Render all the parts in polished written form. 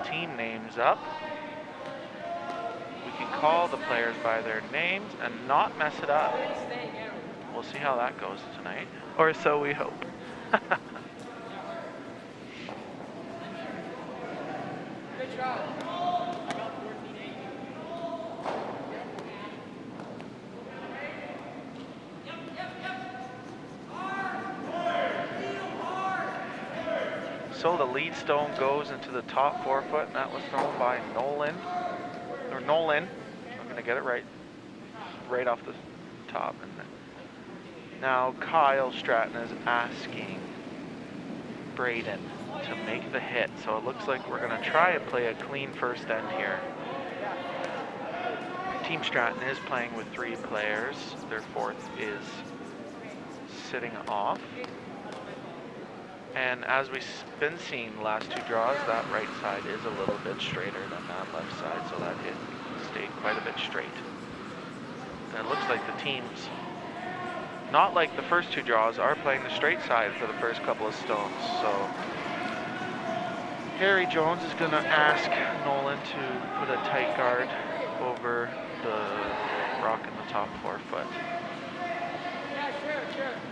team names up. We can call the players by their names and not mess it up. We'll see how that goes tonight. Or so we hope. Good job. So the lead stone goes into the top 4 foot, and that was thrown by Nolan. I'm going to get it right off the top. And now Kyle Stratton is asking Braden to make the hit. So it looks like we're going to try and play a clean first end here. Team Stratton is playing with 3 players. Their 4th is sitting off. And as we've been seeing the last 2 draws, that right side is a little bit straighter than that left side, so that hit stayed quite a bit straight. And it looks like the teams, not like the first 2 draws, are playing the straight side for the first couple of stones. So Harry Jones is going to ask Nolan to put a tight guard over the rock in the top 4 foot.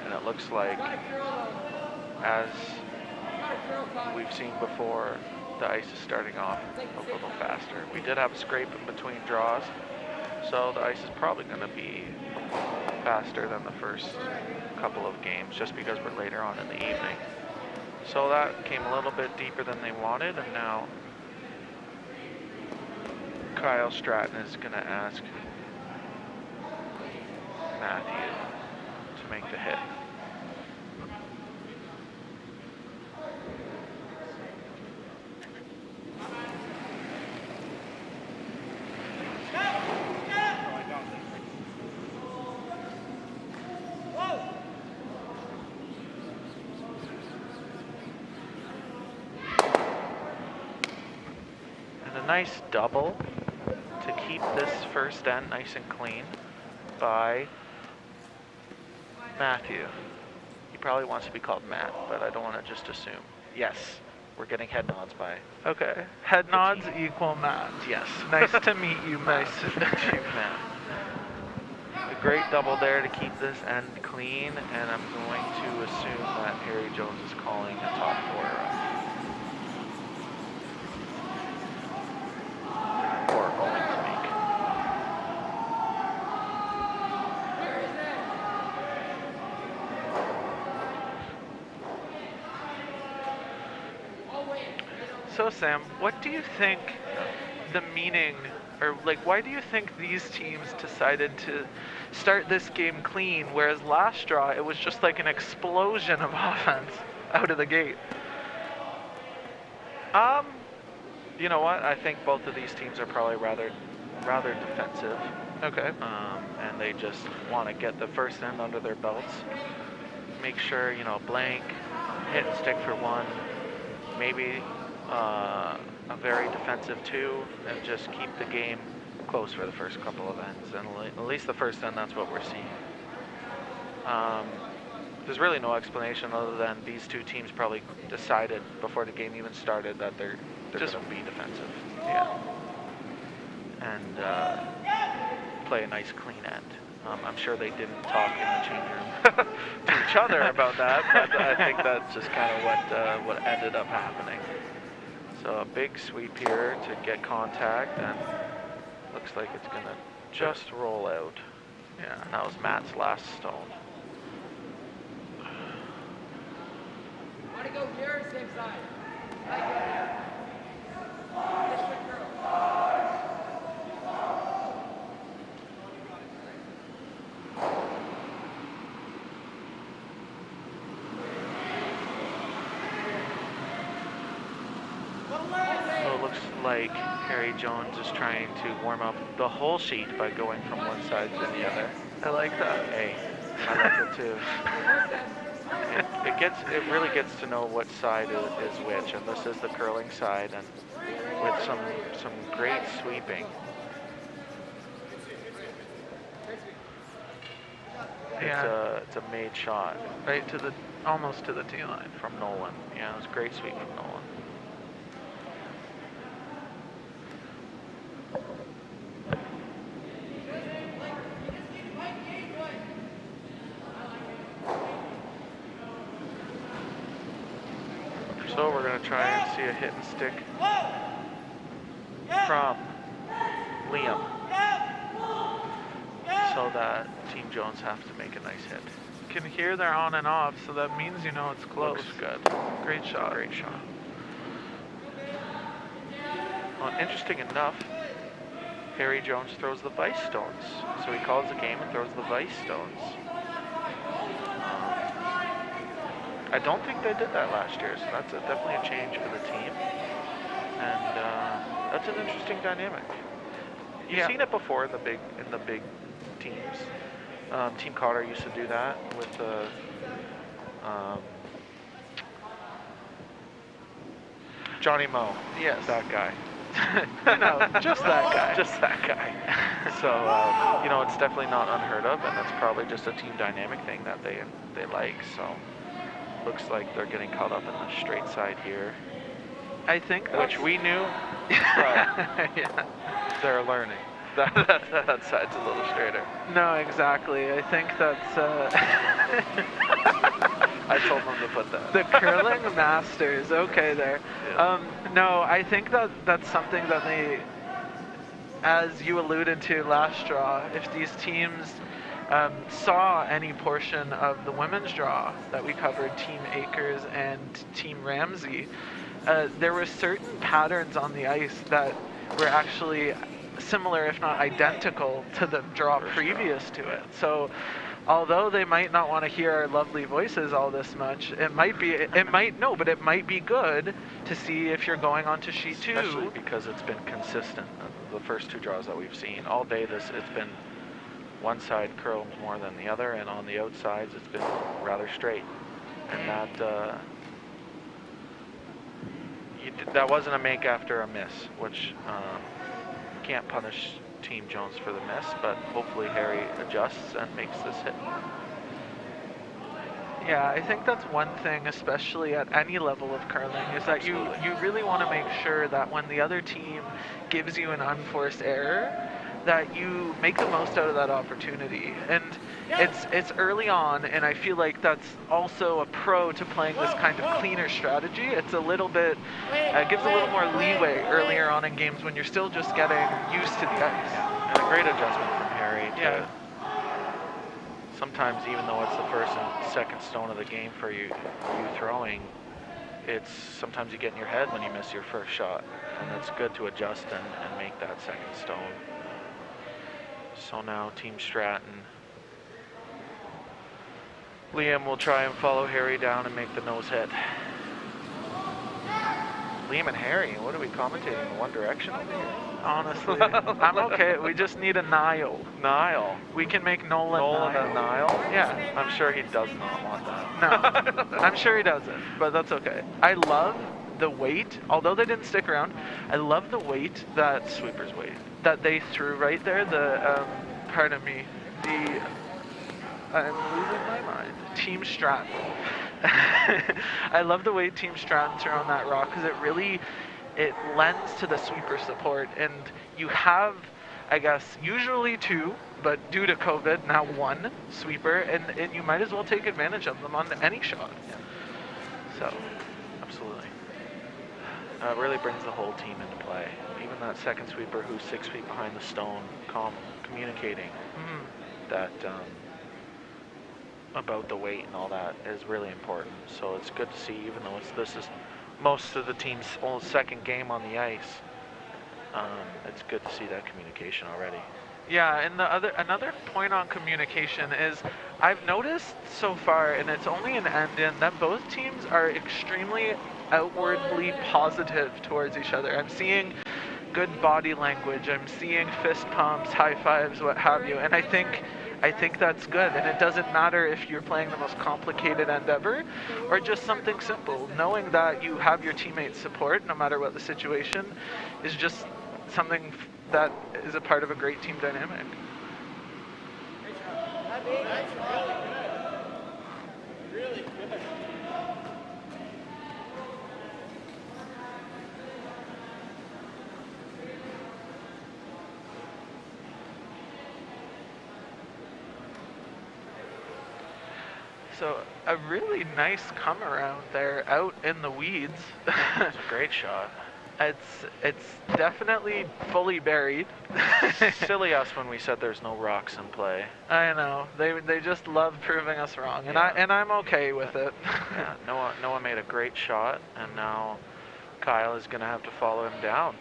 And it looks like, as we've seen before, the ice is starting off a little faster. We did have a scrape in between draws, so the ice is probably going to be faster than the first couple of games, just because we're later on in the evening. So that came a little bit deeper than they wanted, and now Kyle Stratton is going to ask Matthew to make the hit. Nice double to keep this first end nice and clean by Matthew. He probably wants to be called Matt, but I don't want to just assume. Yes, we're getting head nods by. Okay, head nods equal Matt. Yes. Nice to meet you, Matt. Nice to meet you, Matt. A great double there to keep this end clean, and I'm going to assume that Harry Jones is calling a top 4. So Sam, what do you think the meaning, or like why do you think these teams decided to start this game clean, whereas last draw it was just like an explosion of offense out of the gate? You know what? I think both of these teams are probably rather defensive. Okay. And they just want to get the first end under their belts. Make sure, blank, hit and stick for 1, maybe a very defensive 2, and just keep the game close for the first couple of ends. And at least the first end, that's what we're seeing. There's really no explanation other than these 2 teams probably decided before the game even started that they're just going to be defensive. Yeah. And play a nice clean end. I'm sure they didn't talk in the change room to each other about that, but I think that's just kind of what ended up happening. So a big sweep here to get contact, and looks like it's going to just roll out. Yeah, and that was Matt's last stone. Want to go here, same side. So it looks like Harry Jones is trying to warm up the whole sheet by going from one side to the other. I like that. Hey, I like it too. It really gets to know what side is which, and this is the curling side, and with some great sweeping. Yeah. It's a made shot. Right to the, almost to the T line. From Nolan. Yeah, it was a great sweep from Nolan. to try and see a hit and stick from Liam, so that Team Jones have to make a nice hit. Can hear they're on and off, so that means you know it's close. Looks good. Great shot. Great shot. Well, interesting enough, Harry Jones throws the vice stones. So he calls the game and throws the vice stones. I don't think they did that last year, so that's definitely a change for the team. And that's an interesting dynamic. You've seen it before in the big teams. Team Cotter used to do that with the Johnny Moe. Yes. That guy. Just that guy. Just that guy. So, it's definitely not unheard of, and it's probably just a team dynamic thing that they like. So, looks like they're getting caught up in the straight side here. I think which we knew, but they're learning. That side's a little straighter. No, exactly. I think that's... I told them to put that. The curling masters. Okay, there. Yeah. No, I think that's something that they, as you alluded to last draw, if these teams saw any portion of the women's draw that we covered, Team Akers and Team Ramsey, there were certain patterns on the ice that were actually similar, if not identical, to the draw previous to it. So although they might not want to hear our lovely voices all this much, it might be good to see if you're going on to sheet 2. Especially because it's been consistent. The first 2 draws that we've seen all day, it's been one side curls more than the other, and on the outsides it's been rather straight. And that wasn't a make after a miss, which can't punish Team Jones for the miss, but hopefully Harry adjusts and makes this hit. Yeah, I think that's one thing, especially at any level of curling, is that you really want to make sure that when the other team gives you an unforced error, that you make the most out of that opportunity. And it's early on, and I feel like that's also a pro to playing this kind of cleaner strategy. It's a little bit, gives a little more leeway earlier on in games when you're still just getting used to the ice. Yeah. And a great adjustment from Harry to sometimes, even though it's the first and second stone of the game for you throwing, it's sometimes you get in your head when you miss your first shot, and it's good to adjust and make that second stone. So now Team Stratton. Liam will try and follow Harry down and make the nose hit. Liam and Harry, what are we commentating in one direction over here? Honestly, I'm okay. We just need a Niall. Niall. We can make Nolan and Niall? Yeah. I'm sure he does not want that. No, I'm sure he doesn't, but that's okay. I love the weight, although they didn't stick around, I love the weight that... Sweeper's weight. That they threw right there, pardon me, I'm losing my mind. Team Stratton. I love the way Team Stratton threw on that rock, because it lends to the sweeper support, and you have, I guess, usually 2, but due to COVID, now 1 sweeper, and you might as well take advantage of them on any shot. Yeah. So, absolutely. It really brings the whole team into play. Even that second sweeper who's 6 feet behind the stone, communicating that about the weight and all that is really important. So it's good to see, even though this is most of the team's second game on the ice, it's good to see that communication already. Yeah, and another point on communication is I've noticed so far, and it's only an end-in, that both teams are extremely outwardly positive towards each other. I'm seeing good body language, I'm seeing fist pumps, high fives, what have you, and I think that's good. And it doesn't matter if you're playing the most complicated end ever or just something simple. Knowing that you have your teammates' support no matter what the situation is just something that is a part of a great team dynamic. Really good. So a really nice come around there out in the weeds. It's a great shot. It's definitely fully buried. Silly us when we said there's no rocks in play. I know. They just love proving us wrong, and Yeah. I'm okay with it. Yeah, Noah made a great shot, and now Kyle is going to have to follow him down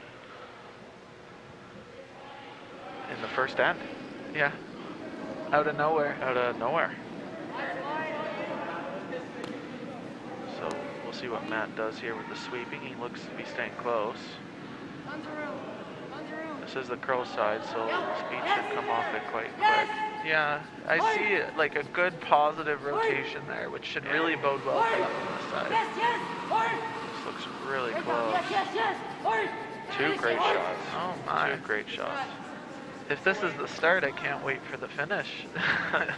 in the first end. Yeah. Out of nowhere. Out of nowhere. So we'll see what Matt does here with the sweeping. He looks to be staying close. This is the curl side, so speed should come off it quite quick. Yeah, I see like a good positive rotation there, which should really bode well for them on this side. This looks really close. Two great shots. Oh my. Two great shots. If this is the start, I can't wait for the finish.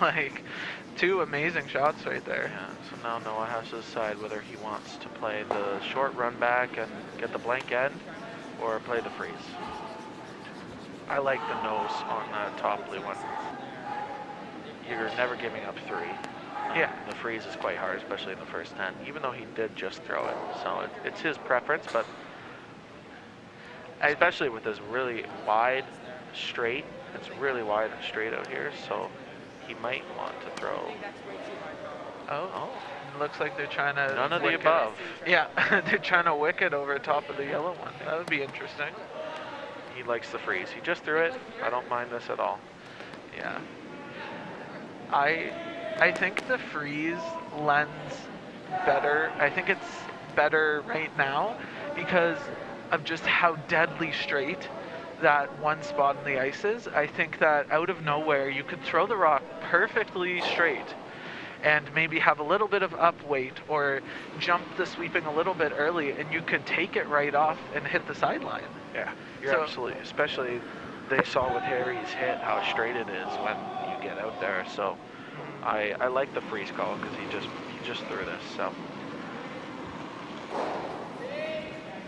Like, two amazing shots right there. Yeah, so now Noah has to decide whether he wants to play the short run back and get the blank end, or play the freeze. I like the nose on that top blue one. You're never giving up three. Yeah. The freeze is quite hard, especially in the first 10, even though he did just throw it. So it's his preference, but especially with this really wide straight, it's really wide and straight out here, so he might want to throw. Oh. Looks like they're trying to. None of the wick above. It. Yeah, they're trying to wick it over top of the yellow one. That would be interesting. He likes the freeze. He just threw it. I don't mind this at all. Yeah. I think the freeze lends better. I think it's better right now because of just how deadly straight that one spot in the ice is. I think that out of nowhere you could throw the rock perfectly straight and maybe have a little bit of up weight or jump the sweeping a little bit early, and you could take it right off and hit the sideline. Yeah, you're absolutely, especially they saw with Harry's hit how straight it is when you get out there. So I like the freeze call because he just threw this. So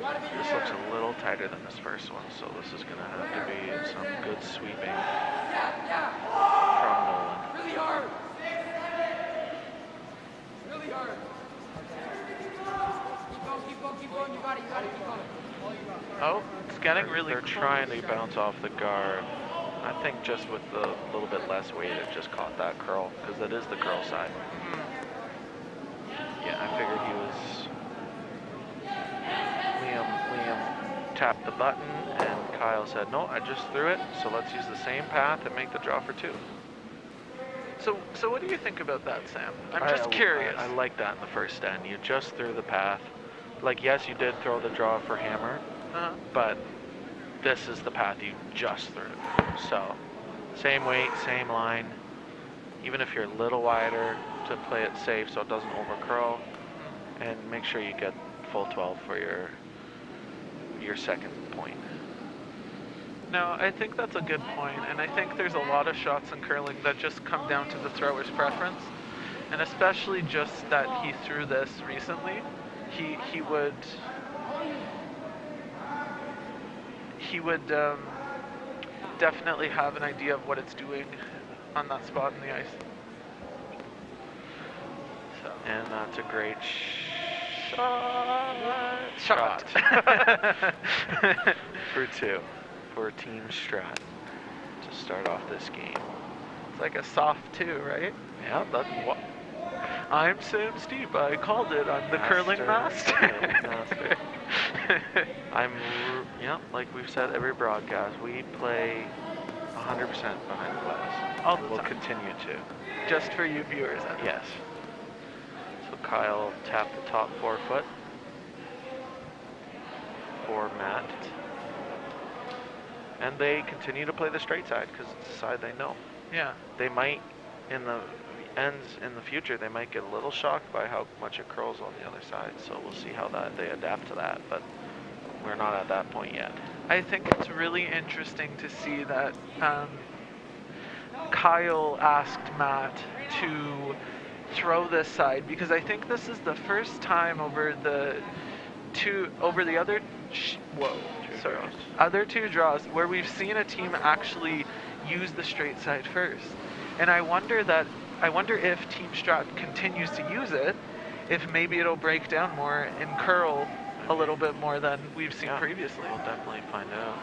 this looks a little tighter than this first one. So this is going to have to be some good sweeping from Nolan. Really hard. Really hard. Keep going, you got it, keep going. Oh, it's getting really They're close. trying to bounce off the guard. I think just with the little bit less weight, it just caught that curl, because it is the curl side. Yeah, I figured he was... Liam tapped the button, and Kyle said, no, I just threw it, so let's use the same path and make the draw for two. So what do you think about that, Sam? I'm just curious. I like that in the first end. You just threw the path. Like, yes, you did throw the draw for hammer, but this is the path you just threw. So, same weight, same line. Even if you're a little wider to play it safe so it doesn't over curl, and make sure you get full 12 for your second point. No, I think that's a good point, and I think there's a lot of shots in curling that just come down to the thrower's preference, and especially just that he threw this recently. He would definitely have an idea of what it's doing on that spot in the ice. So. And that's a great Shot. for two for Team Stratton to start off this game. It's like a soft two, right? Yeah, that's what. I'm Sam Steep. I called it. I'm the curling master. Like we've said every broadcast, we play 100% behind the glass. All the We'll time. continue to. Just for you viewers. Yes. So Kyle tapped the top 4 foot for Matt. And they continue to play the straight side because it's the side they know. Yeah. They might, in the ends in the future, they might get a little shocked by how much it curls on the other side. So we'll see how they adapt to that. But we're not at that point yet. I think it's really interesting to see that Kyle asked Matt to throw this side, because I think this is the first time over the other two draws where we've seen a team actually use the straight side first. And I wonder I wonder if Team Strat continues to use it, if maybe it'll break down more and curl a little bit more than we've seen previously. We'll definitely find out.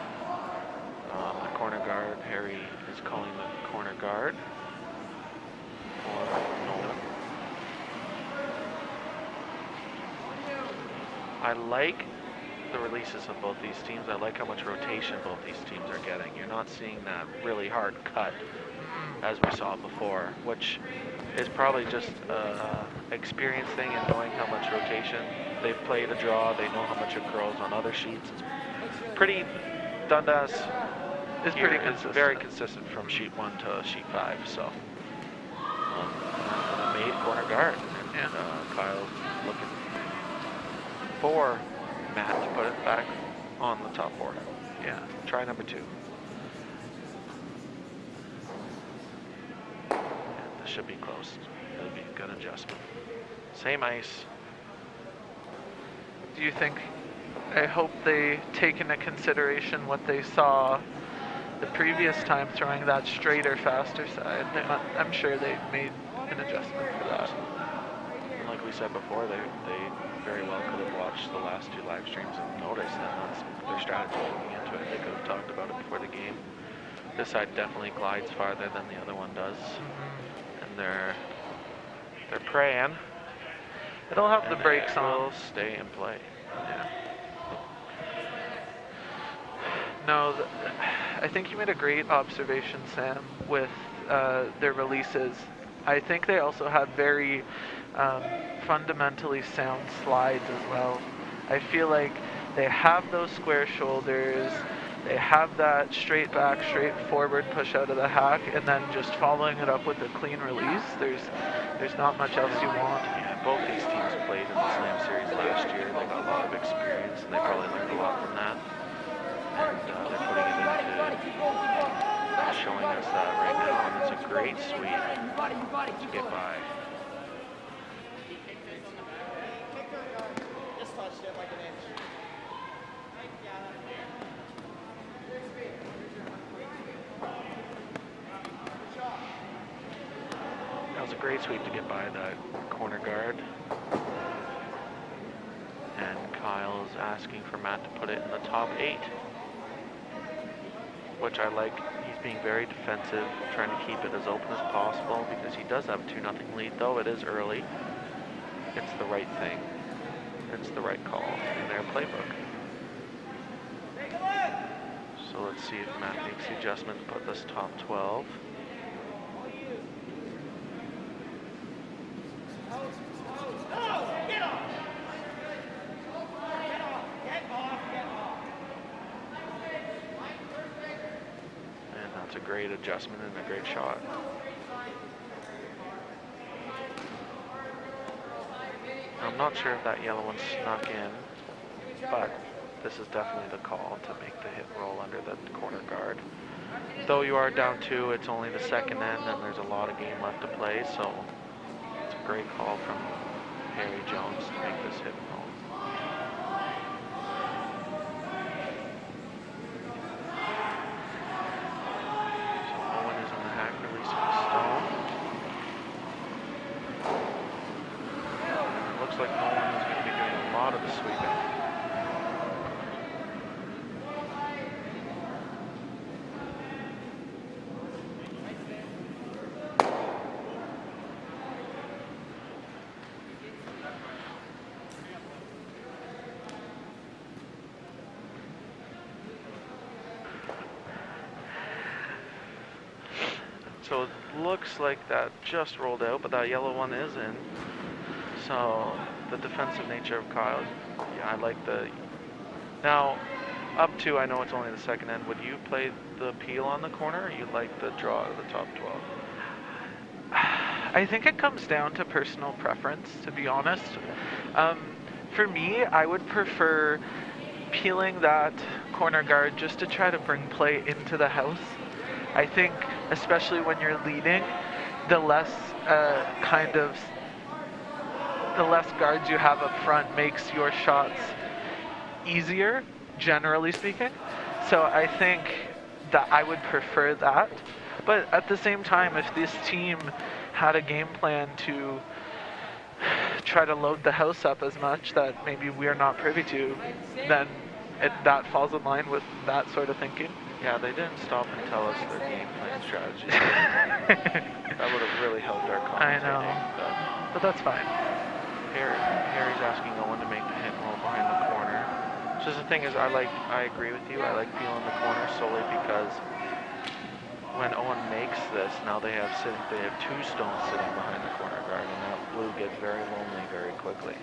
The corner guard, Harry is calling the corner guard for Nolan. I like the releases of both these teams. I like how much rotation both these teams are getting. You're not seeing that really hard cut as we saw before, which is probably just experience thing and knowing how much rotation. They've played a draw, they know how much it curls on other sheets. It's pretty, Dundas It's pretty consistent. very consistent from sheet 1 to sheet 5, so. Made corner guard, and Kyle's looking for Matt to put it back on the top board. Yeah. Try number 2. And this should be close. It'll be a good adjustment. Same ice. Do you think, I hope they take into consideration what they saw the previous time throwing that straighter, faster side? I'm sure they made an adjustment for that. And like we said before, they very well could have watched the last 2 live streams and noticed that that's their strategy looking into it. They could have talked about it before the game. This side definitely glides farther than the other one does. And they're praying. It'll have the brakes on. Will stay in play. Yeah. No, I think you made a great observation, Sam, with their releases. I think they also had very fundamentally sound slides as well. I feel like they have those square shoulders, they have that straight back, straight forward push out of the hack, and then just following it up with a clean release. There's not much else you want. Yeah, both these teams played in the Slam Series last year. They got a lot of experience, and they probably learned a lot from that. And they're putting it into showing us that right now, and it's a great sweep to get by. Just touched it like an inch. That was a great sweep to get by the corner guard. And Kyle's asking for Matt to put it in the top 8. Which I like. He's being very defensive, trying to keep it as open as possible because he does have a 2-0 lead, though it is early. It's the right thing. It's the right call in their playbook. So let's see if Matt makes the adjustment to put this top 12. And that's a great adjustment and a great shot. I'm not sure if that yellow one snuck in, but this is definitely the call to make the hit roll under the corner guard. Though you are down 2, it's only the second end and there's a lot of game left to play, so it's a great call from Harry Jones to make this hit roll. So Owen is on the hack, releasing the stone. And it looks like Owen is going to be doing a lot of the sweeping. So it looks like that just rolled out, but that yellow one is in. So the defensive nature of Kyle, yeah, I like the... Now, up 2, I know it's only the second end. Would you play the peel on the corner, or you like the draw to the top 12? I think it comes down to personal preference, to be honest. For me, I would prefer peeling that corner guard just to try to bring play into the house. I think, especially when you're leading, the less the less guards you have up front makes your shots easier, generally speaking. So I think that I would prefer that. But at the same time, if this team had a game plan to try to load the house up as much that maybe we're not privy to, then that falls in line with that sort of thinking. Yeah, they didn't stop and tell us their game plan strategy. That would have really helped our I commentating. know, but that's fine. Harry's asking Owen to make the hit and roll behind the corner. So the thing is, I agree with you. I like peeling the corner solely because when Owen makes this, now they have two stones sitting behind the corner guard, and that blue gets very lonely very quickly.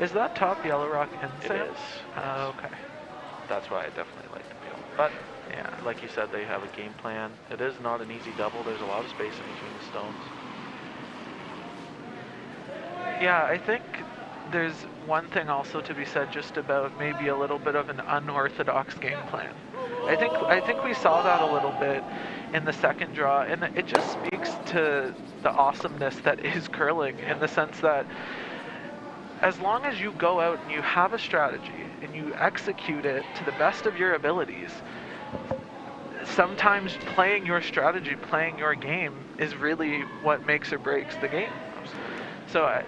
Is that top Yellow Rock in It Sam? is. Okay. That's why I definitely like the peel. But Yeah. like you said, they have a game plan. It is not an easy double. There's a lot of space in between the stones. Yeah, I think there's one thing also to be said just about maybe a little bit of an unorthodox game plan. I think we saw that a little bit in the second draw, and it just speaks to the awesomeness that is curling in the sense that as long as you go out and you have a strategy and you execute it to the best of your abilities, sometimes playing your strategy, playing your game is really what makes or breaks the game. So,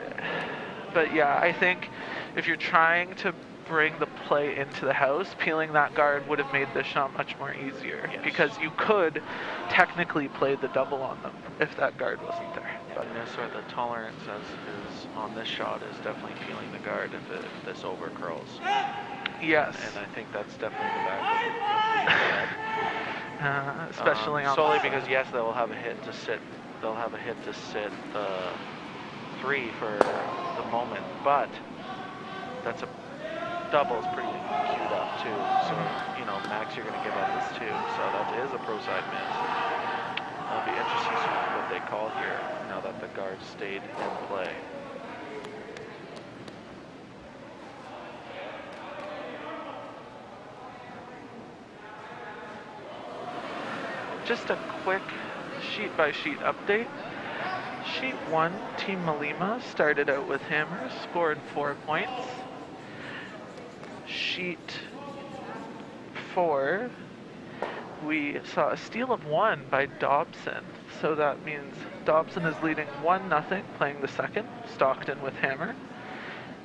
but yeah, I think if you're trying to bring the play into the house, peeling that guard would have made this shot much more easier. Yes. Because you could technically play the double on them if that guard wasn't there. But the tolerance is on this shot is definitely peeling the guard if this over curls. Yes. And I think that's definitely the back of the especially on solely because yes, they'll have a hit to sit. They'll have a hit to sit the 3 for the moment, but that's a double is pretty queued up too. So max you're going to give up this 2. So that is a pro side miss. It'll be interesting to see what they call here now that the guard stayed in play. Just a quick sheet-by-sheet update. Sheet 1, Team Malima started out with hammers, scored 4 points. Sheet 4, we saw a steal of 1 by Dobson. So that means Dobson is leading 1-0, playing the second, Stockton with hammer.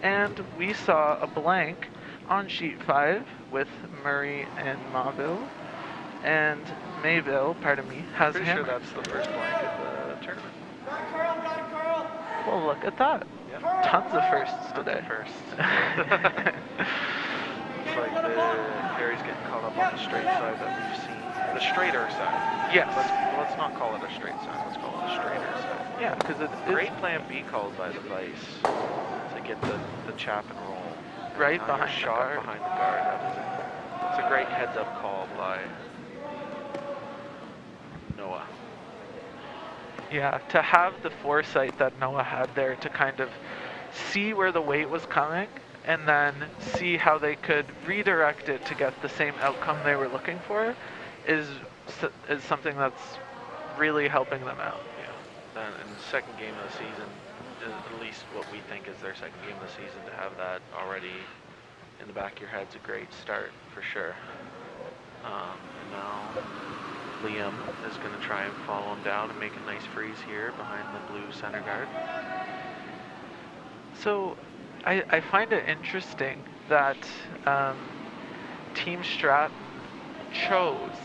And we saw a blank on sheet 5 with Murray and Maville. And Mayville, pardon me, has Pretty hammer. sure that's the first blank of the tournament. Well, look at that. Yep. Tons of firsts today. It's like Harry's getting caught up on the straight side that we've seen. The straighter side. Yes. Let's not call it a straight side. Let's call it a straighter side. Yeah, because it's Great plan B called by the Vice to get the chap and roll. right Now behind you're the shot guard. behind the guard. That's a great heads-up call by Noah. Yeah, to have the foresight that Noah had there to kind of see where the weight was coming and then see how they could redirect it to get the same outcome they were looking for is something that's really helping them out. Yeah. Then in the second game of the season, at least what we think is their second game of the season, to have that already in the back of your head's a great start for sure. Now Liam is going to try and follow him down and make a nice freeze here behind the blue center guard. So I find it interesting that Team Stratton chose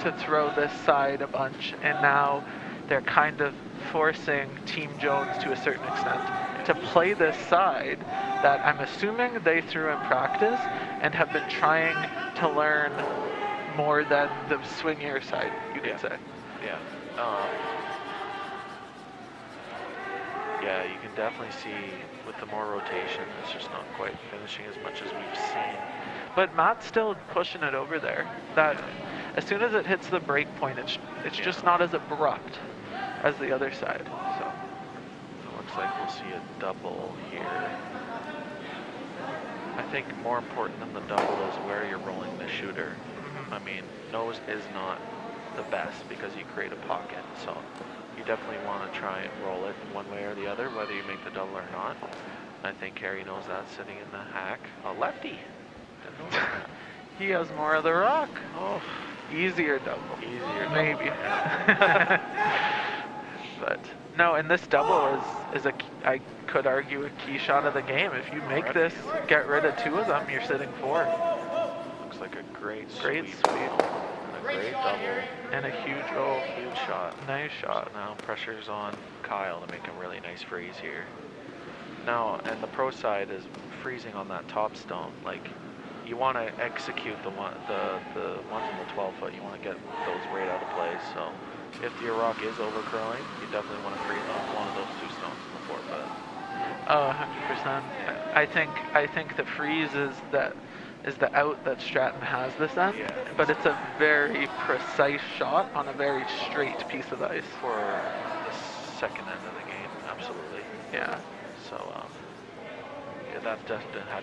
to throw this side a bunch, and now they're kind of forcing Team Jones to a certain extent to play this side that I'm assuming they threw in practice and have been trying to learn more than the swingier side, you could say. Yeah. Yeah, you can definitely see with the more rotation, it's just not quite finishing as much as we've seen. But Matt's still pushing it over there. That as soon as it hits the break point, it's just not as abrupt as the other side. So It looks like we'll see a double here. I think more important than the double is where you're rolling the shooter. I mean, nose is not the best because you create a pocket, so you definitely want to try and roll it one way or the other, whether you make the double or not. I think Harry knows that sitting in the hack. A lefty. Didn't know that. he has more of the rock. Oh, Easier double. Easier double. Maybe. But no, and this double is I could argue a key shot of the game. If you make this, get rid of 2 of them, you're sitting 4. Looks like a great Great sweep. sweep. And a great double. And a huge roll. Huge shot. Nice shot. So now pressure's on Kyle to make a really nice freeze here. Now, and the pro side is freezing on that top stone. Like, you want to execute the ones in the 12 foot. You want to get those right out of play. So if your rock is overcurling, you definitely want to freeze on one of those 2 stones in the 4 foot. Oh, 100%. I think the freeze is the out that Stratton has this end, Yeah. but it's a very precise shot on a very straight piece of ice. For the second end of the game, absolutely. Yeah. So yeah, that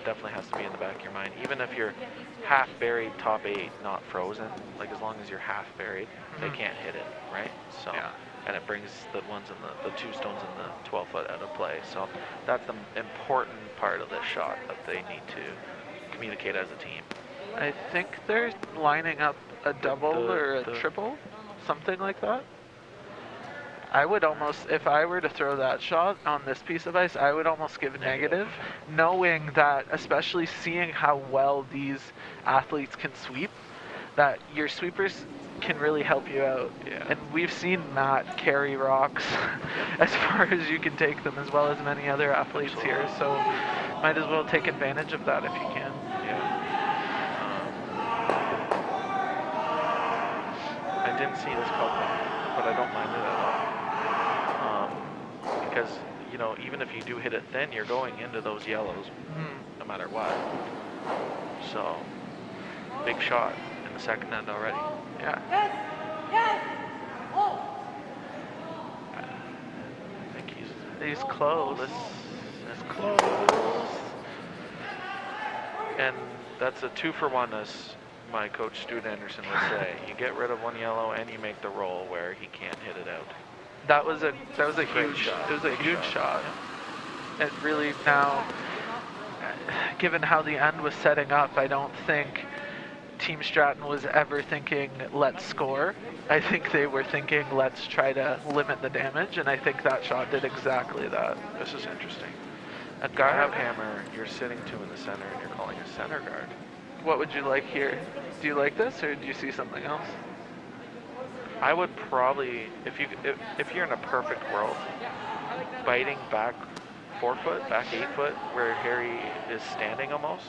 definitely has to be in the back of your mind. Even if you're half buried top 8, not frozen, like as long as you're half buried, they can't hit it, right? So, Yeah. and it brings the ones in the 2 stones in the 12 foot out of play. So that's the important part of this shot that they need to communicate as a team. I think they're lining up a double or a the- triple, something like that. I would almost, if I were to throw that shot on this piece of ice, I would almost give negative, knowing that, especially seeing how well these athletes can sweep, that your sweepers can really help you out. Yeah. And we've seen Matt carry rocks as far as you can take them, as well as many other athletes here. So might as well take advantage of that if you can. I didn't see this call, but I don't mind it at all. Because, you know, even if you do hit it thin, you're going into those yellows no matter what. So, big shot in the second end already. Yeah. I think He's close. It's close. And that's a 2-for-1, as my coach Stu Anderson would say. You get rid of 1 yellow and you make the roll where he can't hit it out. That was a Great huge shot. It was a Big huge shot. shot. It really now, given how the end was setting up, I don't think Team Stratton was ever thinking, let's score. I think they were thinking, let's try to limit the damage, and I think that shot did exactly that. This is interesting. A Guard guard. hammer, you're sitting 2 in the center and you're calling a center guard. What would you like here? Do you like this, or do you see something else? I would probably, if you're in a perfect world, biting back 4 foot, back 8 foot, where Harry is standing almost,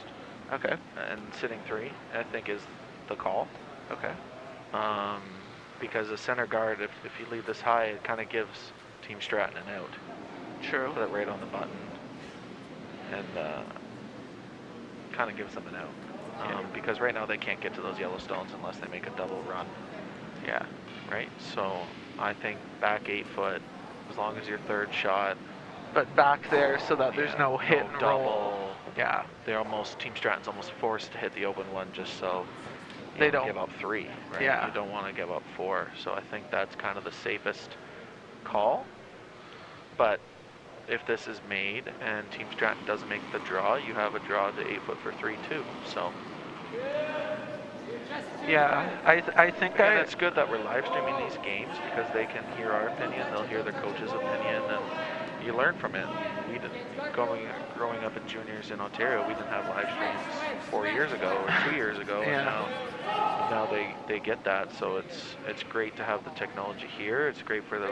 Okay. and sitting 3, I think is the call. Okay. Because a center guard, if you leave this high, it kind of gives Team Stratton an out. True. Put it right on the button, and kind of gives them an out. Because right now they can't get to those yellow stones unless they make a double run. Yeah. Right? So I think back 8 foot, as long as your third shot. But back there so that there's no hit and double. roll. Yeah. Team Stratton's almost forced to hit the open one just so you They don't give up 3, right? Yeah. You don't want to give up 4. So I think that's kind of the safest call. But if this is made and Team Stratton doesn't make the draw, you have a draw to 8 foot for 3 too. So Yeah, I think and it's good that we're live streaming these games because they can hear our opinion, they'll hear their coach's opinion, and you learn from it. We didn't, growing up in juniors in Ontario, we didn't have live streams 4 years ago or 2 years ago, and now they get that. So it's great to have the technology here. It's great for the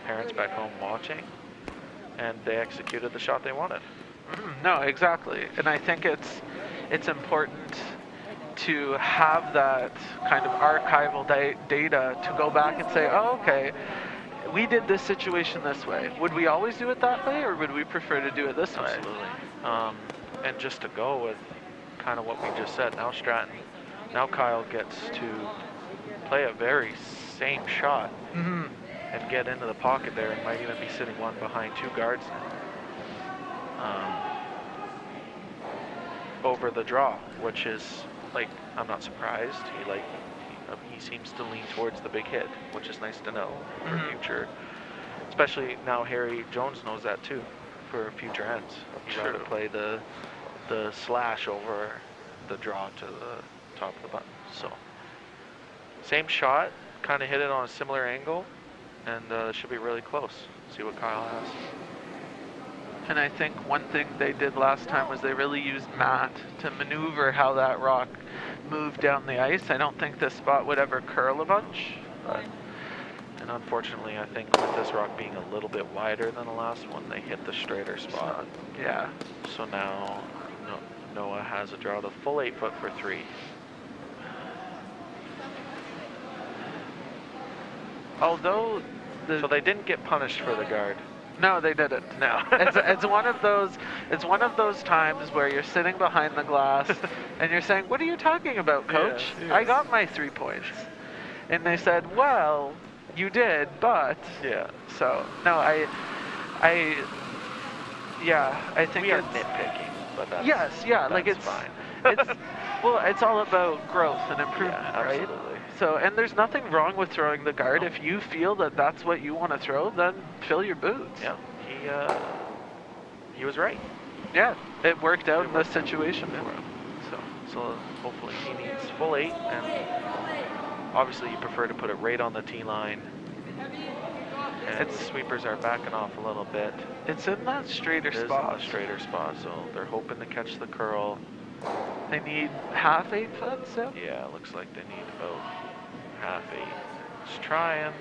parents back home watching, and they executed the shot they wanted. No, exactly. And I think it's important to have that kind of archival data to go back and say, oh, okay, we did this situation this way. Would we always do it that way, or would we prefer to do it this way? Absolutely. And just to go with kind of what we just said, now Kyle gets to play a very same shot and get into the pocket there, and might even be sitting 1 behind 2 guards over the draw, which is, like, I'm not surprised. He seems to lean towards the big hit, which is nice to know for future. Especially now Harry Jones knows that too for future ends. He'd rather play the slash over the draw to the top of the button. So Same shot, kind of hit it on a similar angle, and it should be really close. See what Kyle has. And I think one thing they did last time was they really used Matt to maneuver how that rock moved down the ice. I don't think this spot would ever curl a bunch, but And unfortunately, I think with this rock being a little bit wider than the last one, they hit the straighter spot. yeah. So now Noah has a draw the full 8 foot for 3. Although So they didn't get punished for the guard. no, they didn't. No. It's one of those times where you're sitting behind the glass and you're saying, "What are you talking about, coach? Yes. I got my 3 points." And they said, "Well, you did, but..." Yeah. So no, I think We are it's nitpicking, but that's, like that's it's fine. well, it's all about growth and improvement, Yeah, right? absolutely. So, and there's nothing wrong with throwing the guard. If you feel that that's what you want to throw, then fill your boots. Yeah, he was right. Yeah, it worked out in this situation for him. So hopefully he needs full 8, and obviously you prefer to put it right on the tee line. And sweepers are backing off a little bit. It's in that straighter It is in spot. the straighter spot, so they're hoping to catch the curl. They need half 8 foot, so? Yeah, it looks like they need about half 8. It's trying,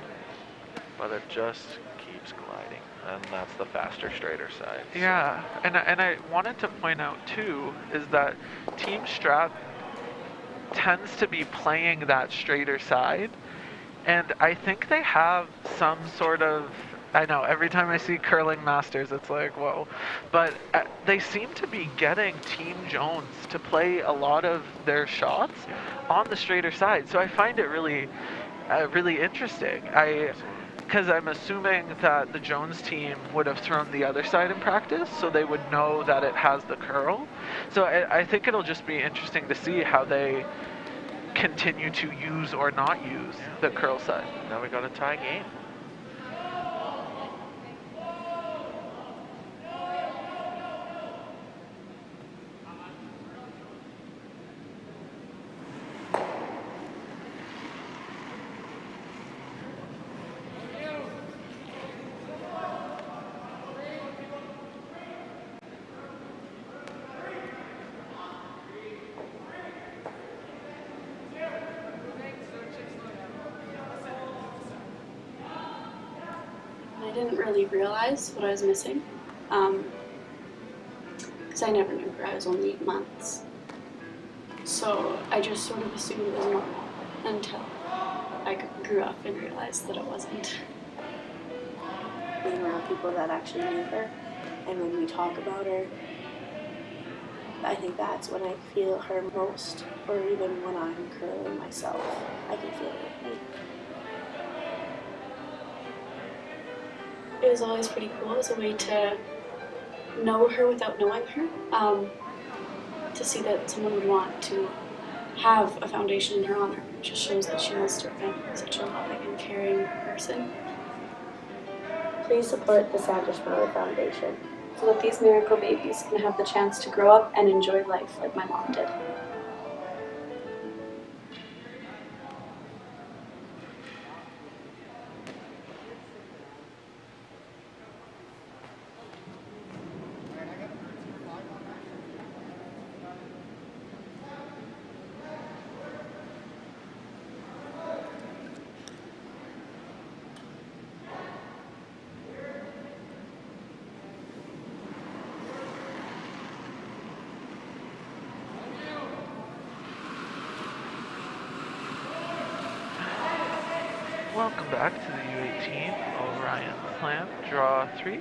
but it just keeps gliding, and that's the faster, straighter side. So. Yeah, and I wanted to point out too is that Team Stratton tends to be playing that straighter side, and I think they have some sort of, I know every time I see curling masters it's like whoa, but they seem to be getting Team Jones to play a lot of their shots on the straighter side, so I find it really really interesting. Because I'm assuming that the Jones team would have thrown the other side in practice, so they would know that it has the curl. So I think it'll just be interesting to see how they continue to use or not use the curl side. Now we got a tie game. I didn't really realize what I was missing, because I never knew her. I was only 8 months. So I just sort of assumed it was normal until I grew up and realized that it wasn't. Being around people that actually knew her, and when we talk about her, I think that's when I feel her most, or even when I'm curling myself, I can feel it with me. It was always pretty cool as a way to know her without knowing her. To see that someone would want to have a foundation in her honor. It just shows that she must have been such a loving and caring person. Please support the Sandra Schmeller Foundation. So that these miracle babies can have the chance to grow up and enjoy life like my mom did. Welcome back to the U18 Orion Slam, draw 3.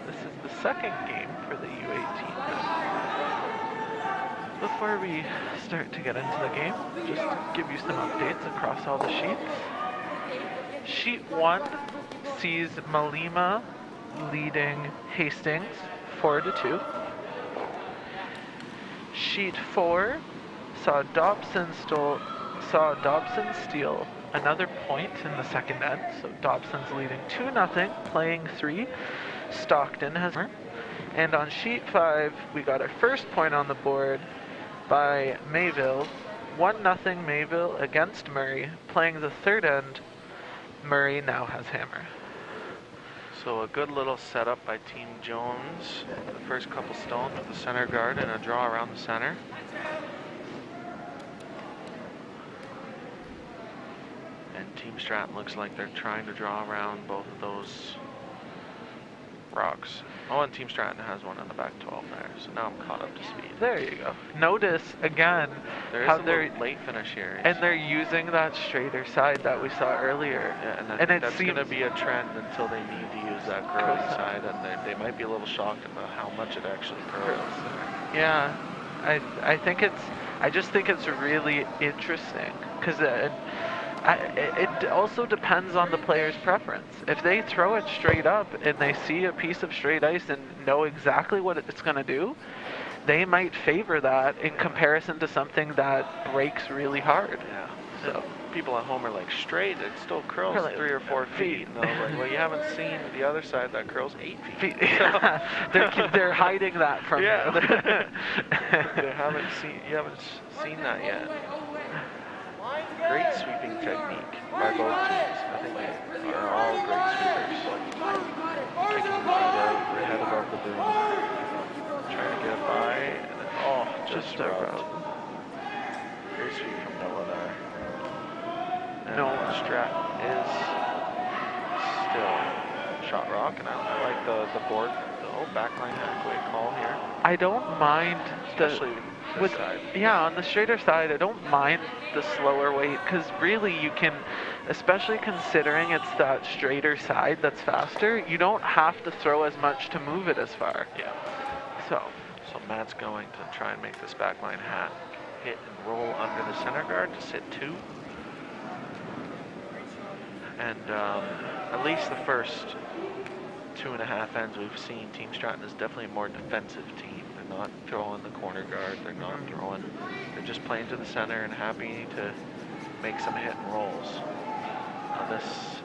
This is the second game for the U18. Before we start to get into the game, just to give you some updates across all the sheets. Sheet 1 sees Malima leading Hastings 4-2. Sheet 4 saw Dobson steal another point in the second end, so Dobson's leading 2-0, playing 3. Stockton has, and on sheet 5 we got our first point on the board by Mayville, 1-0 Mayville against Murray. Playing the third end, Murray now has hammer. So a good little setup by Team Jones. The first couple stones with the center guard and a draw around the center. And Team Stratton looks like they're trying to draw around both of those rocks. Oh, and Team Stratton has one on the back 12 there, so now I'm caught up to speed. There you go. Notice again There is how a they're little late finish here. and they're using that straighter side that we saw earlier. Yeah, and I and think it that's going to seems- be a trend until they need to use that curling side, and they might be a little shocked about how much it actually curls. Yeah, I think I just think it's really interesting because it also depends on the player's preference. If they throw it straight up and they see a piece of straight ice and know exactly what it's going to do, they might favor that in comparison to something that breaks really hard. Yeah. So People at home are like, straight, it still curls Curling 3 or 4 feet. And I was like, well, you haven't seen the other side that curls 8 feet. they're hiding that from Yeah. you. You haven't seen that yet. Great sweeping technique by both teams. I think they are all great sweepers. Kicking the feet out, their head above the boom. Trying to get it by, and then, oh, just rubbed. Great sweep from Noah there. And Noah. Stratton is still shot rock, and I like the board. Oh, backline halfway call here. I don't mind Especially this with side. Yeah, on the straighter side, I don't mind the slower weight because really you can, especially considering it's that straighter side that's faster, you don't have to throw as much to move it as far. Yeah. So So Matt's going to try and make this backline hat hit and roll under the center guard to sit 2. And at least the first 2.5 ends we've seen, Team Stratton is definitely a more defensive team. They're not throwing the corner guard, they're not throwing, they're just playing to the center and happy to make some hit and rolls. Now this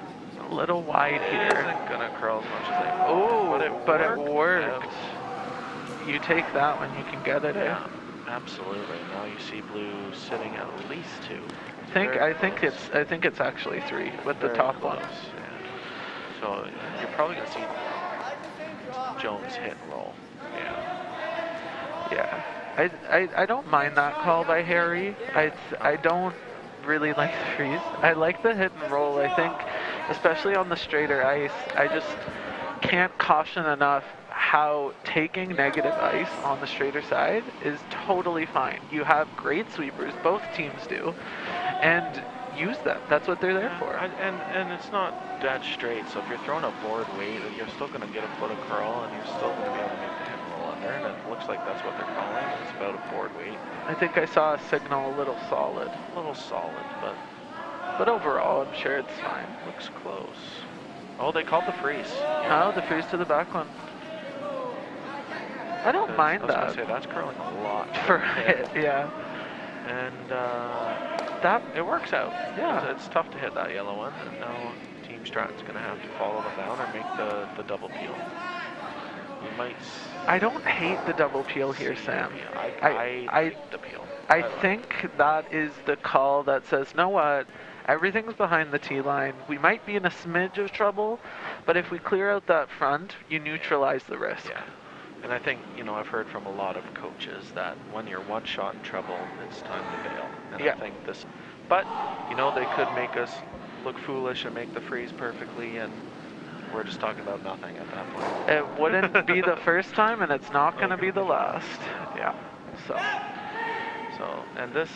a little wide here. isn't gonna curl as much as they want, Oh, but it worked. out. You take that when you can get it. Yeah, absolutely. Now you see blue sitting at least 2. I think it's actually 3 with the Very top close, one. yeah. So you're probably gonna see Jones hit and roll. Yeah. Yeah, I don't mind that call by Harry. I don't really like the freeze. I like the hit and roll. I think, especially on the straighter ice, I just can't caution enough how taking negative ice on the straighter side is totally fine. You have great sweepers, both teams do, and use them. That's what they're there for. And it's not dead straight, so if you're throwing a board weight, you're still going to get a foot of curl, and you're still going to be able to make the hit and roll under, and it looks like that's what they're calling. It's about a board weight. I think I saw a signal a little solid. A little solid, But overall, I'm sure it's fine. looks close. Oh, they called the freeze. Oh, the freeze to the back one. I don't mind I was that. going to say, that's curling a lot. For hit, yeah. And That, it works out. Yeah. It's tough to hit that yellow one, and now Team Stratton's going to have to follow them down or make the double peel. We might I don't hate the double peel here, Sam. I like the peel. I like think that is the call that says, know what, everything's behind the tee line. We might be in a smidge of trouble, but if we clear out that front, you neutralize the risk. Yeah. And I think, I've heard from a lot of coaches that when you're one shot in trouble, it's time to bail. And Yeah. I think this, but, they could make us look foolish and make the freeze perfectly, and we're just talking about nothing at that point. It wouldn't be the first time, and it's not going to be the last. Yeah. So, And this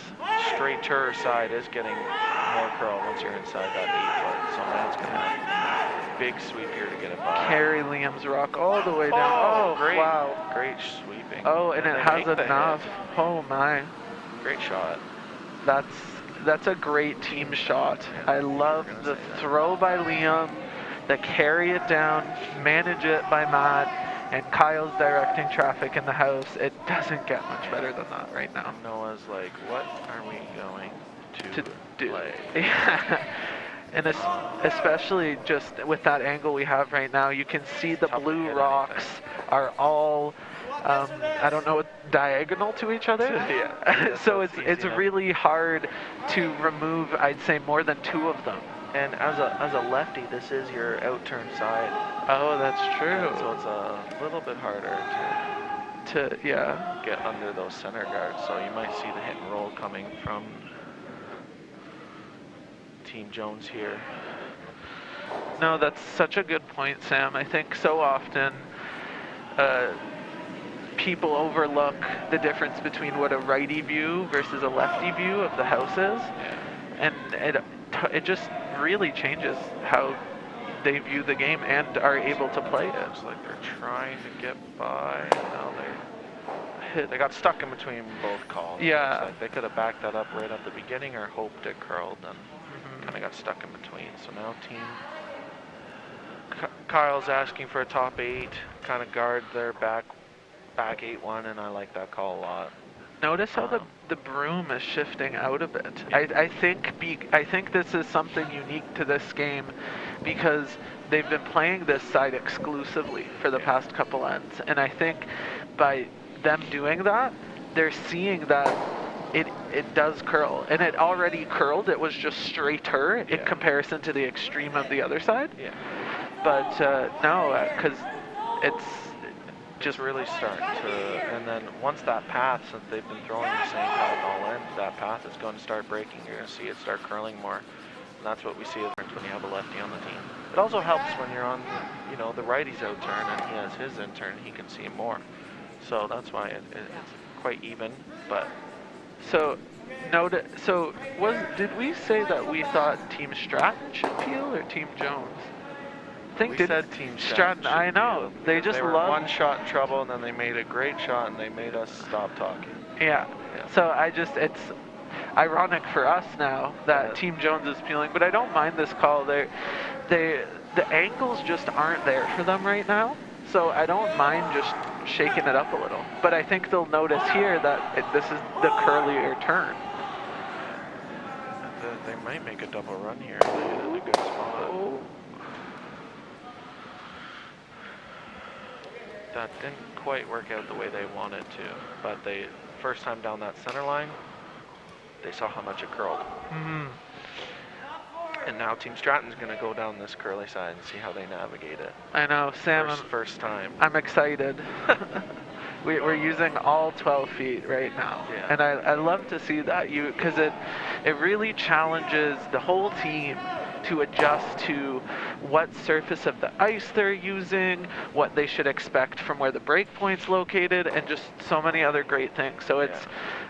straighter side is getting more curl once you're inside that 8 foot. So Matt's going to have a big sweep here to get it by. carry Liam's rock all the way down. Oh, great. Wow. Great sweeping. Oh, and it they has make the enough. hit. Oh, my. Great shot. That's a great team shot. Yeah, I love you're gonna the say that. throw by Liam, the carry it down, manage it by Matt, and Kyle's directing traffic in the house. It doesn't get much better than that right now. Noah's like, what are we going To to do. play? Yeah. And especially just with that angle we have right now, you can see the Tough to blue hit rocks are all I don't know what, diagonal to each other. Yeah. So That's it's easy enough. really hard to remove, I'd say, more than 2 of them. And as a lefty, this is your out-turn side. Oh, that's true. So it's a little bit harder To yeah. get under those center guards. So you might see the hit and roll coming from Team Jones here. No, that's such a good point, Sam. I think so often people overlook the difference between what a righty view versus a lefty view of the house is. Yeah. And it just really changes how they view the game and are able to play it. It's like they're trying to get by. Now they got stuck in between both calls. Yeah. It's like they could have backed that up right at the beginning or hoped it curled and kind of got stuck in between. So now Kyle's asking for a top 8, kind of guard their back 8-1, and I like that call a lot. Notice how the broom is shifting out a bit. I think this is something unique to this game because they've been playing this side exclusively for the past couple ends, and I think by them doing that, they're seeing that it does curl, and it already curled. It was just straighter in comparison to the extreme of the other side. Yeah. But no, because it's just really starting to, and then once that path, since they've been throwing the same path all in, that path is going to start breaking. You're going to see it start curling more. And that's what we see when you have a lefty on the team. It also helps when you're on, the righty's out turn and he has his in turn, he can see him more. So that's why it's quite even, but. Did we say that we thought Team Stratton should peel or Team Jones? We said Team Stratton. I know. They just were love 1 shot in trouble, and then they made a great shot, and they made us stop talking. Yeah. So it's ironic for us now that Team Jones is peeling, but I don't mind this call. The angles just aren't there for them right now, so I don't mind just shaking it up a little. But I think they'll notice here that this is the curlier turn. They might make a double run here. They hit it in a good spot. That didn't quite work out the way they wanted to, but first time down that center line, they saw how much it curled. And now Team Stratton's going to go down this curly side and see how they navigate it. I know, Sam. First time. I'm excited. We're using all 12 feet right now, and I love to see that because it really challenges the whole team to adjust to what surface of the ice they're using, what they should expect from where the break point's located, and just so many other great things. So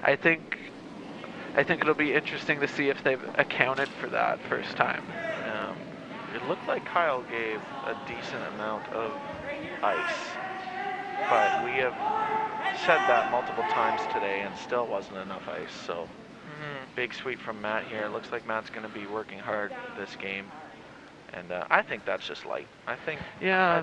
I think it'll be interesting to see if they've accounted for that first time. It looked like Kyle gave a decent amount of ice, but we have said that multiple times today and still wasn't enough ice. So big sweep from Matt here. It looks like Matt's going to be working hard this game. And I think that's just light. I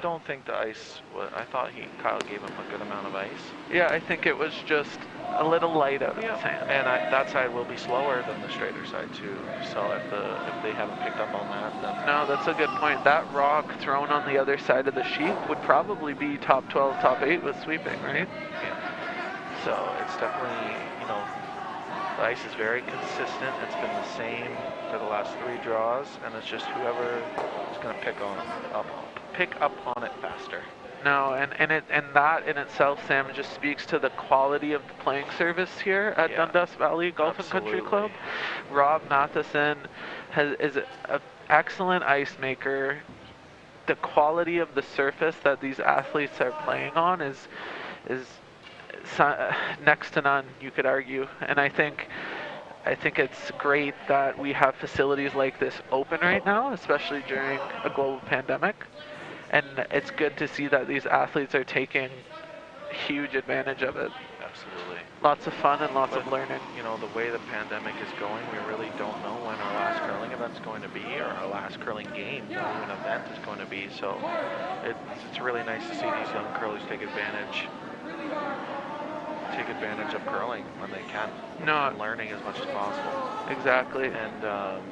don't think the ice I thought Kyle gave him a good amount of ice. Yeah, I think it was just a little light out of his hand. And that side will be slower than the straighter side too. So if they haven't picked up on that, then no, that's a good point. That rock thrown on the other side of the sheet would probably be top 12, top 8 with sweeping, right? Yeah. So it's definitely the ice is very consistent. It's been the same for the last 3 draws, and it's just whoever is going to pick up on it faster. No, and that in itself, Sam, just speaks to the quality of the playing service here at Dundas Valley Golf and Country Club. Rob Matheson is an excellent ice maker. The quality of the surface that these athletes are playing on is next to none, you could argue. And I think it's great that we have facilities like this open right now, especially during a global pandemic. And it's good to see that these athletes are taking huge advantage of it. Absolutely. Lots of fun and lots of learning. The way the pandemic is going, we really don't know when our last curling event's going to be, or our last curling game, not even event, is going to be. So it's really nice to see these young curlers take advantage of curling when they can. And learning as much as possible. Exactly. And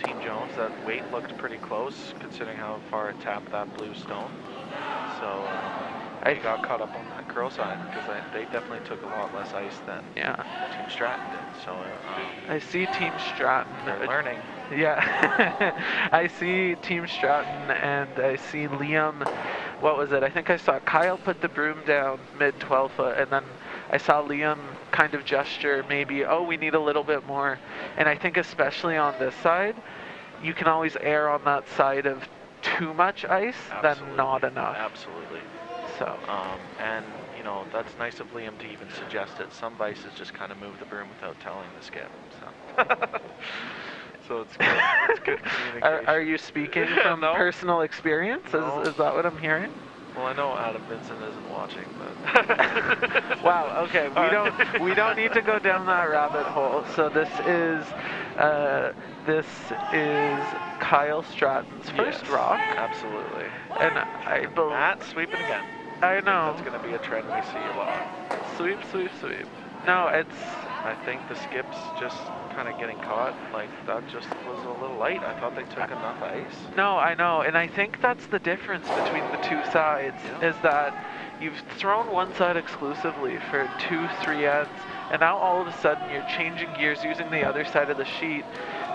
Team Jones, that weight looked pretty close considering how far it tapped that blue stone. So they got caught up on that curl side because they definitely took a lot less ice than Team Stratton did. So I see Team Stratton. they're learning. Yeah, I see Team Stratton and I see Liam. What was it? I think I saw Kyle put the broom down mid 12 foot, and then I saw Liam kind of gesture maybe, oh, we need a little bit more. And I think especially on this side, you can always err on that side of too much ice than not enough. Absolutely. So. And you know, that's nice of Liam to even suggest it. Some vices just kind of move the broom without telling the skip. So. So it's good. It's good communication. Are you speaking from personal experience? No. Is that what I'm hearing? Well, I know Adam Vincent isn't watching, but wow. Okay, we don't need to go down that rabbit hole. So this is Kyle Stratton's first rock. Absolutely. And I believe Matt sweeping again. I know. That's going to be a trend we see a lot. Sweep, sweep, sweep. No, it's. I think the skips just kind of getting caught. Like that just was a little light. I thought they took enough ice. No, I know, and I think that's the difference between the two sides is that you've thrown one side exclusively for 2-3 ends, and now all of a sudden you're changing gears using the other side of the sheet.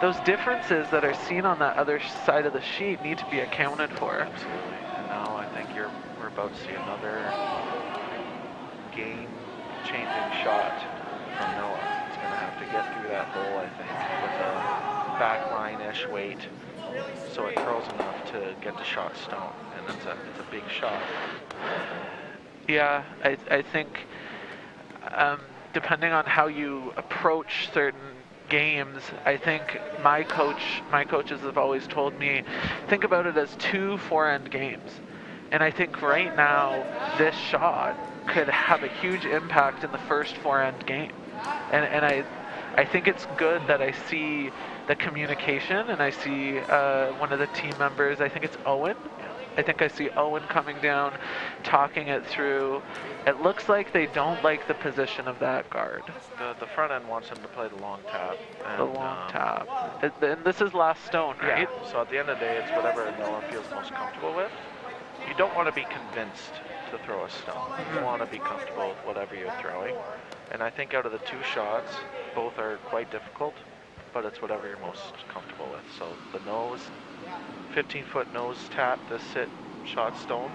Those differences that are seen on that other side of the sheet need to be accounted for. Absolutely. And now I think we're about to see another game-changing shot from Noah. He's going to have to get through that hole, I think, with a backline-ish weight, so it curls enough to get the shot stone, and it's a big shot. Yeah, I think depending on how you approach certain games, I think my coaches have always told me, think about it as 2 4-end games. And I think right now, this shot could have a huge impact in the first 4-end game. And I think it's good that I see the communication, and I see one of the team members, I think it's Owen. I think I see Owen coming down, talking it through. It looks like they don't like the position of that guard. The front end wants him to play the long tap. And, the long tap. And this is last stone, right? Yeah, so at the end of the day, it's whatever Noah feels most comfortable with. You don't want to be convinced to throw a stone. You want to be comfortable with whatever you're throwing. And I think out of the 2 shots, both are quite difficult, but it's whatever you're most comfortable with. So the nose, 15-foot nose tap, the sit shot stone,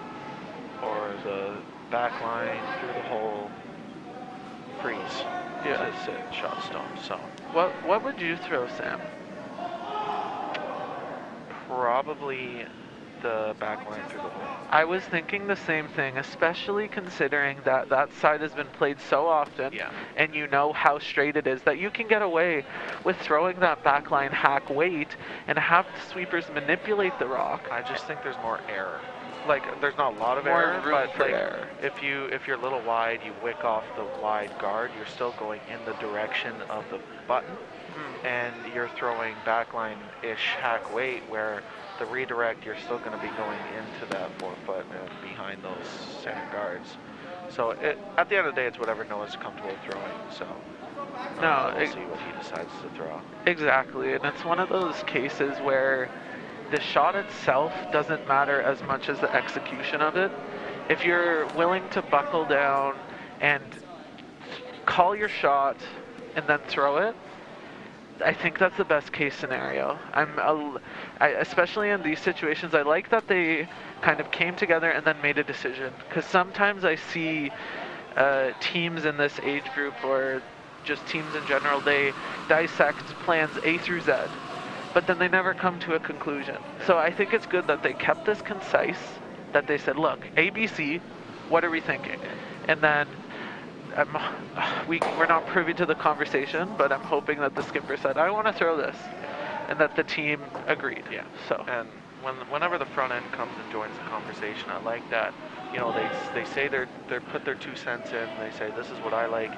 or the back line through the hole freeze to sit shot stone. So what would you throw, Sam? Probably the back line through the hole. I was thinking the same thing, especially considering that that side has been played so often, and you know how straight it is, that you can get away with throwing that backline hack weight and have the sweepers manipulate the rock. I just think there's more error. Like, there's not a lot of More error, room but for like, error. if you're a little wide, you wick off the wide guard, you're still going in the direction of the button, and you're throwing backline-ish hack weight where the redirect, you're still going to be going into that 4 foot and behind those center guards. So at the end of the day, it's whatever Noah's comfortable throwing. So we'll see what he decides to throw. Exactly, and it's one of those cases where the shot itself doesn't matter as much as the execution of it. If you're willing to buckle down and call your shot and then throw it, I think that's the best case scenario. Especially in these situations, I like that they kind of came together and then made a decision. Because sometimes I see teams in this age group, or just teams in general, they dissect plans A through Z, but then they never come to a conclusion. So I think it's good that they kept this concise, that they said, look, A, B, C, what are we thinking? And then we're not privy to the conversation, but I'm hoping that the skipper said, I want to throw this, and that the team agreed. Yeah. So. And whenever the front end comes and joins the conversation, I like that. You know, they say they put their 2 cents in. They say, this is what I like.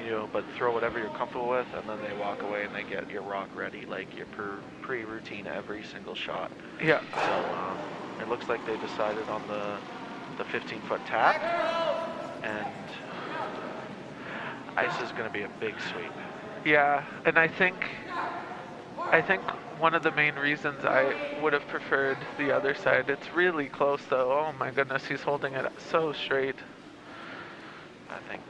You know, but throw whatever you're comfortable with, and then they walk away and they get your rock ready, like your pre-routine every single shot. Yeah. So it looks like they decided on the 15-foot tap, and ice is going to be a big sweep. Yeah, and I think one of the main reasons I would have preferred the other side. It's really close though. Oh my goodness, he's holding it so straight. I think.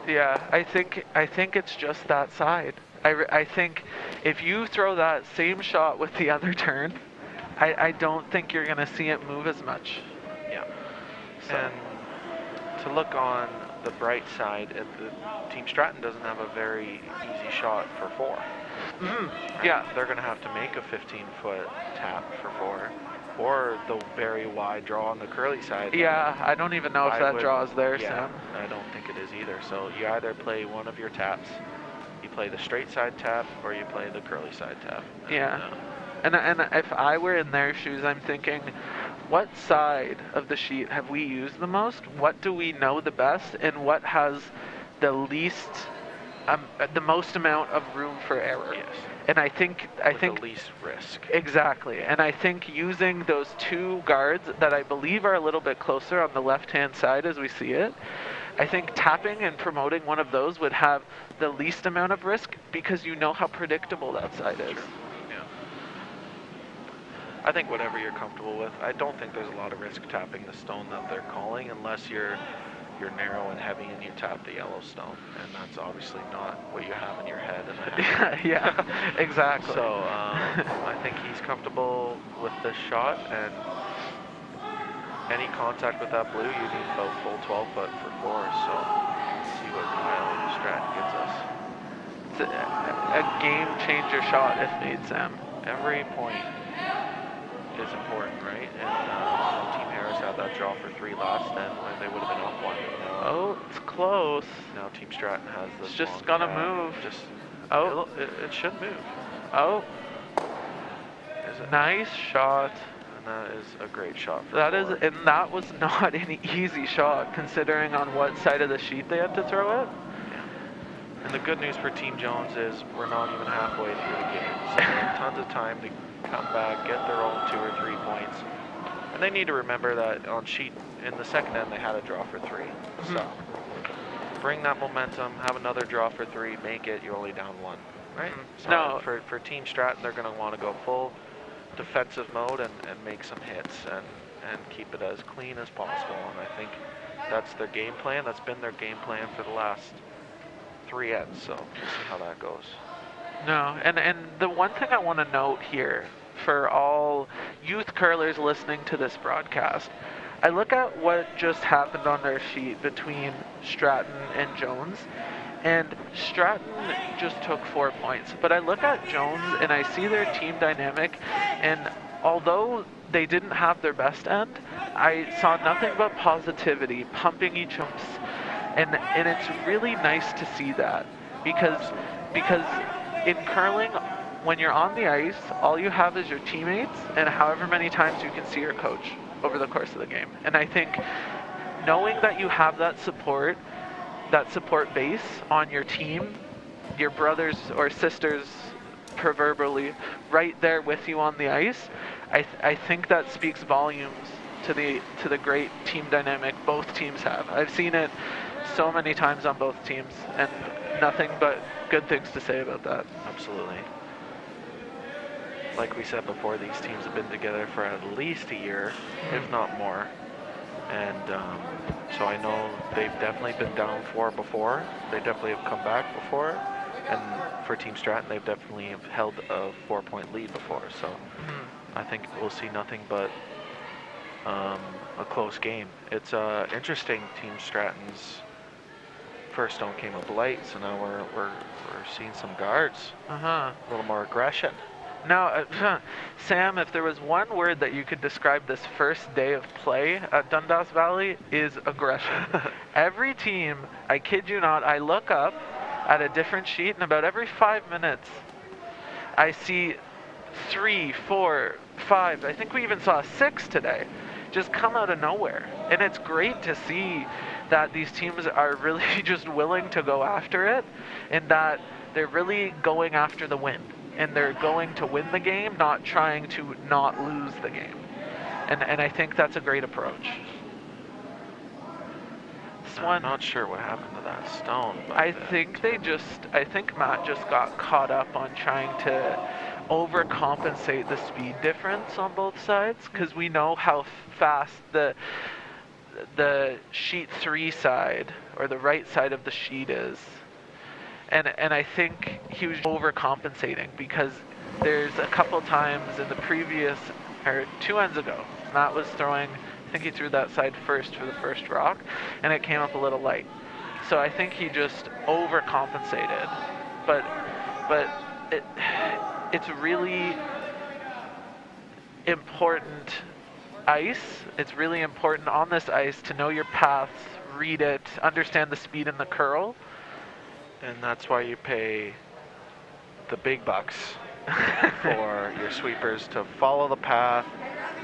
Yeah, I think it's just that side. I think if you throw that same shot with the other turn, I don't think you're gonna see it move as much. Yeah. So. And to look on the bright side, the Team Stratton doesn't have a very easy shot for 4. Mhm. Right? Yeah. They're going to have to make a 15-foot tap for 4, or the very wide draw on the curly side. Yeah, I don't even know if that draw is there, yeah, Sam. I don't think it is either. So you either play one of your taps, you play the straight side tap, or you play the curly side tap. Yeah. And if I were in their shoes, I'm thinking, what side of the sheet have we used the most? What do we know the best? And what has the least, the most amount of room for error? Yes. And I think the least risk. Exactly. And I think using those 2 guards that I believe are a little bit closer on the left-hand side as we see it, I think tapping and promoting one of those would have the least amount of risk because you know how predictable that side is. Yeah. I think whatever you're comfortable with. I don't think there's a lot of risk tapping the stone that they're calling unless you're narrow and heavy and you tap the yellow stone, and that's obviously not what you have in your head. Yeah, exactly. So I think he's comfortable with this shot, and any contact with that blue, you need about full 12 foot for 4. So let's see what Kyle Stratton gives us. It's a game changer shot if made, Sam. Every point is important, right? And Team Harris had that draw for 3 last, and when they would have been up 1. Oh, it's close. Now Team Stratton has this. It's just long gonna tap. move. Oh, it should move. Oh, Is it? nice shot. And that is a great shot for That 4. is, and that was not an easy shot considering on what side of the sheet they had to throw it. Yeah. And the good news for Team Jones is we're not even halfway through the game. So they have tons of time to come back, get their own 2 or 3 points. And they need to remember that on sheet, in the second end, they had a draw for 3. So bring that momentum, have another draw for 3, make it, you're only down 1, right? So No. For Team Stratton, they're going to want to go full defensive mode and make some hits and keep it as clean as possible. And I think that's their game plan. That's been their game plan for the last 3 ends. So we'll see how that goes. No, and the one thing I want to note here for all youth curlers listening to this broadcast, I look at what just happened on their sheet between Stratton and Jones, and Stratton just took 4 points. But I look at Jones and I see their team dynamic, and although they didn't have their best end, I saw nothing but positivity, pumping each other, and it's really nice to see that because in curling, when you're on the ice, all you have is your teammates and however many times you can see your coach over the course of the game. And I think knowing that you have that support base on your team, your brothers or sisters proverbially right there with you on the ice, I think that speaks volumes to the great team dynamic both teams have. I've seen it so many times on both teams, and nothing but good things to say about that. Absolutely. Like we said before, these teams have been together for at least a year, if not more. And so I know they've definitely been down 4 before. They definitely have come back before. And for Team Stratton, they've definitely held a 4-point lead before. So I think we'll see nothing but a close game. It's interesting. Team Stratton's first stone came up light, so now we're seeing some guards. A little more aggression. Now, Sam, if there was one word that you could describe this first day of play at Dundas Valley, is aggression. Every team, I kid you not, I look up at a different sheet, and about every 5 minutes, I see 3, 4, 5, I think we even saw 6 today, just come out of nowhere. And it's great to see that these teams are really just willing to go after it, and that they're really going after the win. And they're going to win the game, not trying to not lose the game. And I think that's a great approach. I'm not sure what happened to that stone. But I think Matt just got caught up on trying to overcompensate the speed difference on both sides, because we know how fast the sheet 3 side, or the right side of the sheet, is. And I think he was overcompensating, because there's a couple times in the previous, or 2 ends ago, Matt was throwing, I think he threw that side first for the first rock, and it came up a little light. So I think he just overcompensated. But it's really important ice. It's really important on this ice to know your paths, read it, understand the speed in the curl. And that's why you pay the big bucks for your sweepers to follow the path.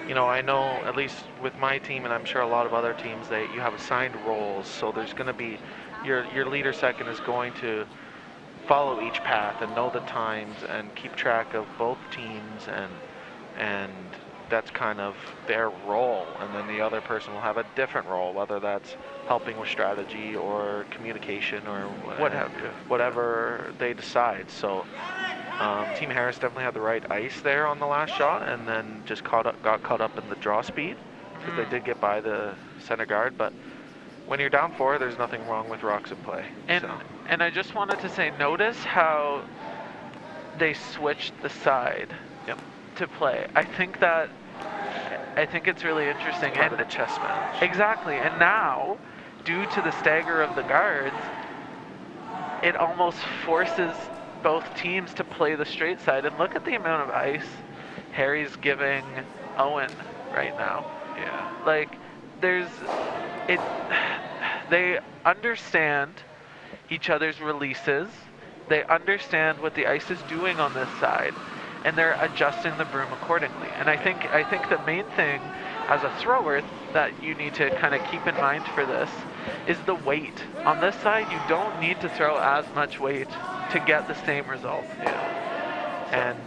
You know, I know at least with my team, and I'm sure a lot of other teams, you have assigned roles. So there's going to be your leader second is going to follow each path and know the times and keep track of both teams, and that's kind of their role. And then the other person will have a different role, whether that's helping with strategy or communication or whatever they decide. So Team Harris definitely had the right ice there on the last shot, and then just got caught up in the draw speed, because they did get by the center guard. But when you're down 4, there's nothing wrong with rocks in play. And I just wanted to say, notice how they switched the side to play. I think it's really interesting. Part of the chess match. Exactly. And now, due to the stagger of the guards, it almost forces both teams to play the straight side. And look at the amount of ice Harry's giving Owen right now. Yeah. Like, they understand each other's releases. They understand what the ice is doing on this side, and they're adjusting the broom accordingly. And I think the main thing as a thrower that you need to kind of keep in mind for this is the weight. On this side, you don't need to throw as much weight to get the same result. Yeah. So. And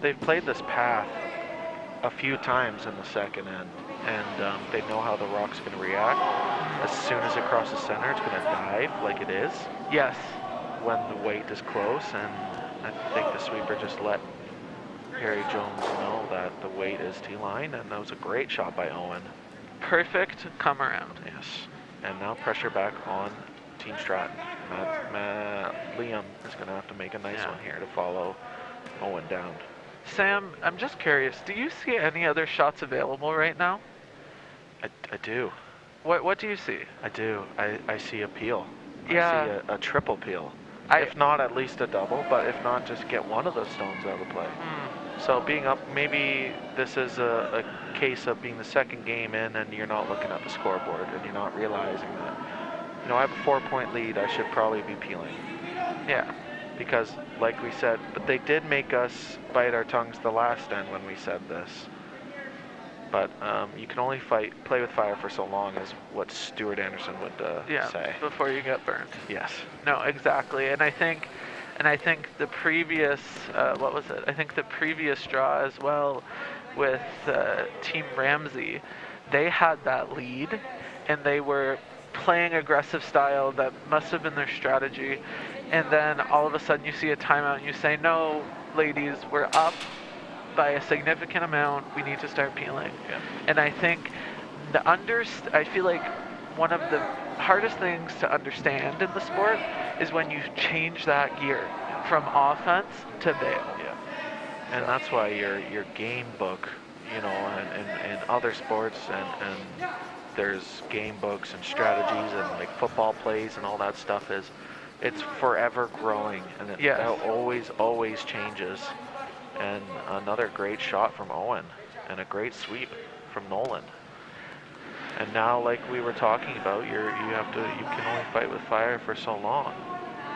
they've played this path a few times in the second end, and they know how the rock's going to react. As soon as it crosses center, it's going to dive like it is. Yes. When the weight is close, and I think the sweeper just let Harry Jones know that the weight is T-line, and that was a great shot by Owen. Perfect come around. Yes. And now pressure back on Team Stratton. Liam is going to have to make a nice one here to follow Owen down. Sam, I'm just curious, do you see any other shots available right now? I do. What do you see? I do. I see a peel. Yeah. I see a triple peel. If not, at least a double, but if not, just get one of those stones out of play. So being up, maybe this is a case of being the second game in, and you're not looking at the scoreboard, and you're not realizing that, you know, I have a 4-point lead, I should probably be peeling. Yeah. Because, like we said, but they did make us bite our tongues the last end when we said this. But you can only play with fire for so long, is what Stuart Anderson would say. Before you get burnt. Yes. No, exactly. And I think the previous, what was it? I think the previous draw as well with Team Ramsey, they had that lead, and they were playing aggressive style. That must have been their strategy. And then all of a sudden you see a timeout and you say, no, ladies, we're up by a significant amount, we need to start peeling. Yeah. And I think I feel like one of the hardest things to understand in the sport is when you change that gear from offense to bail. Yeah. And that's why your game book, you know, in other sports, and there's game books and strategies and like football plays and all that stuff, it's forever growing, and it always changes. And another great shot from Owen, and a great sweep from Nolan. And now, like we were talking about, you can only fight with fire for so long.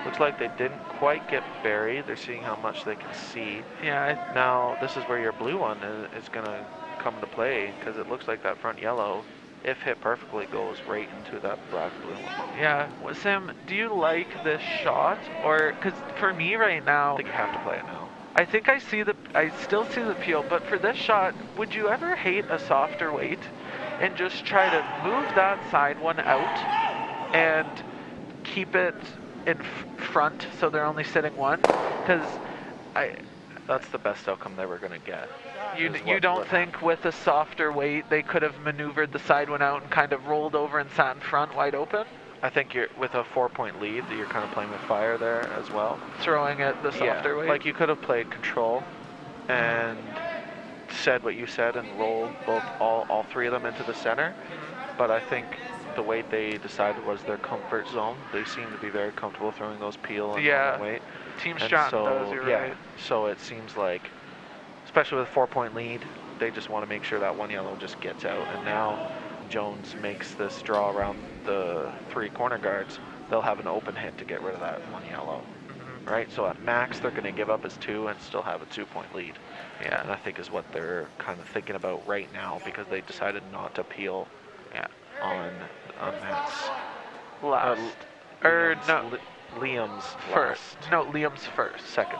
Looks like they didn't quite get buried. They're seeing how much they can see. Yeah. Now this is where your blue one is going to come into play, because it looks like that front yellow, if hit perfectly, goes right into that black blue one. Yeah. Well, Sam, do you like this shot, or because for me right now, I think you have to play it now. I think I still see the peel, but for this shot, would you ever hate a softer weight and just try to move that side one out and keep it in front so they're only sitting one? Because That's the best outcome they were going to get. You don't think with a softer weight they could have maneuvered the side one out and kind of rolled over and sat in front wide open? I think you're with a 4-point lead, you're kind of playing with fire there as well. Throwing it the softer weight? Like you could have played control and said what you said and rolled all three of them into the center. But I think the weight they decided was their comfort zone. They seem to be very comfortable throwing those peel and weight. Team Stratton does, you're right. So it seems like, especially with a 4-point lead, they just want to make sure that one yellow just gets out. And now Jones makes this draw around the 3 corner guards. They'll have an open hit to get rid of that one yellow. Right? So at max, they're going to give up as 2 and still have a 2-point lead. Yeah, and I think is what they're kind of thinking about right now because they decided not to peel on Matt's last. Liam's first. Last. No, Liam's first. Second.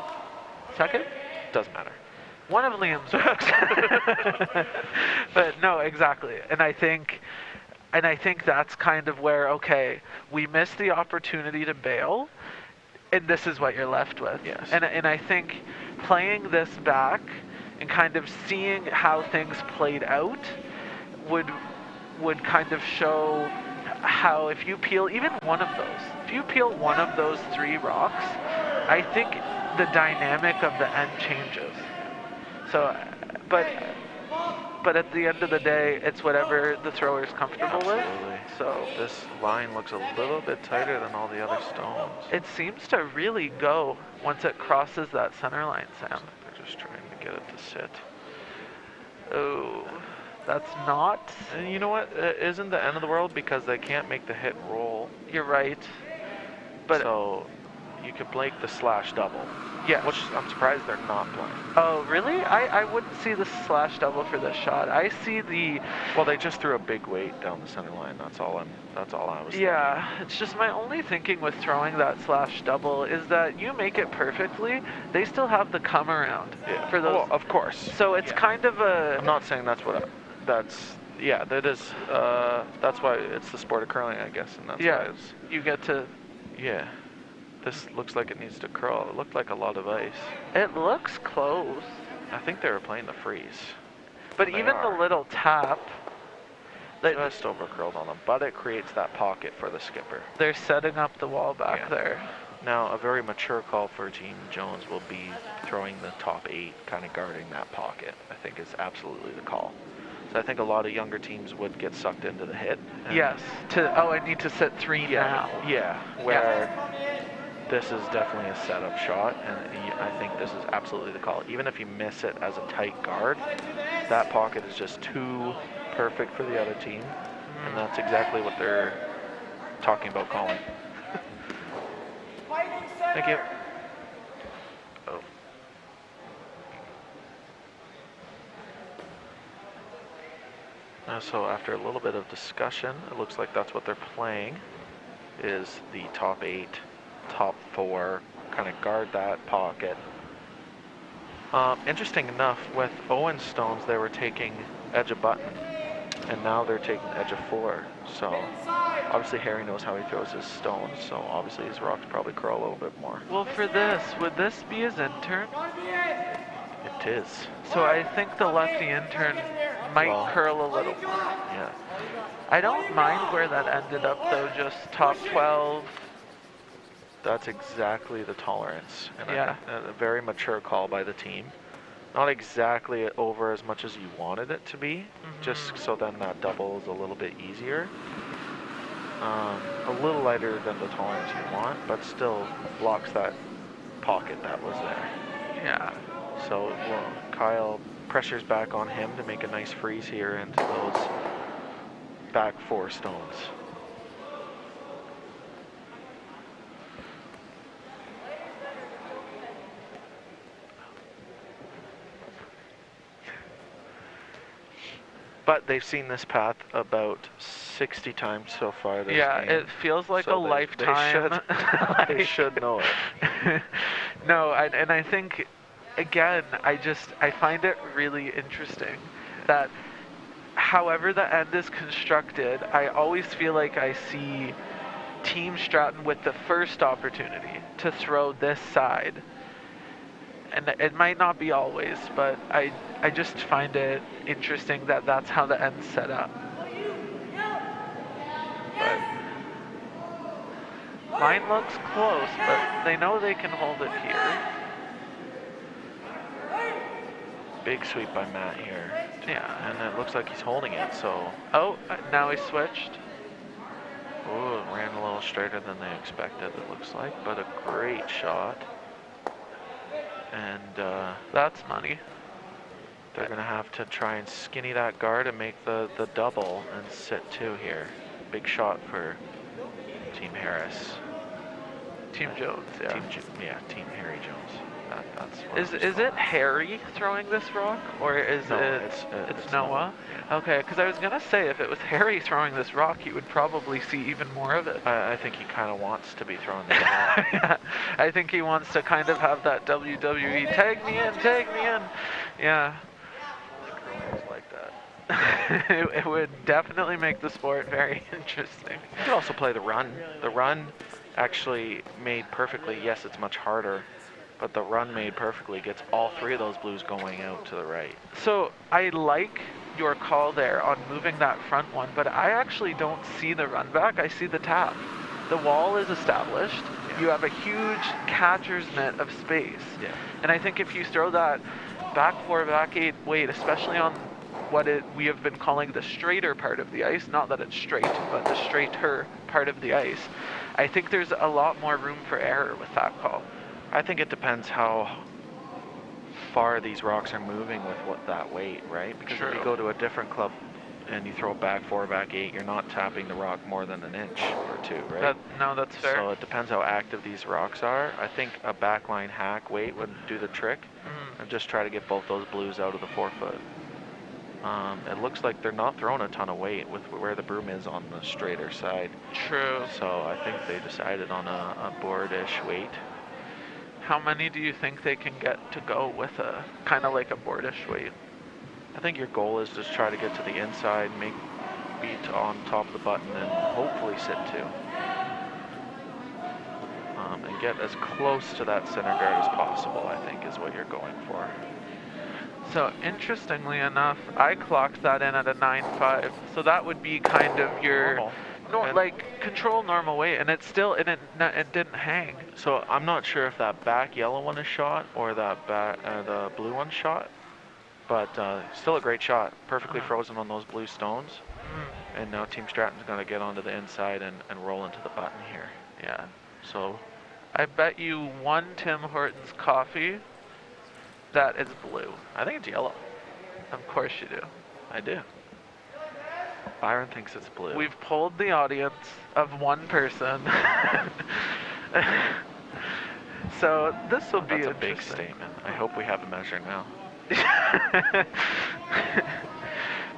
Second? Doesn't matter. One of Liam's works. But no, exactly. And I think that's kind of where, okay, we missed the opportunity to bail, and this is what you're left with. Yes. And I think playing this back and kind of seeing how things played out would kind of show how if you peel even one of those 3 rocks, I think the dynamic of the end changes. So, but at the end of the day, it's whatever the thrower's comfortable with. So this line looks a little bit tighter than all the other stones. It seems to really go once it crosses that center line, Sam. They're just trying to get it to sit. Oh, that's not. And you know what? It isn't the end of the world because they can't make the hit roll. You're right. But so you could break the slash double. Yeah. Which I'm surprised they're not playing. Oh, really? I wouldn't see the slash double for this shot. I see the... Well, they just threw a big weight down the center line. That's all I was Yeah, it's just my only thinking with throwing that slash double is that you make it perfectly, they still have the come around for those. Well, of course. So it's kind of a... I'm not saying that's what... that is... that's why it's the sport of curling, I guess. And that's why it's... You get to... Yeah. This looks like it needs to curl. It looked like a lot of ice. It looks close. I think they were playing the freeze. But even the little tap... Just over curled on them, but it creates that pocket for the skipper. They're setting up the wall back there. Now, a very mature call for Team Jones will be throwing the top 8, kind of guarding that pocket. I think is absolutely the call. So I think a lot of younger teams would get sucked into the hit. Yes. I need to set 3 now. Yeah. This is definitely a setup shot, and I think this is absolutely the call. Even if you miss it as a tight guard, that pocket is just too perfect for the other team, and that's exactly what they're talking about calling. Thank you. So after a little bit of discussion, it looks like that's what they're playing, is the top 8, top 4, kind of guard that pocket. Interesting enough, with Owen stones, they were taking edge of button, and now they're taking edge of 4. So obviously Harry knows how he throws his stones, so obviously his rocks probably curl a little bit more. Well, for this, would this be his intern? It is. So I think the lefty intern might curl a little more. Yeah. I don't mind where that ended up, though, just top 12. That's exactly the tolerance. And a very mature call by the team. Not exactly over as much as you wanted it to be, just so then that double is a little bit easier. A little lighter than the tolerance you want, but still blocks that pocket that was there. Yeah. So Kyle pressures back on him to make a nice freeze here into those back 4 stones. But they've seen this path about 60 times so far this game. It feels like a lifetime. They should know it. No, and I think, again, I find it really interesting that however the end is constructed, I always feel like I see Team Stratton with the first opportunity to throw this side. and it might not be always, but I just find it interesting that that's how the end's set up. But mine looks close, but they know they can hold it here. Big sweep by Matt here. Yeah. And it looks like he's holding it, so... Oh, now he switched. Ooh, it ran a little straighter than they expected, it looks like, but a great shot. And That's money. they're going to have to try and skinny that guard and make the double and sit 2 here. Big shot for Team Harris. Team Jones, yeah. Team Harry Jones. That's what Is it Harry throwing this rock, or is No, it's Noah? Yeah. Okay, because I was gonna say if it was Harry throwing this rock, you would probably see even more of it. I think he kind of wants to be throwing the rock. Yeah, I think he wants to kind of have that WWE tag me in. Yeah. Girls like that. It would definitely make the sport very interesting. You could also play the run. The run actually made perfectly. Yes, it's much harder, but the run made perfectly gets all 3 of those blues going out to the right. So I like your call there on moving that front one, but I actually don't see the run back. I see the tap. The wall is established. Yeah. You have a huge catcher's mitt of space. Yeah. And I think if you throw that back 4, back 8 weight, especially on what we have been calling the straighter part of the ice, not that it's straight, but the straighter part of the ice, I think there's a lot more room for error with that call. I think it depends how far these rocks are moving with that weight, right? Because if you True. go to a different club and you throw back 4, back 8, you're not tapping the rock more than an inch or 2, right? No, that's fair. So it depends how active these rocks are. I think a backline hack weight would do the trick, and just try to get both those blues out of the 4-foot. It looks like they're not throwing a ton of weight with where the broom is on the straighter side. True. So I think they decided on a board-ish weight. How many do you think they can get to go with a kind of like a boardish weight? I think your goal is just try to get to the inside, make beat on top of the button, and hopefully sit 2. And get as close to that center guard as possible, I think, is what you're going for. So interestingly enough, I clocked that in at a 9.5. So that would be kind of your Normal. like control normal weight, and it didn't hang. So I'm not sure if that back yellow one is shot or that the blue one shot, but still a great shot. Perfectly frozen on those blue stones. And now Team Stratton's going to get onto the inside and roll into the button here. Yeah. So I bet you 1 Tim Hortons coffee that it's blue. I think it's yellow. Of course you do. I do. Byron thinks it's blue. We've polled the audience of 1 person. So this will be That's a interesting. big statement. I hope we have a measure now.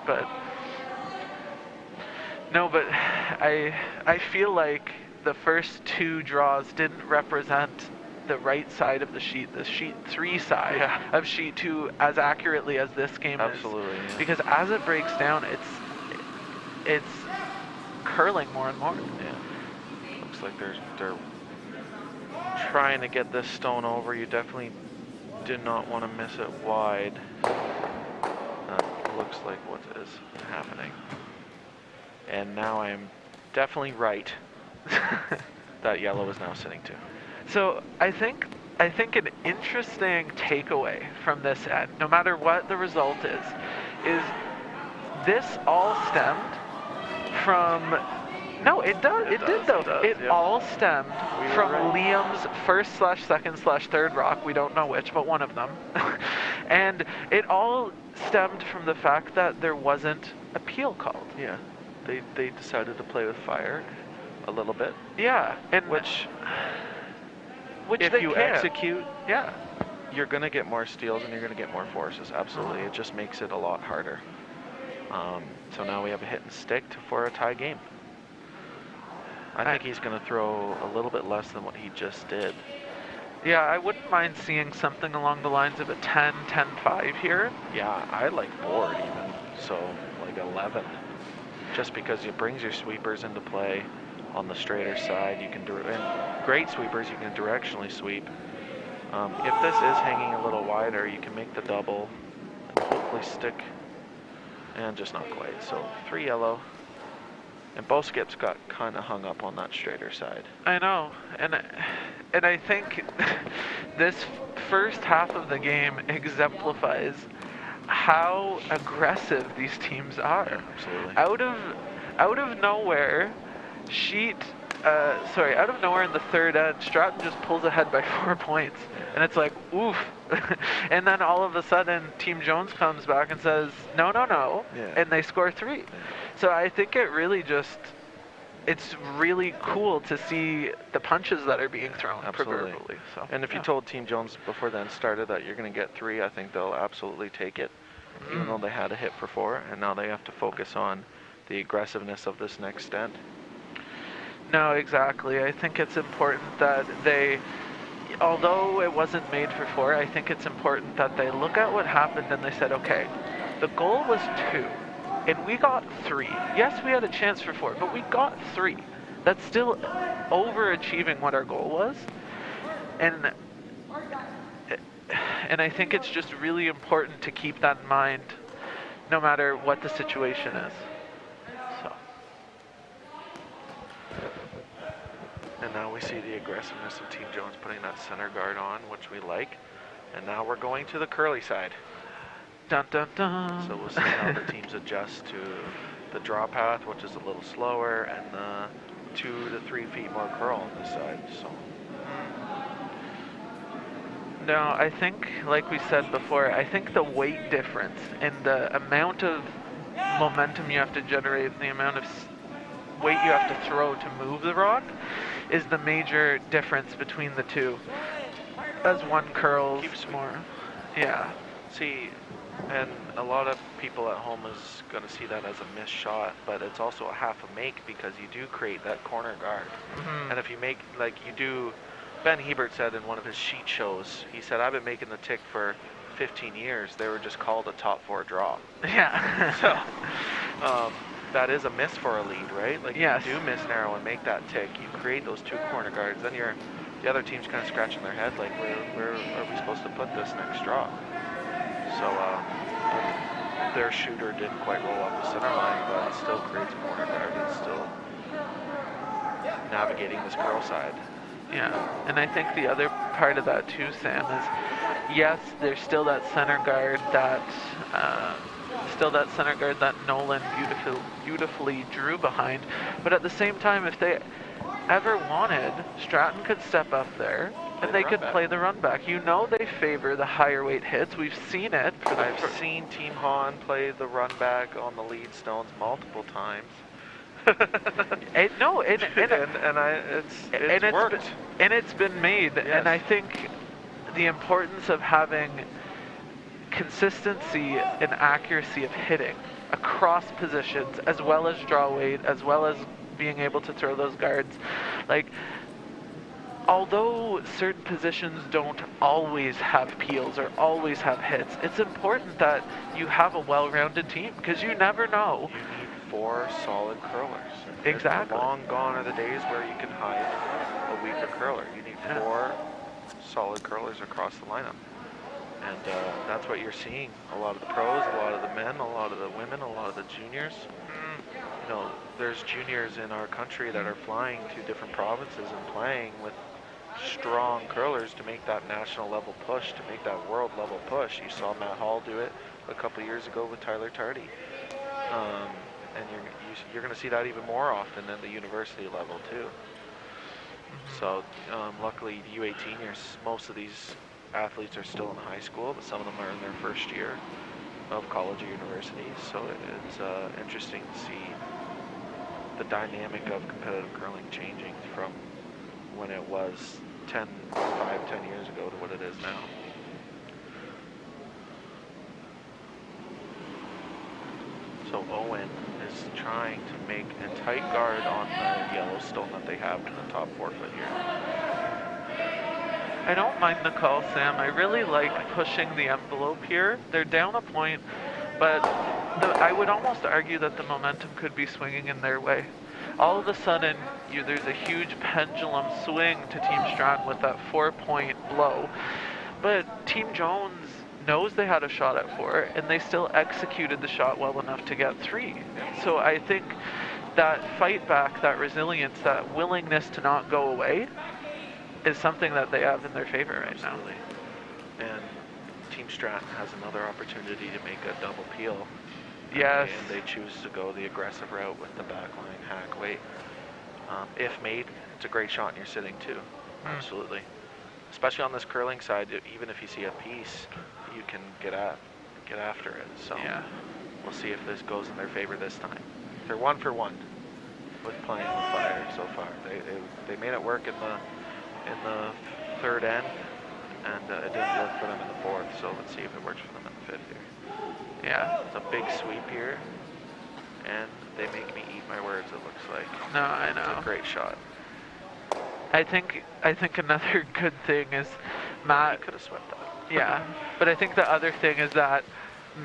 But no, but I feel like the first 2 draws didn't represent the right side of the sheet, the sheet 3 side of sheet 2 as accurately as this game Absolutely, is. yeah. Because as it breaks down, it's curling more and more. Yeah. Looks like they're trying to get this stone over. You definitely did not want to miss it wide. That looks like what is happening. And now I am definitely right. That yellow is now sitting 2. So I think an interesting takeaway from this end, no matter what the result is this all stemmed from. No, it does. It did though. It all stemmed from Liam's first/second/third rock. We don't know which, but one of them. And it all stemmed from the fact that there wasn't a peel called. Yeah. They decided to play with fire a little bit. Yeah, and Which if if you can. execute, Yeah. you're going to get more steals and you're going to get more forces. Absolutely. It just makes it a lot harder. So now we have a hit and stick for a tie game. I think he's going to throw a little bit less than what he just did. Yeah, I wouldn't mind seeing something along the lines of a 10-10-5 here. Yeah, I like board even. So like 11. Just because it brings your sweepers into play on the straighter side. You can and great sweepers, you can directionally sweep. If this is hanging a little wider, you can make the double and hopefully stick, and just not quite. So 3 yellow, and both skips got kind of hung up on that straighter side. I know, and I think this first half of the game exemplifies how aggressive these teams are. Yeah, absolutely. Out of nowhere, out of nowhere in the third end, Stratton just pulls ahead by 4 points. And it's like, oof. And then all of a sudden, Team Jones comes back and says, no. Yeah. And they score 3. Yeah. So I think it really it's really cool to see the punches that are being thrown, Absolutely. proverbially. So, And if you told Team Jones before then started that you're going to get 3, I think they'll absolutely take it, even though they had a hit for 4, and now they have to focus on the aggressiveness of this next end. No, exactly. I think it's important that although it wasn't made for 4, I think it's important that they look at what happened and they said, okay, the goal was 2, and we got 3. Yes, we had a chance for 4, but we got 3. That's still overachieving what our goal was. And I think it's just really important to keep that in mind no matter what the situation is. So. And now we see the aggressiveness of Team Jones putting that center guard on, which we like. And now we're going to the curly side. Dun, dun, dun. So we'll see how the teams adjust to the draw path, which is a little slower, and the 2 to 3 feet more curl on this side. So. No, I think, like we said before, I think the weight difference and the amount of momentum you have to generate, the amount of weight you have to throw to move the rock is the major difference between the two. As one curls Keeps more. Yeah. See, and a lot of people at home is going to see that as a missed shot, but it's also a half a make because you do create that corner guard. And if you make, like you do, Ben Hebert said in one of his sheet shows, he said, I've been making the tick for 15 years. They were just called a top 4 draw. Yeah. So, that is a miss for a lead, right? Like, yes. you do miss narrow and make that tick. You create those 2 corner guards. Then the other team's kind of scratching their head, like, where are we supposed to put this next draw? So, their shooter didn't quite roll off the center line, but it still creates a corner guard. It's still navigating this curl side. Yeah, and I think the other part of that too, Sam, is yes, there's still that center guard that Nolan beautifully drew behind, but at the same time, if they ever wanted, Stratton could step up there and they could play the run back. You know they favor the higher weight hits. We've seen it. I've seen Team Han play the run back on the lead stones multiple times. It's worked. It's been made. Yes. And I think the importance of having consistency and accuracy of hitting across positions, as well as draw weight, as well as being able to throw those guards. Like, although certain positions don't always have peels or always have hits, it's important that you have a well-rounded team because you never know. You need 4 solid curlers. Exactly. Long gone are the days where you can hide a weaker curler. You need 4 solid curlers across the lineup. And that's what you're seeing. A lot of the pros, a lot of the men, a lot of the women, a lot of the juniors. You know, there's juniors in our country that are flying to different provinces and playing with strong curlers to make that national level push, to make that world level push. You saw Matt Hall do it a couple years ago with Tyler Tardy. And you're going to see that even more often at the university level too. So luckily U18 years, most of these athletes are still in high school, but some of them are in their first year of college or university. So it's interesting to see the dynamic of competitive curling changing from when it was 10 years ago to what it is now. So Owen is trying to make a tight guard on the Yellowstone that they have in the top 4 foot here. I don't mind the call, Sam. I really like pushing the envelope here. They're down a point, but I would almost argue that the momentum could be swinging in their way. All of a sudden, there's a huge pendulum swing to Team Stratton with that 4-point blow. But Team Jones knows they had a shot at 4, and they still executed the shot well enough to get 3. So I think that fight back, that resilience, that willingness to not go away is something that they have in their favor right now. And Team Stratton has another opportunity to make a double peel. Yes. And they choose to go the aggressive route with the backline hack weight. If made, it's a great shot and you're sitting too. Absolutely. Especially on this curling side, even if you see a piece, you can get after it. So yeah. We'll see if this goes in their favor this time. They're 1 for 1 with playing with fire so far. They made it work in the third end, and it didn't work for them in the fourth. So let's see if it works for them in the fifth here. Yeah. It's a big sweep here, and they make me eat my words. It looks like. No, I know. It's a great shot. I think another good thing is Matt could have swept that. Yeah, but I think the other thing is that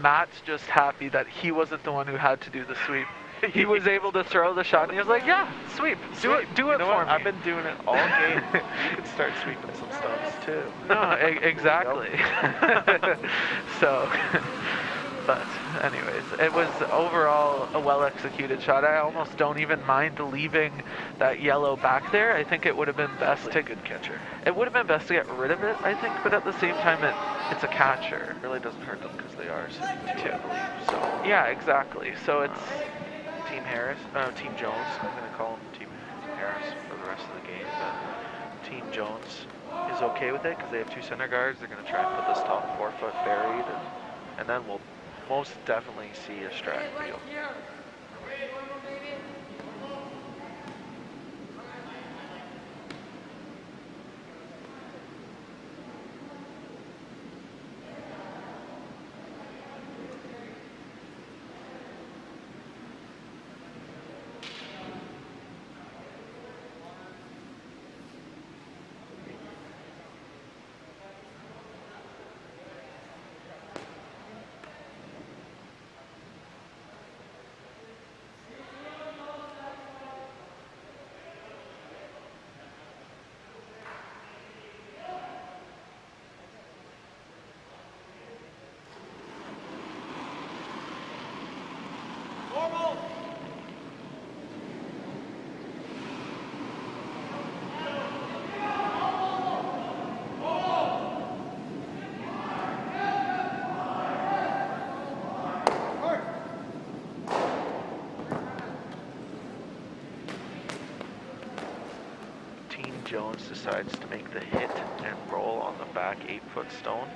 Matt's just happy that he wasn't the one who had to do the sweep. He was able to throw the shot, and he was like, "Yeah, sweep, do it for me." I've been doing it all game. You could start sweeping some stumps too. No, exactly. So, but anyways, it was overall a well-executed shot. I almost don't even mind leaving that yellow back there. I think it would have been best to good catcher. It would have been best to get rid of it, I think, but at the same time, it's a catcher. It really doesn't hurt them because they are sitting too, I believe. So yeah, exactly. So it's Team Jones. I'm going to call him Team Harris for the rest of the game, but Team Jones is okay with it because they have 2 center guards. They're going to try and put this top 4-foot buried, and then we'll most definitely see a Stratton field. Jones decides to make the hit and roll on the back 8-foot stone.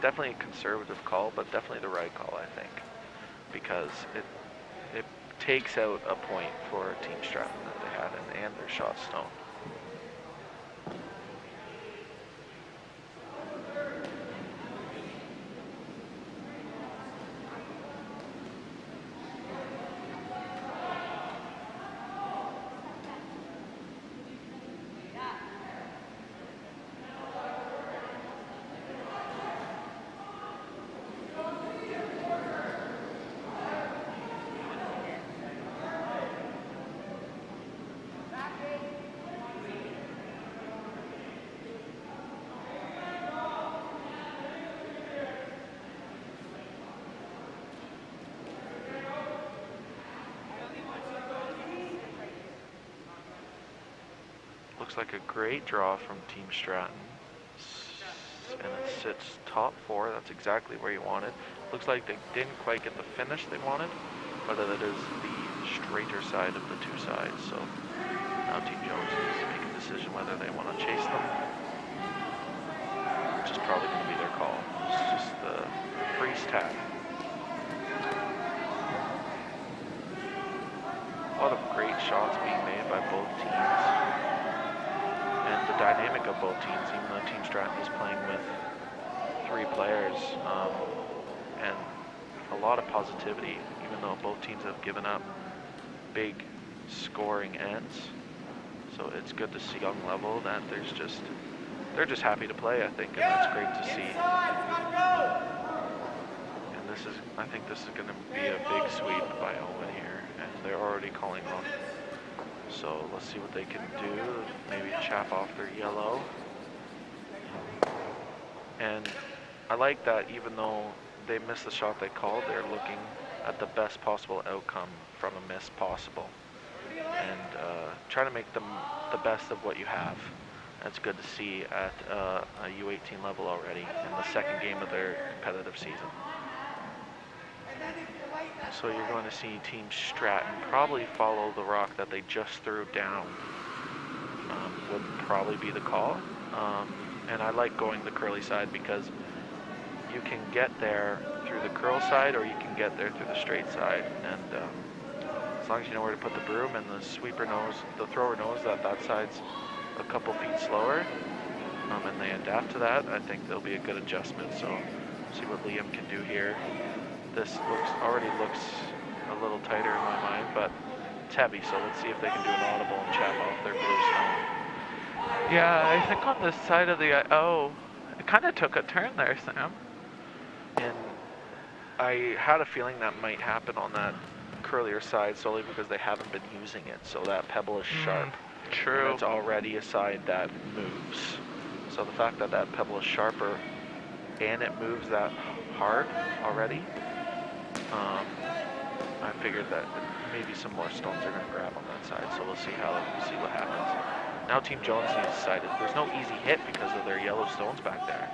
Definitely a conservative call, but definitely the right call, I think, because it takes out a point for Team Stratton that they had and their shot stone. Looks like a great draw from Team Stratton, and it sits top 4. That's exactly where you wanted. Looks like they didn't quite get the finish they wanted, but it is the straighter side of the 2 sides. So now Team Jones needs to make a decision whether they want to chase them, which is probably going to be their call. It's just the freeze tag. A lot of great shots being made by both teams. And the dynamic of both teams, even though Team Stratton is playing with 3 players, and a lot of positivity, even though both teams have given up big scoring ends. So it's good to see young level that they're just happy to play, I think, and that's great to see. And I think this is going to be a big sweep by Owen here, and they're already calling off. So let's see what they can do. Maybe chap off their yellow. And I like that even though they missed the shot they called, they're looking at the best possible outcome from a miss possible. And try to make them the best of what you have. That's good to see at a U18 level already in the second game of their competitive season. So you're going to see Team Stratton probably follow the rock that they just threw down. Would probably be the call. And I like going the curly side because you can get there through the curl side or you can get there through the straight side. And as long as you know where to put the broom and the sweeper knows, the thrower knows that that side's a couple feet slower, and they adapt to that, I think there'll be a good adjustment. So see what Liam can do here. This already looks a little tighter in my mind, but it's heavy, so let's see if they can do an audible and chap off their blue stone. Yeah, I think on this side of the, oh, it kind of took a turn there, Sam. And I had a feeling that might happen on that curlier side solely because they haven't been using it, so that pebble is sharp. True. And it's already a side that moves. So the fact that that pebble is sharper and it moves that hard already, I figured that maybe some more stones are going to grab on that side. So we'll see what happens. Now Team Jones needs to decide. There's no easy hit because of their yellow stones back there.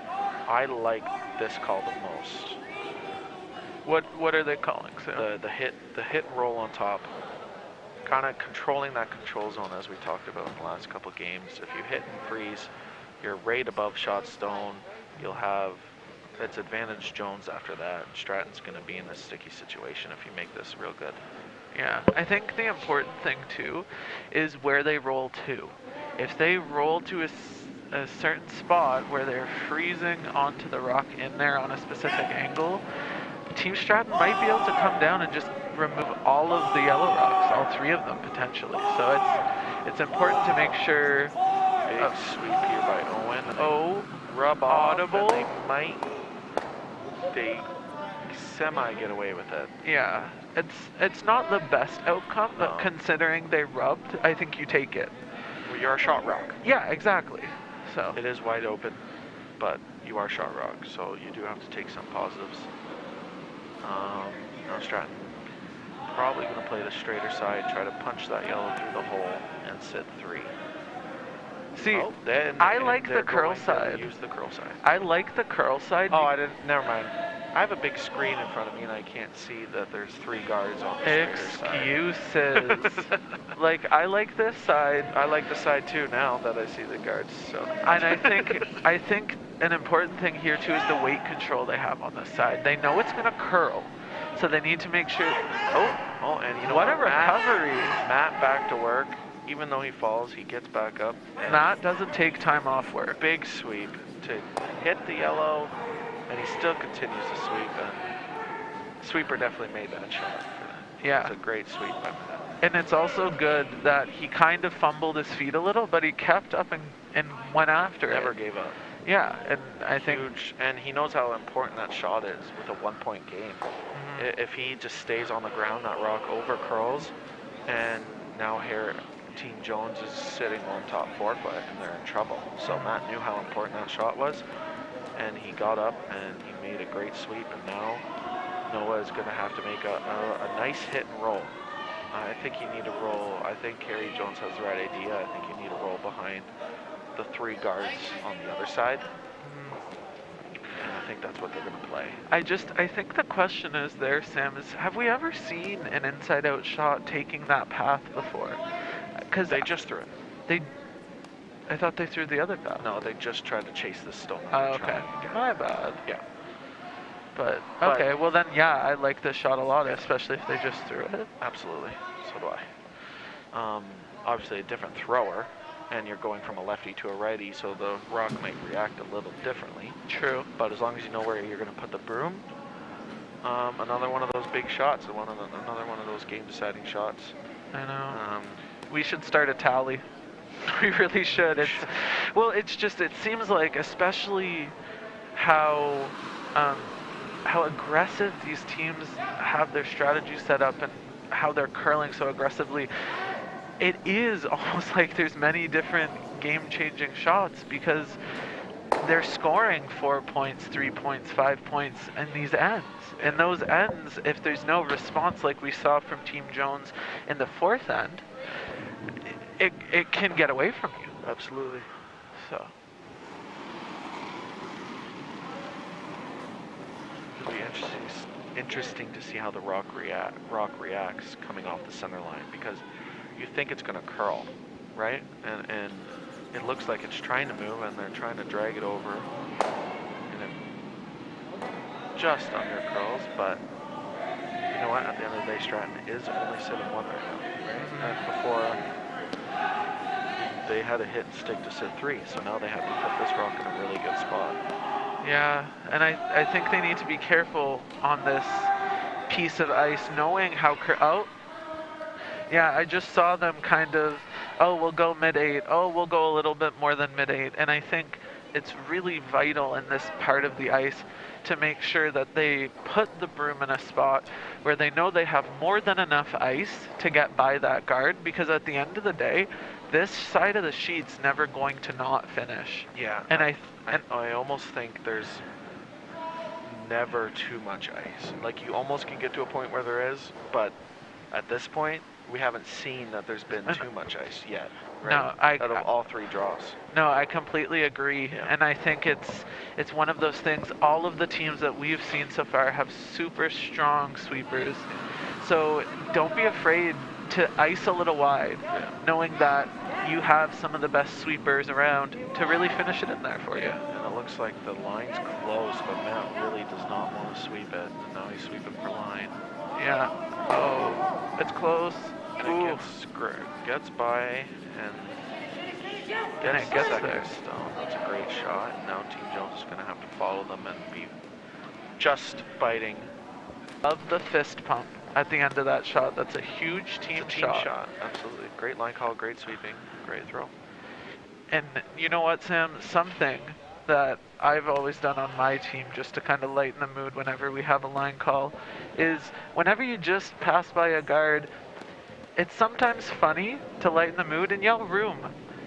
I like this call the most. What are they calling, Sam? The hit and roll on top. Kind of controlling that control zone as we talked about in the last couple of games. If you hit and freeze, you're right above shot stone. You'll have, it's advantage Jones after that. Stratton's going to be in a sticky situation if you make this real good. Yeah, I think the important thing too is where they roll to. If they roll to a certain spot where they're freezing onto the rock in there on a specific angle, Team Stratton might be able to come down and just remove all of the yellow rocks, all three of them potentially. So it's important to make sure. Big sweep here by Owen. Oh, rub audible. Off, they semi get away with it. Yeah, it's not the best outcome, but considering they rubbed, I think you take it. Well, you're a shot rock. Yeah, exactly. So it is wide open, but you are shot rock, so you do have to take some positives. Now Stratton probably going to play the straighter side, try to punch that yellow through the hole and sit 3. See, I like the curl side. Use the curl side. I like the curl side. Oh, I didn't. Never mind. I have a big screen in front of me and I can't see that there's 3 guards on the straighter side. Excuses. Like, I like this side. I like the side too now that I see the guards. So. And I think an important thing here too is the weight control they have on this side. They know it's going to curl, so they need to make sure. Oh, and you know what a recovery! Matt back to work. Even though he falls, he gets back up. Matt doesn't take time off work. Big sweep to hit the yellow, and he still continues to sweep. And sweeper definitely made that shot for that. Yeah, it's a great sweep by Matt. And it's also good that he kind of fumbled his feet a little, but he kept up and went after it. Never gave up. Yeah, and I think huge, and he knows how important that shot is with a 1-point game. Mm-hmm. If he just stays on the ground, that rock over curls, and now here Team Jones is sitting on top 4-foot and they're in trouble. So Matt knew how important that shot was, and he got up and he made a great sweep, and now Noah is going to have to make a nice hit and roll. I think you need to roll. I think Kerry Jones has the right idea. I think you need to roll behind the 3 guards on the other side. And I think that's what they're going to play. I think the question is there, Sam, is have we ever seen an inside-out shot taking that path before? Because they just threw it. I thought they threw the other path. No, they just tried to chase the stone. Oh, okay. My bad. Yeah. But, okay, well then, yeah, I like this shot a lot, especially if they just threw it. Absolutely. So do I. Obviously a different thrower, and you're going from a lefty to a righty, so the rock might react a little differently. True. But as long as you know where you're going to put the broom, another one of those big shots, another one of those game-deciding shots. I know. We should start a tally. We really should. It seems like, especially how how aggressive these teams have their strategy set up and how they're curling so aggressively, it is almost like there's many different game-changing shots because they're scoring 4 points, 3 points, 5 points in these ends. And those ends, if there's no response like we saw from Team Jones in the fourth end, it can get away from you. Absolutely. So it'll be interesting to see how the rock reacts coming off the center line, because you think it's going to curl, right? And it looks like it's trying to move, and they're trying to drag it over, and it just under curls. But you know what? At the end of the day, Stratton is only sitting 1 right now, right? And before they had a hit and stick to sit 3, so now they have to put this rock in a really good spot. yeah, and I think they need to be careful on this piece of ice, knowing how yeah, I just saw them kind of, oh, we'll go mid-8, oh, we'll go a little bit more than mid-8, and I think it's really vital in this part of the ice to make sure that they put the broom in a spot where they know they have more than enough ice to get by that guard, because at the end of the day, this side of the sheet's never going to not finish. Yeah, And I almost think there's never too much ice. Like, you almost can get to a point where there is, but at this point, we haven't seen that there's been too much ice yet, right? No, out of all 3 draws. No, I completely agree, Yeah. and I think it's one of those things. All of the teams that we've seen so far have super strong sweepers, so don't be afraid to ice a little wide, knowing that you have some of the best sweepers around to really finish it in there for you. And it looks like the line's close, but Matt really does not want to sweep it. And now he's sweeping for line. Yeah. Oh, it's close. And Ooh. it gets by and And gets it gets second there. stone. That's a great shot. And now Team Jones is going to have to follow them and be just biting. Love the fist pump at the end of that shot. That's a huge team, It's a team shot. Absolutely. Great line call, great sweeping, great throw. And you know what, Sam? Something that I've always done on my team just to kind of lighten the mood whenever we have a line call is whenever you just pass by a guard, it's sometimes funny to lighten the mood and yell room,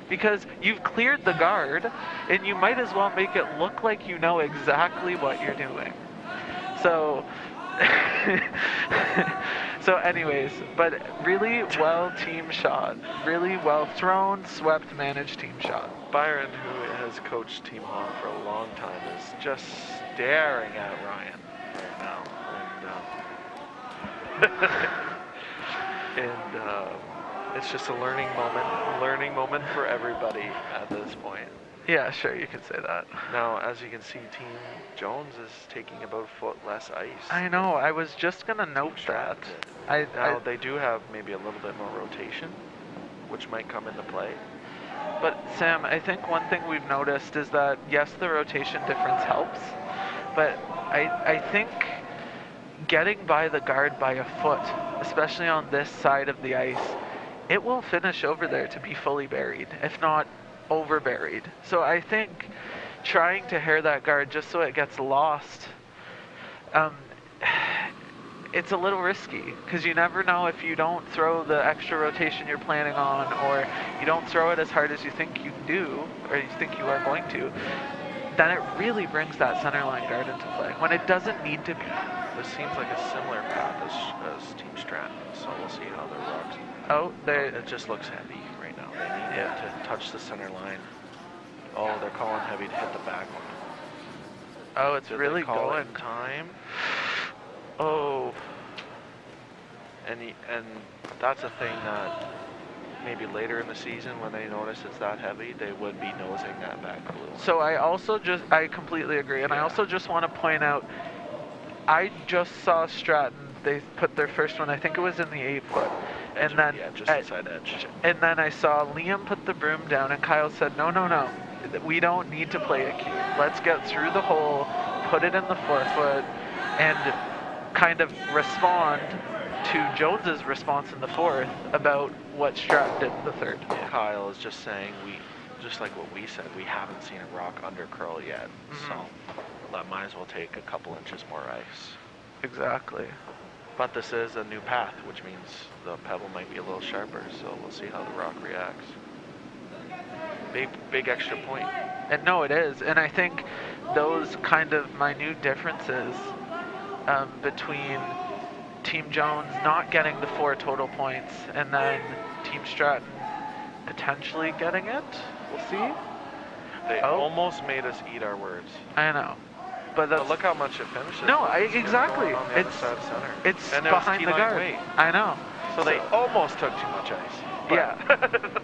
because you've cleared the guard and you might as well make it look like you know exactly what you're doing. So so anyways, but really well team shot, really well thrown, swept, managed team shot. Byron, who has coached Team Hawk for a long time, is just staring at Ryan right now. And it's just a learning moment for everybody at this point. Yeah, sure, you could say that. Now, as you can see, Team Jones is taking about a foot less ice. I know, I was just gonna note that. Now, they do have maybe a little bit more rotation, which might come into play. But Sam, I think one thing we've noticed is that, yes, the rotation difference helps, but I think getting by the guard by a foot, especially on this side of the ice, it will finish over there to be fully buried, if not over buried. So I think trying to hair that guard just so it gets lost, it's a little risky, because you never know if you don't throw the extra rotation you're planning on, or you don't throw it as hard as you think you do, or you think you are going to, then it really brings that center line guard into play, when it doesn't need to be. This seems like a similar path as Team Stratton, so we'll see how the rocks. Oh, there. It just looks heavy right now. They need it to touch the center line. Oh, they're calling heavy to hit the back one. Oh, it's Did really they call going. it in time? Oh. And that's a thing that maybe later in the season, when they notice it's that heavy, they would be nosing that back blue. So I completely agree, and I also just want to point out, I just saw Stratton, they put their first one, I think it was in the 8-foot, and then just inside edge. And then I saw Liam put the broom down, and Kyle said, no, we don't need to play it cute. Let's get through the hole, put it in the 4-foot, and kind of respond to Jones's response in the 4th about what Stratton did in the 3rd. Kyle is just saying just like what we said, we haven't seen a rock under curl yet. Mhm. So that might as well take a couple inches more ice. Exactly. But this is a new path, which means the pebble might be a little sharper, so we'll see how the rock reacts. Big extra point. And no, it is. And I think those kind of minute differences between Team Jones not getting the 4 total points and then Team Stratton potentially getting it. We'll see. They almost made us eat our words. I know. But that's... But look how much it finishes. No, It's exactly. going on the other side of center. It's and it was behind the T-line guard. weight. I know. So they almost took too much ice. But Yeah.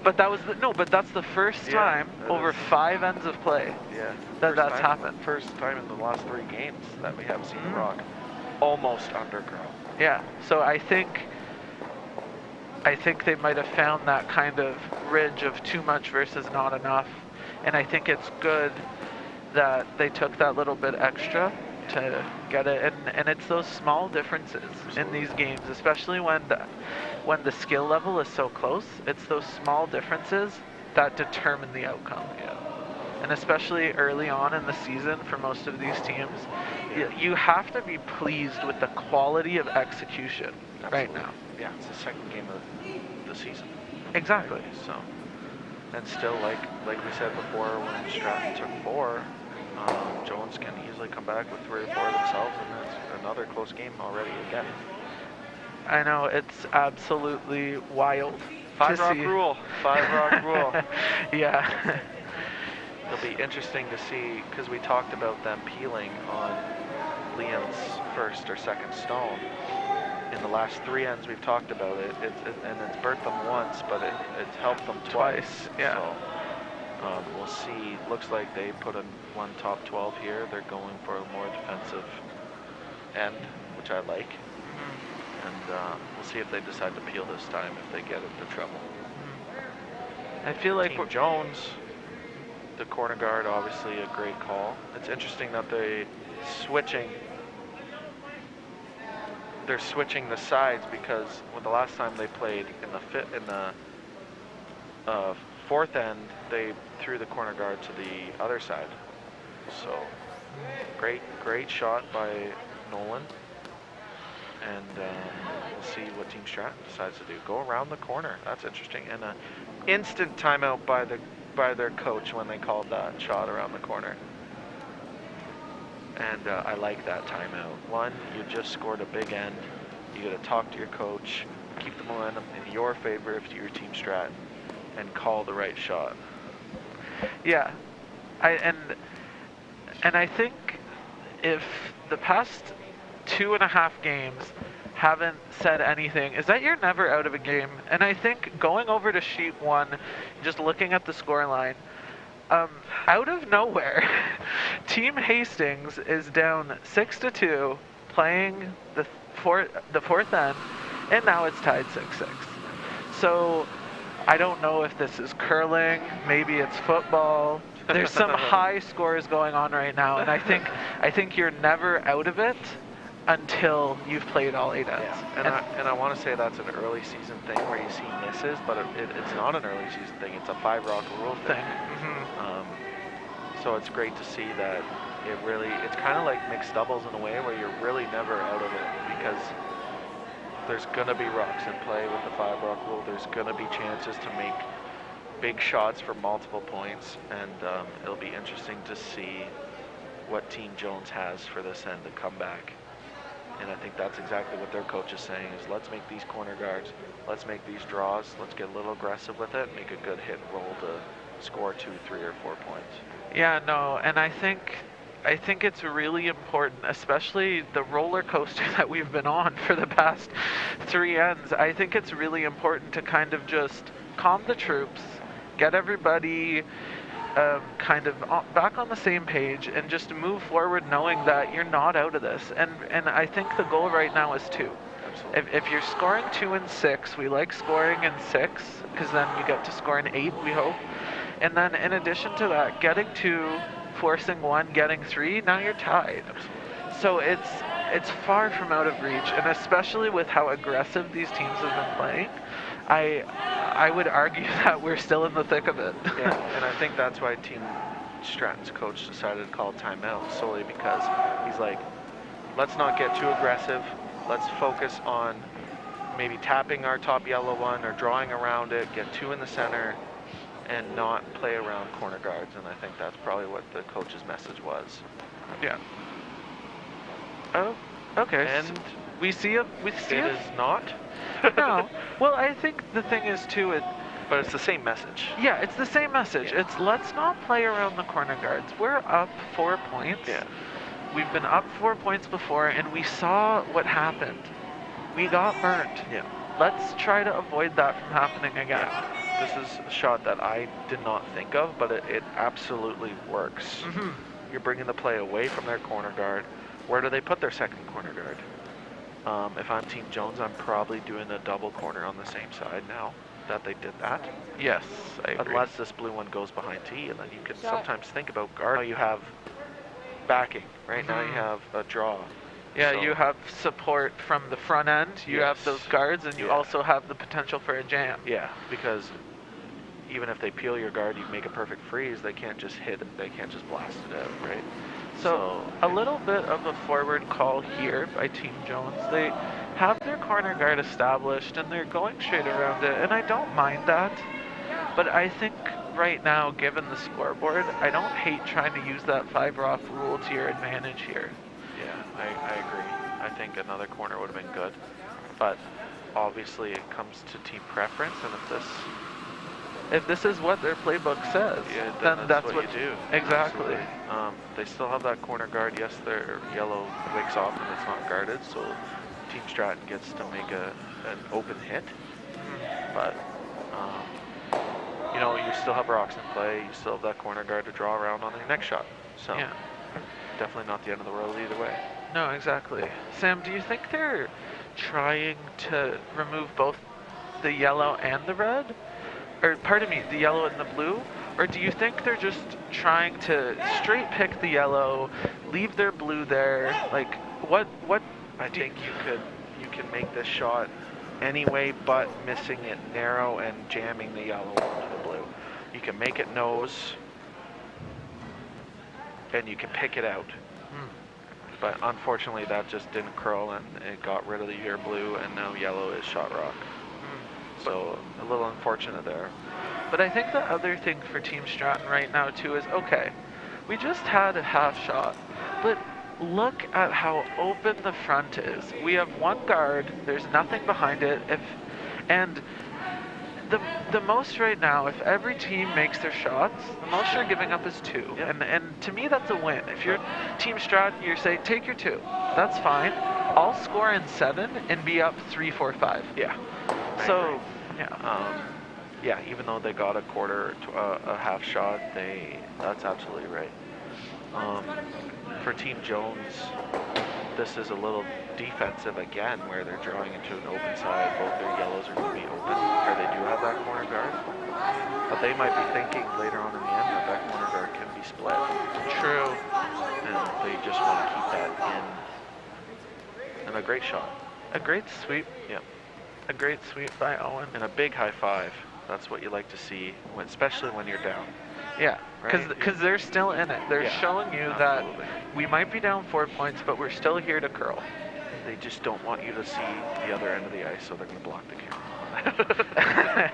But that was but that's the first Yeah, time it over is. 5 ends of play Yeah. that First that's time- happened. First time in the last 3 games that we have seen Mhm. the rock almost under curl. Yeah. So I think they might have found that kind of ridge of too much versus not enough. And I think it's good that they took that little bit extra to get it. And it's those small differences in these games, especially when the skill level is so close. It's those small differences that determine the outcome. Yeah. And especially early on in the season for most of these teams, you have to be pleased with the quality of execution right now. Yeah, it's the second game of the season. Exactly. Right? So, and still, like we said before, when Stratton took 4, Jones can easily come back with 3 or 4 themselves, and it's another close game already again. I know, it's absolutely wild. 5 to rock see. rule. 5 rock rule. Yeah. It'll be interesting to see, because we talked about them peeling on Liam's first or second stone. In the last 3 ends we've talked about it, and it's burnt them once, but it's helped them twice. Yeah. So we'll see. Looks like they put in one top 12 here. They're going for a more defensive end, which I like. And we'll see if they decide to peel this time, if they get into trouble. I feel like Team Jones, the corner guard, obviously a great call. It's interesting that they're switching the sides, because when the last time they played in the 4th end, they threw the corner guard to the other side. So great shot by Nolan. And we'll see what Team Stratton decides to do. Go around the corner. That's interesting. And an instant timeout by their coach when they called that shot around the corner. And I like that timeout. One, you just scored a big end. You got to talk to your coach, keep the momentum in your favor if you're Team Stratton, and call the right shot. Yeah, and I think if the past 2.5 games haven't said anything, is that you're never out of a game. And I think going over to sheet 1, just looking at the scoreline, out of nowhere, Team Hastings is down 6-2, playing the 4th end, and now it's tied 6-6. So I don't know if this is curling, maybe it's football. There's some high scores going on right now, and I think you're never out of it until you've played all 8 ends. Yeah. And I want to say that's an early season thing where you see misses, but it's not an early season thing. It's a 5 rock rule thing. So it's great to see that it's kind of like mixed doubles in a way where you're really never out of it, because there's going to be rocks in play with the 5 rock rule. There's going to be chances to make big shots for multiple points, and it'll be interesting to see what Team Jones has for this end to come back. And I think that's exactly what their coach is saying, is let's make these corner guards, let's make these draws, let's get a little aggressive with it, make a good hit and roll to score 2, 3, or 4 points. Yeah, no, and I think it's really important, especially the roller coaster that we've been on for the past 3 ends. I think it's really important to kind of just calm the troops, get everybody kind of back on the same page, and just move forward knowing that you're not out of this. And I think the goal right now is 2. Absolutely. If you're scoring 2 and 6, we like scoring in 6, because then you get to score in 8, we hope. And then in addition to that, getting 2, forcing 1, getting 3, now you're tied. So it's far from out of reach, and especially with how aggressive these teams have been playing, I would argue that we're still in the thick of it. Yeah, and I think that's why Team Stratton's coach decided to call timeout, solely because he's like, let's not get too aggressive. Let's focus on maybe tapping our top yellow one or drawing around it, get 2 in the center, and not play around corner guards. And I think that's probably what the coach's message was. Yeah. Oh, okay. And we see it. it is not. No. Well, I think the thing is too. But it's the same message. Yeah, it's the same message. Yeah. It's let's not play around the corner guards. We're up 4 points. Yeah. We've been up 4 points before, and we saw what happened. We got burnt. Yeah. Let's try to avoid that from happening again. Yeah. This is a shot that I did not think of, but it absolutely works. Mm-hmm. You're bringing the play away from their corner guard. Where do they put their second corner guard? If I'm Team Jones, I'm probably doing a double corner on the same side now that they did that. Yes, I agree. Unless this blue one goes behind T, and then you can sometimes think about guard. Now you have backing. Right now you have a draw. Yeah, So- you have support from the front end. You have Yes. those guards, and you Yeah. also have the potential for a jam. Yeah, because even if they peel your guard, you make a perfect freeze. They can't just hit it. They can't just blast it out, right? So a little bit of a forward call here by Team Jones. They have their corner guard established, and they're going straight around it, and I don't mind that. But I think right now, given the scoreboard, I don't hate trying to use that 5-off rule to your advantage here. Yeah, I agree. I think another corner would have been good, but obviously it comes to team preference, and If this is what their playbook says, then then that's that's what you do. Exactly. Absolutely. They still have that corner guard. Yes, their yellow wakes off and it's not guarded, so Team Stratton gets to make an open hit. But you know, you still have rocks in play. You still have that corner guard to draw around on your next shot. So Yeah. definitely not the end of the world either way. No, exactly. Sam, do you think they're trying to remove both the yellow and the red? Or, pardon me, the yellow and the blue? Or do you think they're just trying to straight pick the yellow, leave their blue there? Like, what I think you can make this shot anyway, but missing it narrow and jamming the yellow onto the blue. You can make it nose, and you can pick it out. But unfortunately, that just didn't curl, and it got rid of your blue, and now yellow is shot rock. So a little unfortunate there. But I think the other thing for Team Stratton right now too is, okay, we just had a half shot, but look at how open the front is. We have one guard, there's nothing behind it, and the most right now, if every team makes their shots, the most you're giving up is 2. Yep. And to me that's a win. If you're Team Stratton, you're saying take your 2. That's fine. I'll score in 7 and be up 3, 4, 5. Yeah. I So, agree. yeah. Yeah, even though they got a quarter to a half shot, that's absolutely right. For Team Jones, this is a little defensive again, where they're drawing into an open side. Both their yellows are going to be open, or they do have that corner guard. But they might be thinking later on in the end that that corner guard can be split. True. And they just want to keep that in. And a great shot. A great sweep. Yeah. A great sweep by Owen. And a big high five. That's what you like to see, especially when you're down. Yeah, Right? because they're still in it. They're Yeah, showing you absolutely. that we might be down 4 points, but we're still here to curl. They just don't want you to see the other end of the ice, so they're going to block the camera.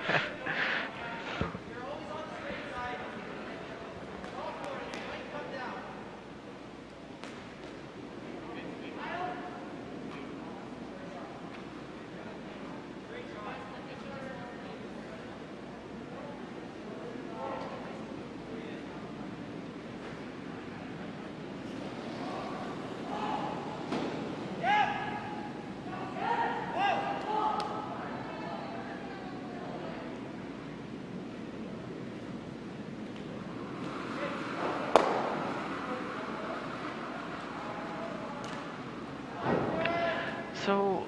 So,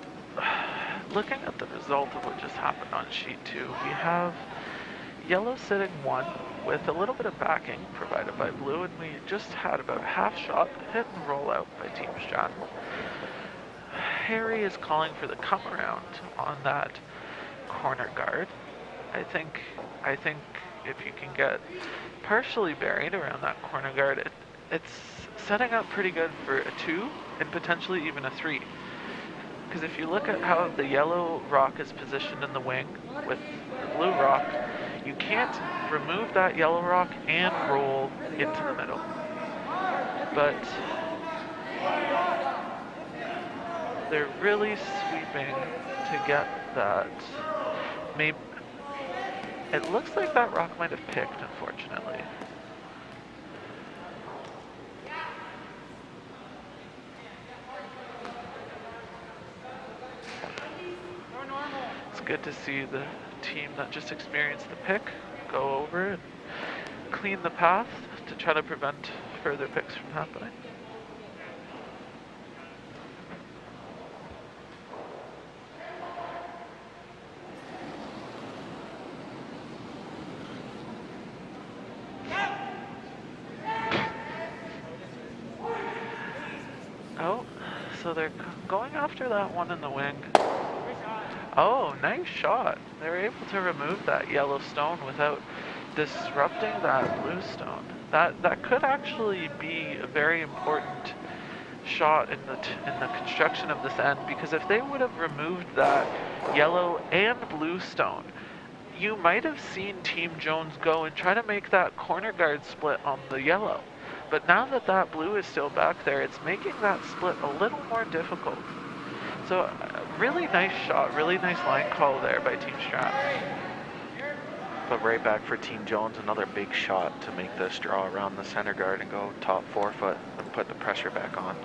looking at the result of what just happened on sheet 2, we have yellow sitting 1 with a little bit of backing provided by blue, and we just had about a half shot hit and roll out by Team Stratton. Harry is calling for the come around on that corner guard. I think if you can get partially buried around that corner guard, it's setting up pretty good for a 2 and potentially even a 3. Because if you look at how the yellow rock is positioned in the wing with the blue rock, you can't remove that yellow rock and roll into the middle. But they're really sweeping to get that. Maybe it looks like that rock might have picked, unfortunately. It's good to see the team that just experienced the pick go over and clean the path to try to prevent further picks from happening. Oh, so they're going after that one in the wing. Oh, nice shot. They were able to remove that yellow stone without disrupting that blue stone. That could actually be a very important shot in the construction of this end, because if they would have removed that yellow and blue stone, you might have seen Team Jones go and try to make that corner guard split on the yellow. But now that that blue is still back there, it's making that split a little more difficult. So really nice shot, really nice line call there by Team Stratton. But right back for Team Jones, another big shot to make this draw around the center guard and go top 4 foot and put the pressure back on.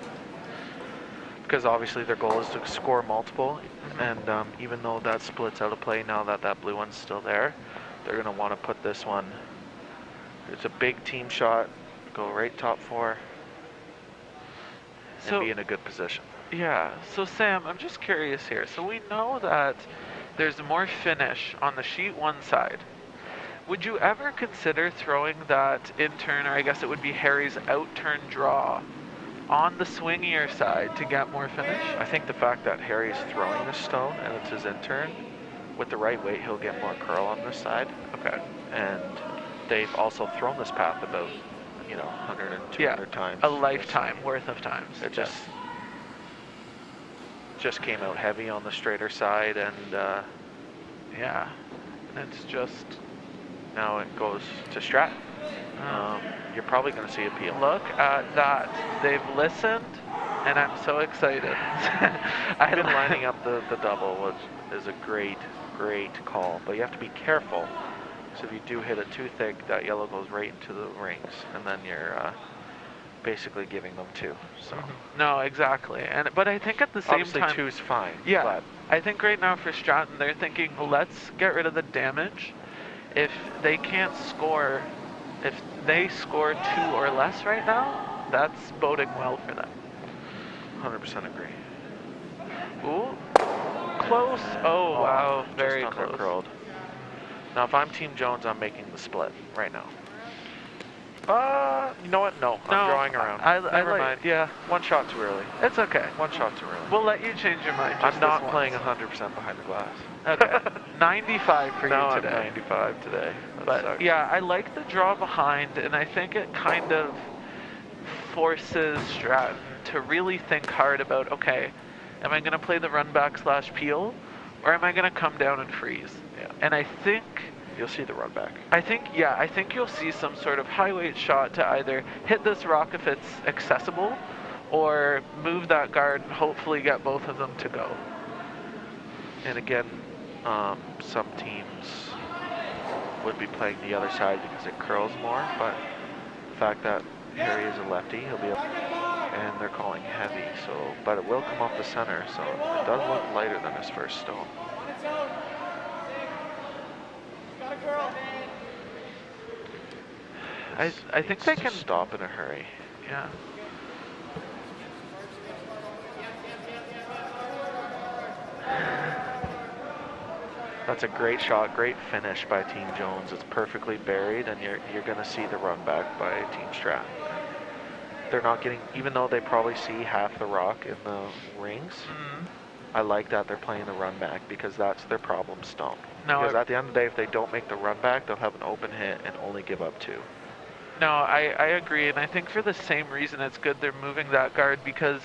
Because obviously their goal is to score multiple, and even though that split's out of play now that that blue one's still there, they're going to want to put this one. It's a big team shot, go right top 4, and be in a good position. Yeah, so Sam, I'm just curious here. So we know that there's more finish on the sheet 1 side. Would you ever consider throwing that in-turn, or I guess it would be Harry's out-turn draw, on the swingier side to get more finish? I think the fact that Harry's throwing this stone and it's his in-turn, with the right weight, he'll get more curl on this side. Okay. And they've also thrown this path about, 100 and 200 times. A lifetime worth of times. It just came out heavy on the straighter side, and yeah, it's just, now it goes to Stratton. You're probably going to see a peel. Look at that. They've listened, and I'm so excited. I've been lining up the double, which is a great call, but you have to be careful. So if you do hit it too thick, that yellow goes right into the rings, and then you're basically giving them 2. So no, exactly. But I think at the same obviously time, 2's fine. Yeah, but I think right now for Stratton, they're thinking, let's get rid of the damage. If they can't score, if they score 2 or less right now, that's boding well for them. 100% agree. Ooh, close. Oh wow, very just close. Curled. Now, if I'm Team Jones, I'm making the split right now. You know what? No, I'm drawing around. Never mind. Yeah, one shot too early. It's okay. One shot too early. We'll let you change your mind. I'm not playing 100% behind the glass. Okay. 95 for no, you today. I'm 95 today. But sucks. yeah, I like the draw behind, and I think it kind of forces Stratton to really think hard about, okay, am I going to play the run back / peel, or am I going to come down and freeze? Yeah. And I think you'll see the run back. I think you'll see some sort of high weight shot to either hit this rock if it's accessible, or move that guard and hopefully get both of them to go. And again, some teams would be playing the other side because it curls more, but the fact that Harry is a lefty, he'll be able, and they're calling heavy, but it will come off the center, so it does look lighter than his first stone. I think they can stop in a hurry. Yeah. That's a great shot, great finish by Team Jones. It's perfectly buried, and you're going to see the run back by Team Stratton. They're not getting, even though they probably see half the rock in the rings, I like that they're playing the run back because that's their problem stone. No, Because at the end of the day, if they don't make the run back, they'll have an open hit and only give up 2. No, I agree, and I think for the same reason it's good they're moving that guard, because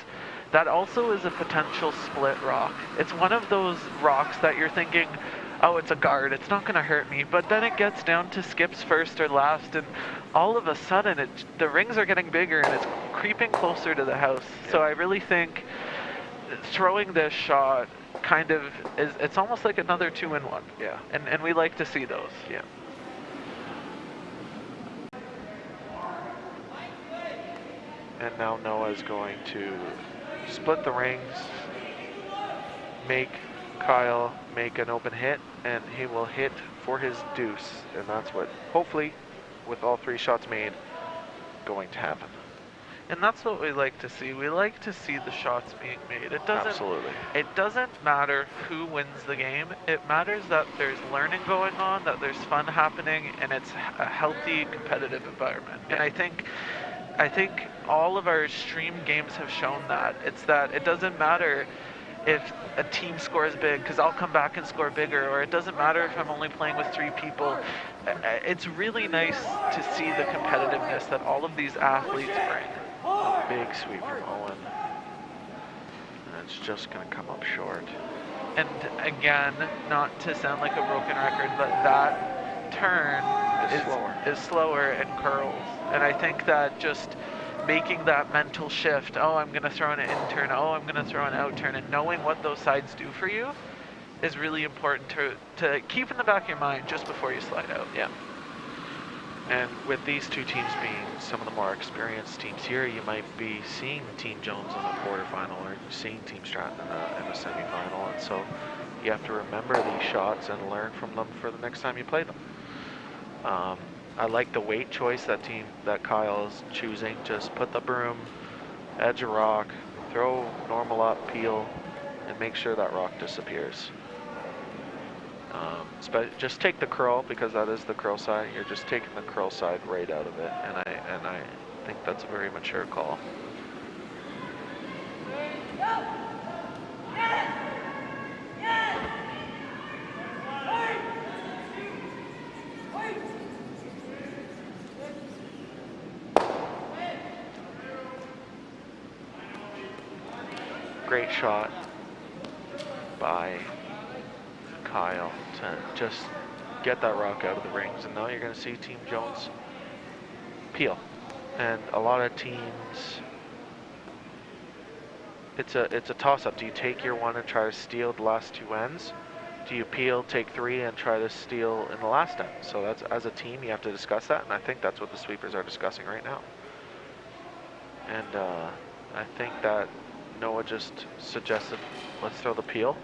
that also is a potential split rock. It's one of those rocks that you're thinking, oh, it's a guard, it's not going to hurt me, but then it gets down to skips first or last, and all of a sudden the rings are getting bigger and it's creeping closer to the house. Yeah. So I really think throwing this shot kind of it's almost like another 2-in-1. Yeah. And we like to see those. Yeah. And now Noah's going to split the rings, make Kyle make an open hit, and he will hit for his deuce. And that's what, hopefully, with all 3 shots made, going to happen. And that's what we like to see. We like to see the shots being made. Absolutely. It doesn't matter who wins the game. It matters that there's learning going on, that there's fun happening, and it's a healthy, competitive environment. Yeah. And I think all of our stream games have shown that. It's that it doesn't matter if a team scores big, because I'll come back and score bigger, or it doesn't matter if I'm only playing with 3 people. It's really nice to see the competitiveness that all of these athletes bring. A big sweep from Owen. And it's just going to come up short. And again, not to sound like a broken record, but that turn is slower and curls. And I think that just making that mental shift, oh, I'm going to throw an in turn, oh, I'm going to throw an out turn, and knowing what those sides do for you is really important to keep in the back of your mind just before you slide out. Yeah. And with these 2 teams being some of the more experienced teams here, you might be seeing Team Jones in the quarterfinal or seeing Team Stratton in the semifinal. And so you have to remember these shots and learn from them for the next time you play them. I like the weight choice that Kyle is choosing. Just put the broom, edge a rock, throw normal up, peel, and make sure that rock disappears. Just take the curl, because that is the curl side. You're just taking the curl side right out of it, and I think that's a very mature call. Great shot by Kyle to just get that rock out of the rings, and now you're going to see Team Jones peel. And a lot of teams, it's a toss-up. Do you take your 1 and try to steal the last 2 ends? Do you peel, take 3, and try to steal in the last end? So that's, as a team, you have to discuss that, and I think that's what the sweepers are discussing right now. And I think that Noah just suggested, let's throw the peel.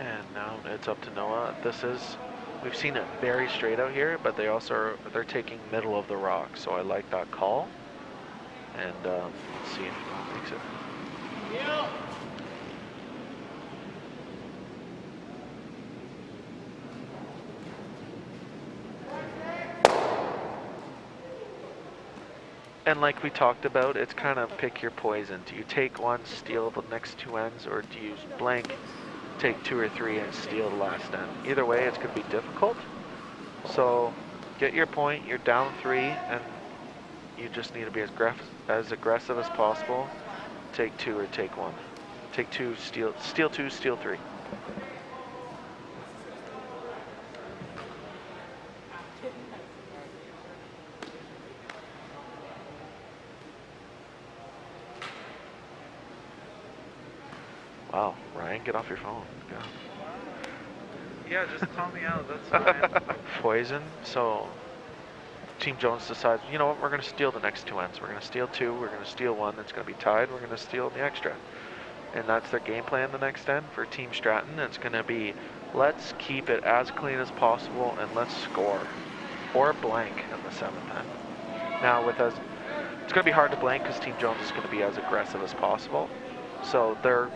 And now it's up to Noah. We've seen it very straight out here, but they're taking middle of the rock, so I like that call. And let's see if Noah makes it. And like we talked about, it's kind of pick your poison. Do you take 1, steal the next 2 ends, or do you blank, take 2 or 3 and steal the last end? Either way, it's going to be difficult. So get your point, you're down 3, and you just need to be as aggressive as possible. Take 2 or take 1. Take 2, steal 2, steal 3. Wow, Ryan, get off your phone. Yeah. Yeah, just call me out, that's fine. Poison, so Team Jones decides, you know what, we're going to steal the next 2 ends. We're going to steal 2, we're going to steal 1, it's going to be tied, we're going to steal the extra. And that's their game plan the next end for Team Stratton. It's going to be, let's keep it as clean as possible and let's score. Or blank in the 7th end. Now with us, it's going to be hard to blank because Team Jones is going to be as aggressive as possible. So their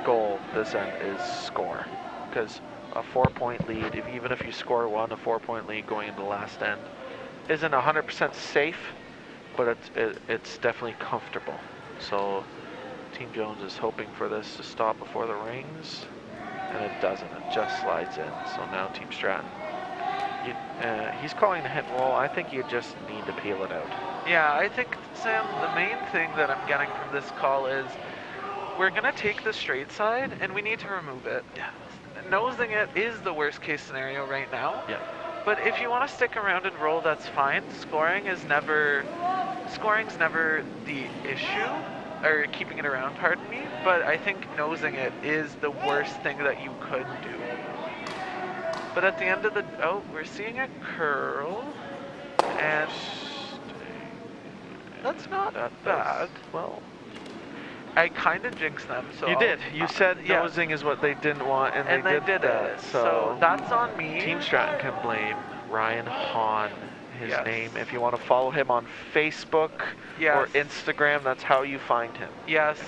goal this end is score. Because a 4-point lead, even if you score 1, a 4-point lead going into the last end isn't 100% safe, but it's definitely comfortable. So Team Jones is hoping for this to stop before the rings, and it doesn't. It just slides in. So now Team Stratton, he's calling the hit and roll. I think you just need to peel it out. Yeah, I think, Sam, the main thing that I'm getting from this call is we're going to take the straight side, and we need to remove it. Yeah. Nosing it is the worst case scenario right now. Yeah. But if you want to stick around and roll, that's fine. Scoring's never the issue, or keeping it around, pardon me. But I think nosing it is the worst thing that you could do. But at the end of the, we're seeing a curl, and that's not bad. Well, I kind of jinxed them. So you did. You said yeah. nosing is what they didn't want, and they did it. that. So that's on me. Team Stratton can blame Ryan Hahn, his Yes. name. If you want to follow him on Facebook or Instagram, that's how you find him. Yes.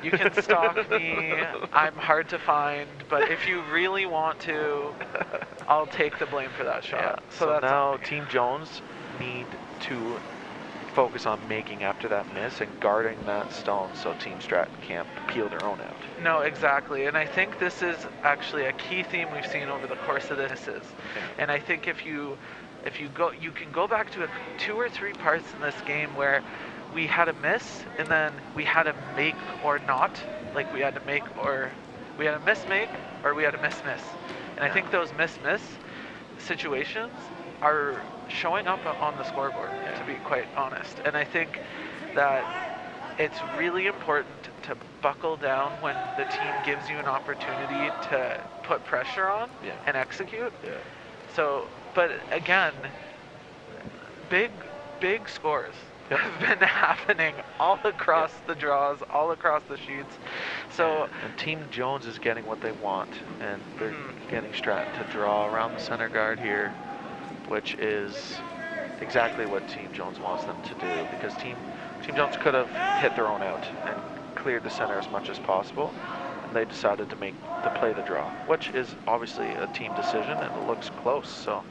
You can stalk me. I'm hard to find, but if you really want to, I'll take the blame for that shot. Yeah. So that's now on me. Team Jones need to focus on making after that miss and guarding that stone so Team Stratton can't peel their own out. No, exactly. And I think this is actually a key theme we've seen over the course of this. And I think if you can go back to 2 or 3 parts in this game where we had a miss and then we had a make or not, like we had a make or we had a miss-make or we had a miss-miss. And I think those miss-miss situations are showing up on the scoreboard, to be quite honest. And I think that it's really important to buckle down when the team gives you an opportunity to put pressure on and execute. Yeah. So, but again, big scores have been happening all across the draws, all across the sheets. So, and Team Jones is getting what they want, and they're getting Stratton to draw around the center guard here, which is exactly what Team Jones wants them to do, because Team Jones could have hit their own out and cleared the center as much as possible, and they decided to play the draw, which is obviously a team decision, and it looks close. So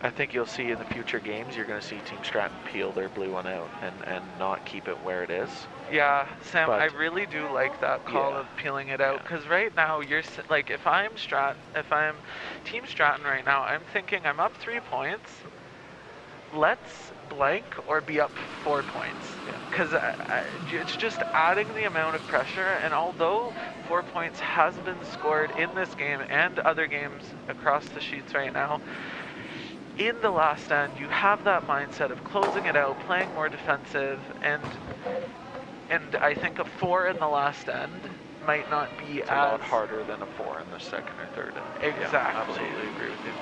I think you'll see in the future games, you're going to see Team Stratton peel their blue one out and not keep it where it is. Yeah, Sam, But I really do like that call of peeling it out, because right now you're like, if I'm Team Stratton right now, I'm thinking I'm up 3 points. Let's blank or be up 4 points, because it's just adding the amount of pressure. And although 4 points has been scored in this game and other games across the sheets right now, in the last end, you have that mindset of closing it out, playing more defensive, and I think a 4 in the last end might not be It's a lot harder than a 4 in the second or third end. Exactly. Yeah, absolutely agree with you.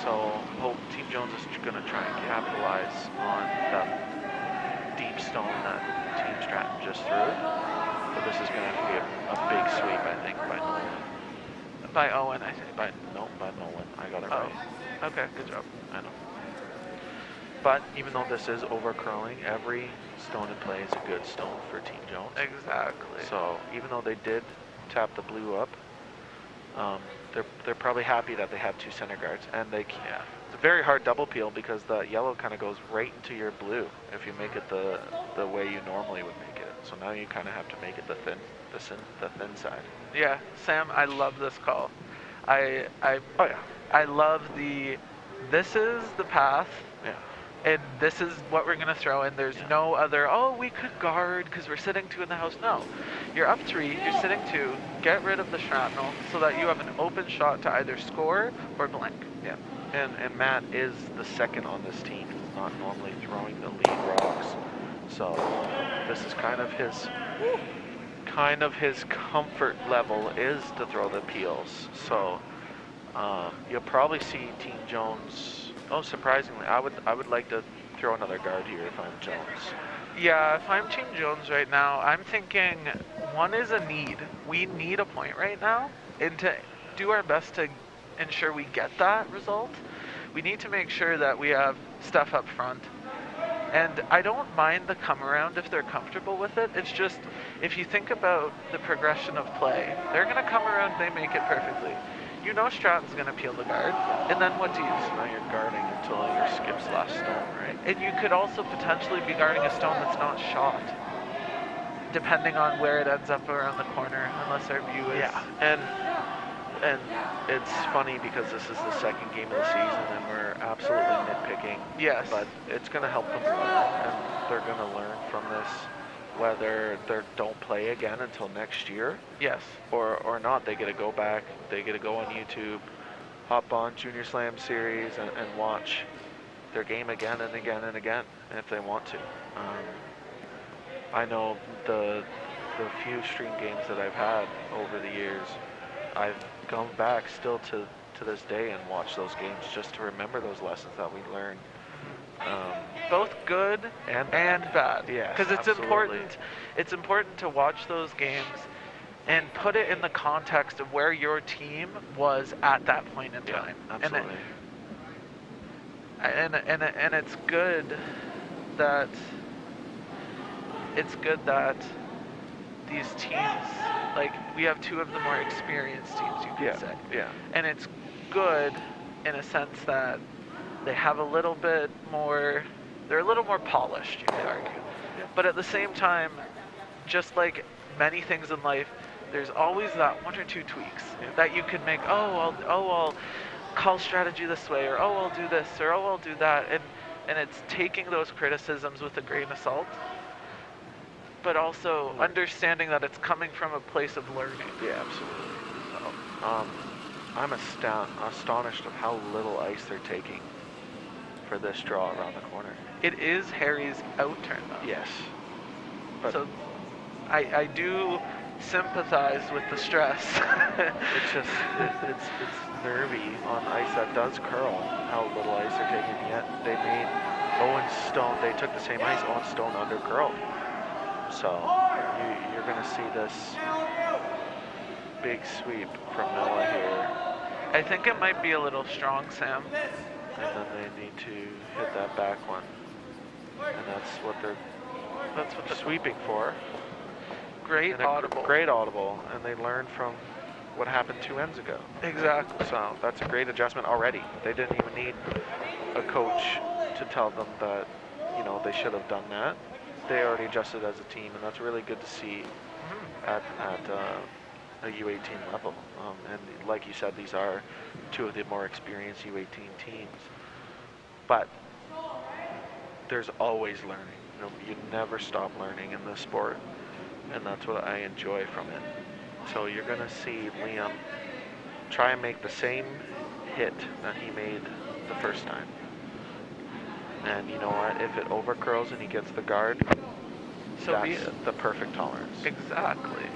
So hope Team Jones is going to try and capitalize on that deep stone that Team Stratton just threw. But this is going to have to be a big sweep, I think, by Nolan. By Owen, I think. By Nolan. I got it right. Okay, good job. I know. But even though this is over curling, every stone in play is a good stone for Team Jones. Exactly. So even though they did tap the blue up, they're probably happy that they have 2 center guards, and they can. Yeah. It's a very hard double peel because the yellow kind of goes right into your blue if you make it the way you normally would make it. So now you kind of have to make it the thin side. Yeah, Sam, I love this call. I love this is the path. Yeah. And this is what we're going to throw, and there's no other, we could guard because we're sitting 2 in the house. No. You're up 3, you're sitting 2, get rid of the shrapnel so that you have an open shot to either score or blank. Yeah. And Matt is the second on this team. He's not normally throwing the lead rocks. So this is kind of his comfort level is to throw the peels. So you'll probably see Team Jones. Oh, surprisingly, I would like to throw another guard here if I'm Jones. Yeah, if I'm Team Jones right now, I'm thinking one is a need. We need a point right now, and to do our best to ensure we get that result, we need to make sure that we have stuff up front. And I don't mind the come around if they're comfortable with it. It's just, if you think about the progression of play, they're going to come around, they make it perfectly. you know Stratton's going to peel the guard, and then what do you do? So now you're guarding until your skip's last stone, right? And you could also potentially be guarding a stone that's not shot, depending on where it ends up around the corner, unless our view is... Yeah, and it's funny because this is the second game of the season and we're absolutely nitpicking. Yes. But it's going to help them learn, and they're going to learn from this, whether they don't play again until next year. Yes. Or not. They get to go back, they get to go on YouTube, hop on Junior Slam series and watch their game again and again and again if they want to. I know the few stream games that I've had over the years, I've gone back still to this day and watched those games just to remember those lessons that we learned. Both good and bad. Yeah, because it's important. It's important to watch those games and put it in the context of where your team was at that point in time. Absolutely. And it's good that these teams, like, we have two of the more experienced teams, you could say. Yeah. And it's good in a sense that they have a little bit more, they're a little more polished, you could argue. Yeah. But at the same time, just like many things in life, there's always that one or two tweaks that you can make. I'll call strategy this way, or I'll do this, or I'll do that. And it's taking those criticisms with a grain of salt, but also understanding that it's coming from a place of learning. Yeah, absolutely. I'm astonished of how little ice they're taking for this draw around the corner. It is Harry's outturn, though. Yes. But so I do sympathize with the stress. it's just, it's nervy on ice that does curl, how little ice they're taking. Yet they made Owen Stone, they took the same ice, Owen Stone under curled. So you're going to see this big sweep from Noah here. I think it might be a little strong, Sam. And then they need to hit that back one. And that's what they're sweeping for. Great audible. Great audible. And they learned from what happened 2 ends ago. Exactly. So that's a great adjustment already. They didn't even need a coach to tell them that, they should have done that. They already adjusted as a team, and that's really good to see at a U18 level. And like you said, these are two of the more experienced U18 teams. But there's always learning. You never stop learning in this sport, and that's what I enjoy from it. So you're going to see Liam try and make the same hit that he made the first time. And you know what? If it overcurls and he gets the guard, so that's the perfect tolerance. Exactly.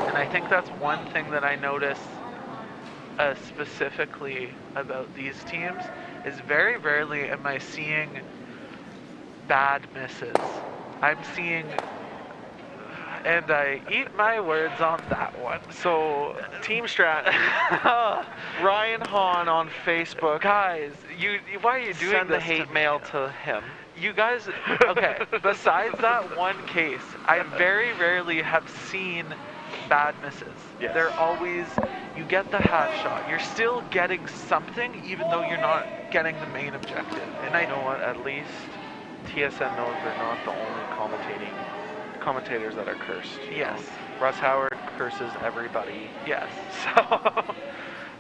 And I think that's one thing that I notice specifically about these teams is very rarely am I seeing bad misses. I'm seeing, and I eat my words on that one. So, Team Stratton, Ryan Hahn on Facebook. Guys, why are you doing send this the hate mail to him. You guys, okay, besides that one case, I very rarely have seen bad misses. Yes. They're always, you get the hat shot. You're still getting something, even though you're not getting the main objective. And you know what? At least TSN knows they're not the only commentators that are cursed. Yes. Russ Howard curses everybody. Yes. So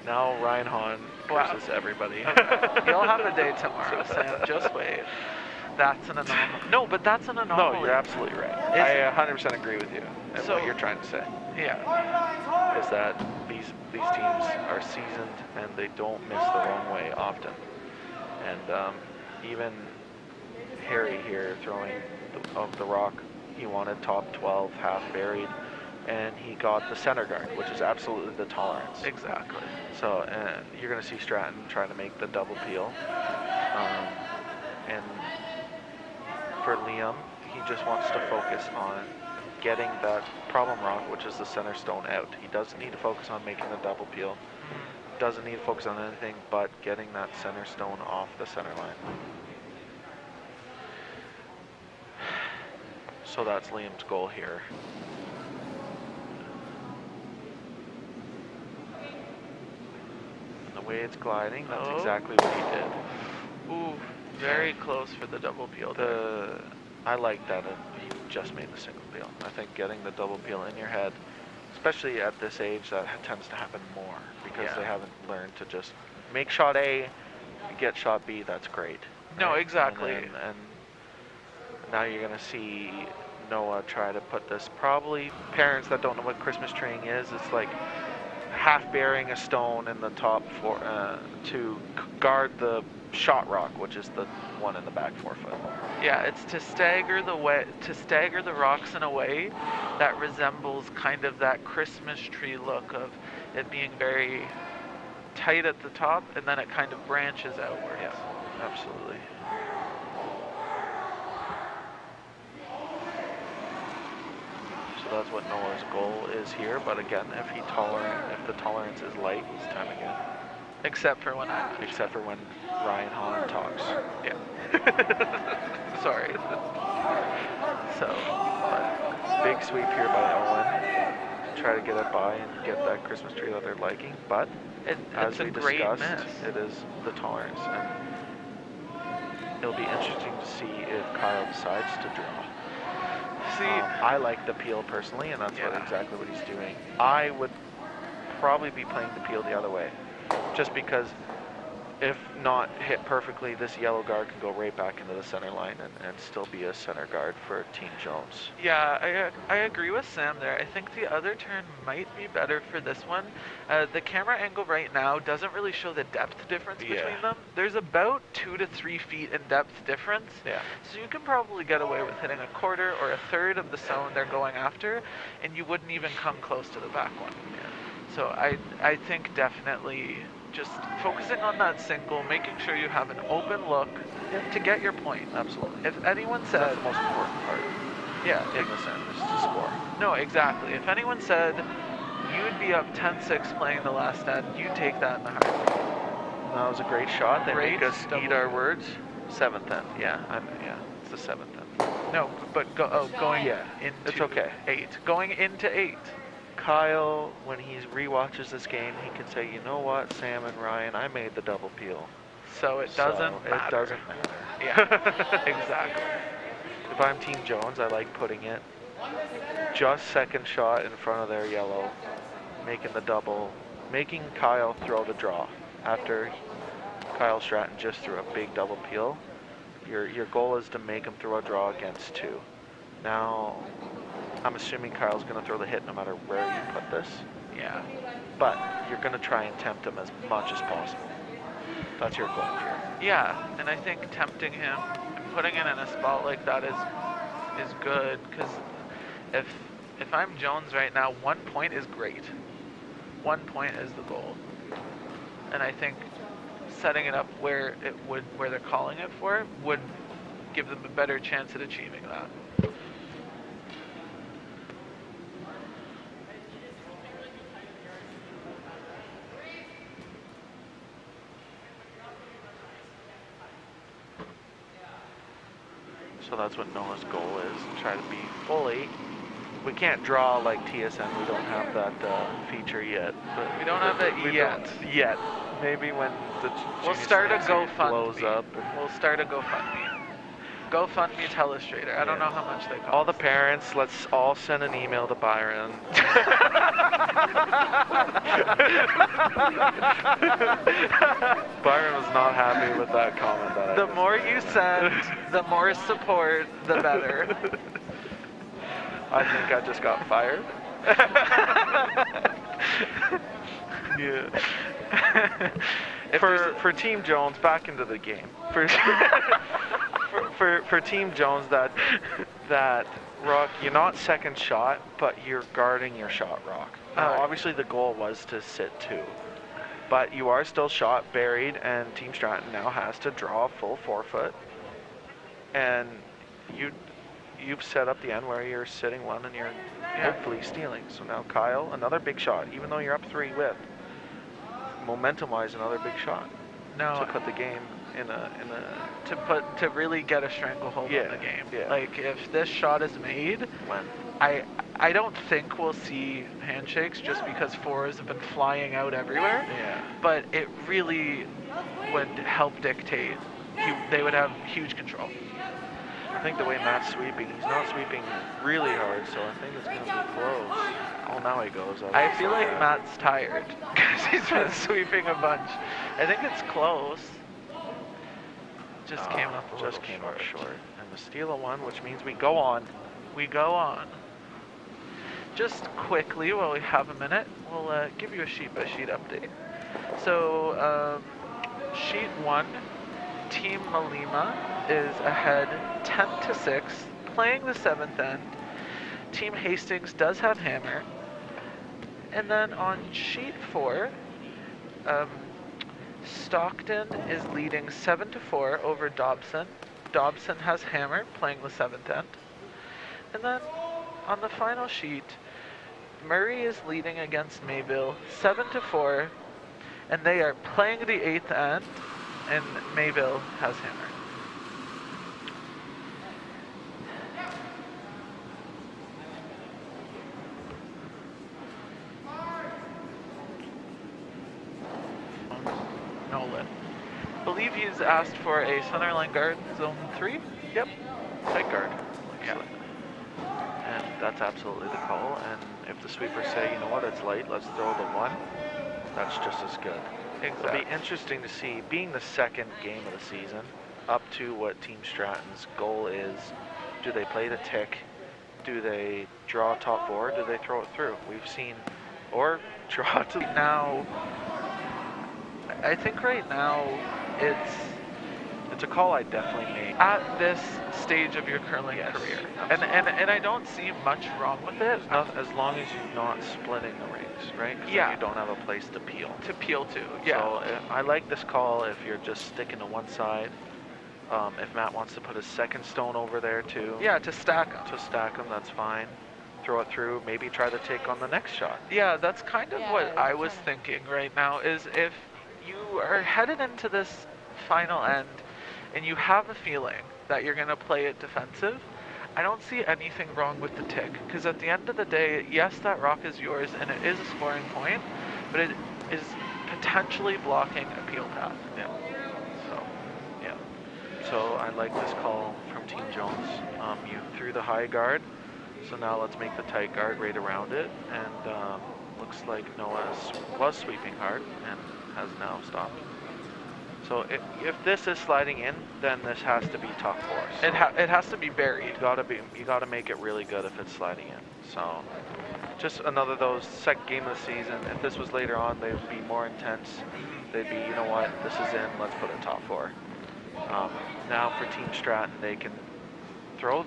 now Ryan Hahn curses everybody. You'll have a day tomorrow, Sam. Just wait. That's an anomaly. No, but that's an anomaly. No, you're absolutely right. I 100% agree with you and what you're trying to say. Yeah. Is that these teams are seasoned and they don't miss the wrong way often. And even Harry here throwing the rock, he wanted top 12, half buried, and he got the center guard, which is absolutely the tolerance. Exactly. So you're going to see Stratton trying to make the double peel. And for Liam, he just wants to focus on getting that problem rock, which is the center stone, out. He doesn't need to focus on making the double peel. Doesn't need to focus on anything but getting that center stone off the center line. So that's Liam's goal here. way it's gliding, that's Oh. exactly what he did. Ooh, very close for the double peel there. I like that he just made the single peel. I think getting the double peel in your head, especially at this age, that tends to happen more because they haven't learned to just make shot A, get shot B, that's great. No, right? exactly. And now you're going to see Noah try to put this, probably parents that don't know what Christmas treeing is, it's like half burying a stone in the top for to guard the shot rock, which is the one in the back forefoot. Yeah, it's to stagger the rocks in a way that resembles kind of that Christmas tree look of it being very tight at the top and then it kind of branches outwards. Yeah, absolutely. So that's what Noah's goal is here, but again, if the tolerance is light, he's time again. Except for when Except for when Ryan Hahn talks. Yeah. Sorry. So, but big sweep here by Owen. Try to get it by and get that Christmas tree that they're liking, but as we discussed, it is the tolerance, and it'll be interesting to see if Kyle decides to draw. See, I like the peel personally, and that's exactly what he's doing. I would probably be playing the peel the other way, just because if not hit perfectly, this yellow guard can go right back into the center line and still be a center guard for Team Jones. Yeah, I agree with Sam there. I think the other turn might be better for this one. The camera angle right now doesn't really show the depth difference between them. There's about 2 to 3 feet in depth difference. Yeah. So you can probably get away with hitting a quarter or a third of the zone they're going after, and you wouldn't even come close to the back one. Yeah. So I think definitely just focusing on that single, making sure you have an open look to get your point. Absolutely. If anyone said... That's the most important part. Yeah. In the end, is to score. No, exactly. If anyone said you'd be up 10-6 playing the last end, you take that in the heartbeat. That was a great shot. They Great make us double. eat our words. 7th end. Yeah, it's the 7th end. No, but going into it's okay. 8. Going into 8. Kyle, when he rewatches this game, he can say, you know what, Sam and Ryan, I made the double peel. So it doesn't matter. It doesn't matter. Yeah, exactly. If I'm Team Jones, I like putting it just second shot in front of their yellow, making the double, making Kyle throw the draw. After Kyle Stratton just threw a big double peel, your goal is to make him throw a draw against 2. Now, I'm assuming Kyle's going to throw the hit no matter where you put this. Yeah. But you're going to try and tempt him as much as possible. That's your goal here. Yeah, and I think tempting him and putting it in a spot like that is good, because if I'm Jones right now, 1 point is great. 1 point is the goal. And I think setting it up where they're calling it for would give them a better chance at achieving that. So that's what Noah's goal is, try to be fully. We can't draw like TSN, we don't have that feature yet. But We don't have it yet. Yet. Maybe when the We'll start a junior series blows GoFundMe. up. We'll start a GoFundMe. GoFundMe Telestrator. I don't know how much they cost. All the parents, let's all send an email to Byron. Byron was not happy with that comment. The more you send, the more support, the better. I think I just got fired. Yeah. For Team Jones, back into the game. For Team Jones, that rock, you're not second shot, but you're guarding your shot rock. Obviously, the goal was to sit 2, but you are still shot buried, and Team Stratton now has to draw a full forefoot, and you've set up the end where you're sitting 1 and you're hopefully stealing. So now Kyle, another big shot, even though you're up 3 with. Momentum-wise, another big shot to put the game in a to really get a stranglehold on the game. Yeah. Like if this shot is made, when I I don't think we'll see handshakes just because 4s have been flying out everywhere. Yeah. But it really would help dictate. They would have huge control. I think the way Matt's sweeping, he's not sweeping really hard, so I think it's going to be close. Oh, now he goes. I feel like Matt's tired because he's been sweeping a bunch. I think it's close. Just came up a little short. And the steal of 1, which means we go on. We go on. Just quickly, while we have a minute, we'll give you a sheet-by-sheet update. So, sheet 1, Team Malima is ahead 10-6, playing the 7th end. Team Hastings does have hammer. And then on sheet 4, Stockton is leading 7-4 over Dobson. Dobson has hammer, playing the 7th end. And then on the final sheet, Murray is leading against Mayville 7-4, and they are playing the 8th end, and Mayville has hammer. Nolan. Believe he's asked for a centerline guard, zone 3. Yep. Tight guard. Yeah. And that's absolutely the call. And if the sweepers say, you know what, it's light, let's throw the 1, that's just as good. Exactly. It'll be interesting to see, being the second game of the season, up to what Team Stratton's goal is. Do they play the tick? Do they draw top 4? Do they throw it through? We've seen, or draw to now. I think right now it's a call I definitely make. At this stage of your curling career. And I don't see much wrong with it. As long as you're not splitting the rings, right? 'Cause Yeah. then you don't have a place to peel. Yeah. So I like this call if you're just sticking to one side. If Matt wants to put a second stone over there too. Yeah, to stack them. To stack them, that's fine. Throw it through, maybe try to take on the next shot. Yeah, that's kind of what I was thinking right now, is if you are headed into this final end and you have a feeling that you're going to play it defensive, I don't see anything wrong with the tick. Because at the end of the day, yes, that rock is yours and it is a scoring point, but it is potentially blocking a peel path. Yeah. So I like this call from Team Jones. You threw the high guard, so now let's make the tight guard right around it. And looks like Noah was sweeping hard and has now stopped. So if this is sliding in, then this has to be top 4. So It has to be buried. you gotta make it really good if it's sliding in. So just another those second game of the season. If this was later on, they would be more intense. They'd be, you know what, this is in, let's put it top 4. Now for Team Stratton, they can throw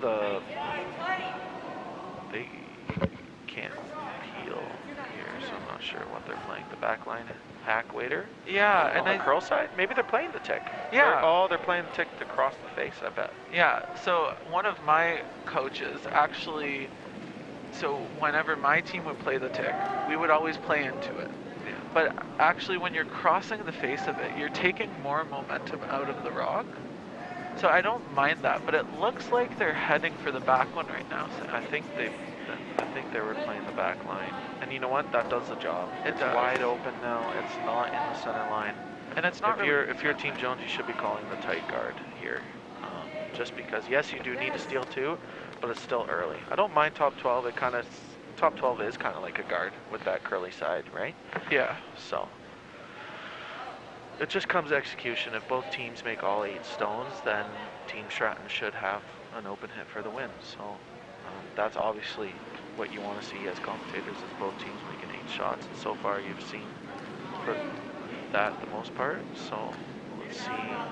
they can't peel here, so I'm not sure what they're playing. The back line hack waiter? Yeah, On the curl side? Maybe they're playing the tick. Yeah. They're playing the tick to cross the face, I bet. Yeah, so one of my coaches actually, so whenever my team would play the tick, we would always play into it. Yeah. But actually when you're crossing the face of it, you're taking more momentum out of the rock. So I don't mind that, but it looks like they're heading for the back one right now. So I think they were playing the back line. And you know what? That does the job. It It's does. wide open now. It's not in the center line. and it's not If you're Team Jones, you should be calling the tight guard here. Just because, yes, you do need to steal 2, but it's still early. I don't mind top 12. Top 12 is kind of like a guard with that curly side, right? Yeah. So it just comes to execution. If both teams make all 8 stones, then Team Stratton should have an open hit for the win. So that's obviously what you want to see as commentators, is both teams making 8 shots. And so far you've seen for that the most part. So let's see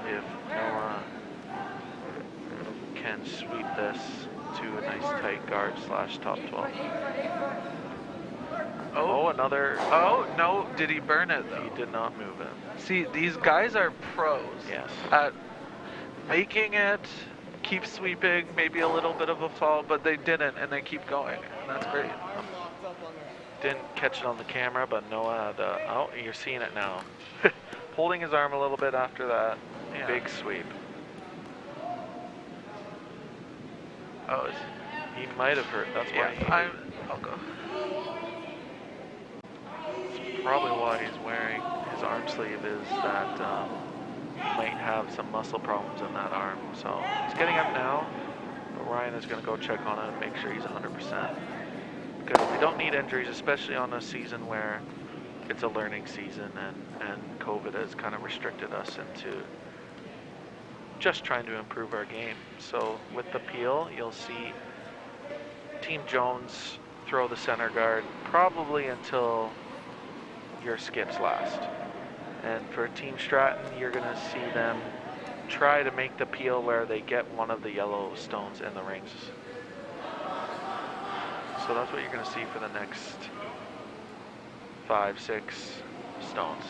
if Noah can sweep this to a nice tight guard / top 12. Oh, another. Oh, no, did he burn it though? He did not move it. See, these guys are pros Yes. at making it, keep sweeping, maybe a little bit of a fall, but they didn't, and they keep going, and that's great. Didn't catch it on the camera, but Noah had oh, you're seeing it now. Holding his arm a little bit after that. Yeah. Big sweep. Oh, He might have hurt. That's why yeah, I'll go. Probably why he's wearing his arm sleeve is that he might have some muscle problems in that arm. So he's getting up now, but Ryan is going to go check on it and make sure he's 100%. Because we don't need injuries, especially on a season where it's a learning season and COVID has kind of restricted us into just trying to improve our game. So with the peel, you'll see Team Jones throw the center guard probably until your skips last. And for Team Stratton, you're going to see them try to make the peel where they get one of the yellow stones in the rings. So that's what you're going to see for the next 5, 6 stones,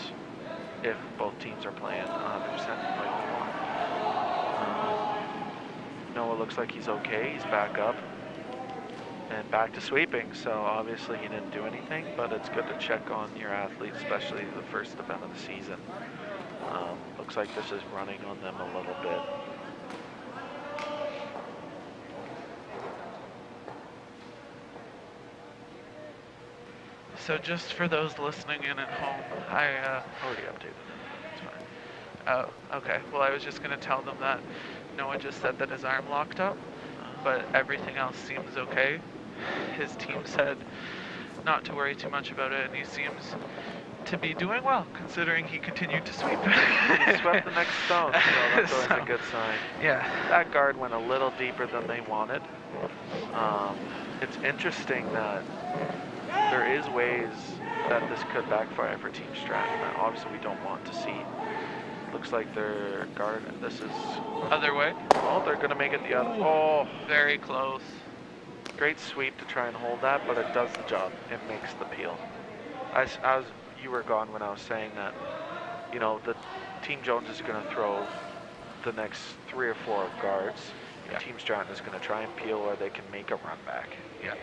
if both teams are playing 100% like we want. Noah looks like he's okay. He's back up and back to sweeping. So obviously he didn't do anything, but it's good to check on your athletes, especially the first event of the season. Looks like this is running on them a little bit. So just for those listening in at home, I Already updated. it's fine. Oh, okay. Well, I was just gonna tell them that Noah just said that his arm locked up, but everything else seems okay. His team said not to worry too much about it, and he seems to be doing well, considering he continued to sweep. He swept the next stone, so that's always a good sign. Yeah. That guard went a little deeper than they wanted. It's interesting that there is ways that this could backfire for Team Stratton that obviously we don't want to see. Looks like their guard, this is... Other way. Oh, they're going to make it the other... Oh, Very close. great sweep to try and hold that, but it does the job. It makes the peel. You were gone when I was saying that, you know, the Team Jones is going to throw the next 3 or 4 guards. Yeah. Team Stratton is going to try and peel where they can make a run back. Yeah.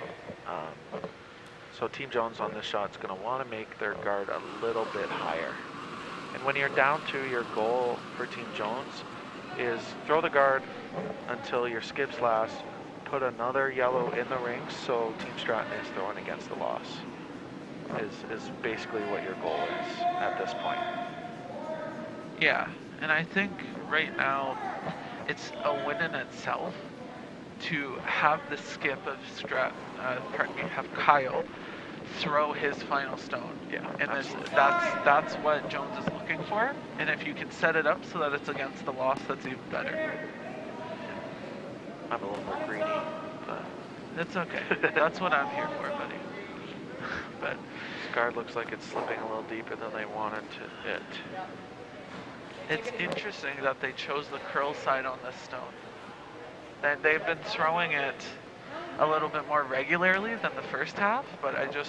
So Team Jones on this shot is going to want to make their guard a little bit higher. And when you're down to your goal for Team Jones is throw the guard until your skips last, put another yellow in the rings so Team Stratton is throwing against the loss. Is basically what your goal is at this point. Yeah, and I think right now it's a win in itself to have the skip of have Kyle throw his final stone. Yeah, and absolutely. that's what Jones is looking for. And if you can set it up so that it's against the loss, that's even better. I'm a little more greedy, but That's okay. That's what I'm here for, buddy. But this guard looks like it's slipping a little deeper than they wanted to hit. it's interesting that they chose the curl side on this stone. And they've been throwing it a little bit more regularly than the first half, but I don't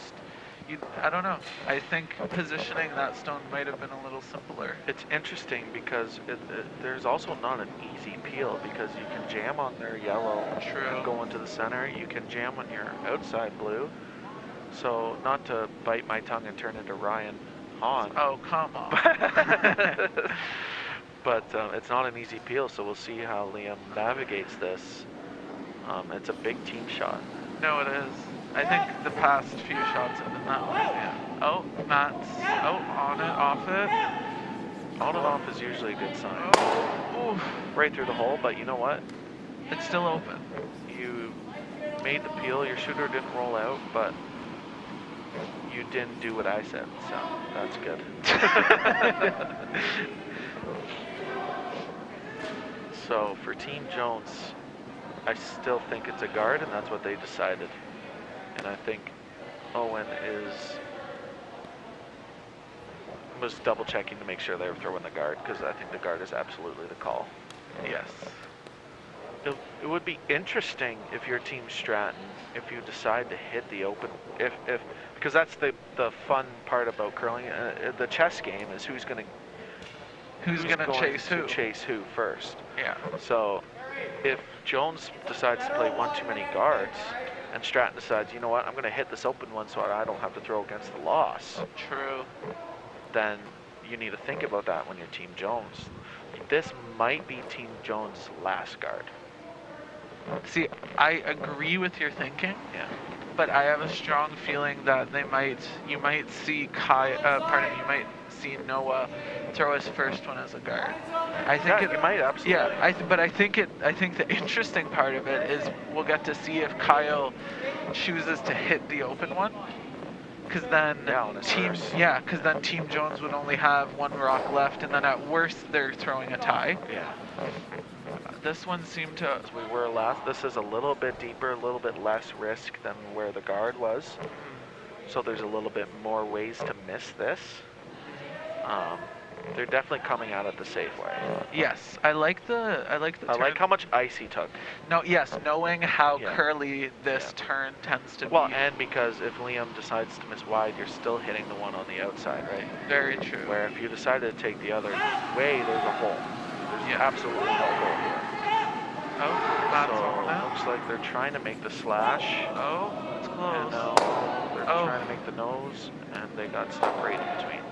know. I think positioning that stone might have been a little simpler. It's interesting because there's also not an easy peel because you can jam on their yellow True. and go into the center. You can jam on your outside blue. So not to bite my tongue and turn into Ryan Hahn. Oh, come on. But it's not an easy peel, so we'll see how Liam navigates this. It's a big team shot. No, it is. I think the past few shots have been that way. Yeah. Oh, Matt's. Oh, on it, off it. On and off is usually a good sign. Oh, oof. Right through the hole, but you know what? It's still open. You made the peel, your shooter didn't roll out, but you didn't do what I said, so that's good. So for Team Jones, I still think it's a guard, and that's what they decided. And I think Owen was double checking to make sure they were throwing the guard, because I think the guard is absolutely the call. Yes. It would be interesting if your Team Stratton, if you decide to hit the open, because that's the fun part about curling. The chess game is who's going to chase who first. Yeah. So if Jones decides to play one too many guards, and Stratton decides, you know what, I'm going to hit this open one so I don't have to throw against the loss, True. then you need to think about that when you're Team Jones. This might be Team Jones' last guard. See, I agree with your thinking, Yeah. but I have a strong feeling that you might see you might see Noah throw his first one as a guard. I think Yeah, you might, absolutely. Yeah, but I think the interesting part of it is we'll get to see if Kyle chooses to hit the open one. Because then Team Jones would only have one rock left, and then at worst they're throwing a tie. Yeah. This one seemed to. As we were last, this is a little bit deeper, a little bit less risk than where the guard was. So there's a little bit more ways to miss this. They're definitely coming at it the safe way. Yes, I like how much ice he took. No, yes, knowing how curly this turn tends to be. Well, and because if Liam decides to miss wide, you're still hitting the one on the outside, right? Very true. Where if you decided to take the other way, there's a hole. There's absolutely no hole here. Oh, so it looks like they're trying to make the slash. Oh, it's close. And now they're trying to make the nose, and they got stuck right in between.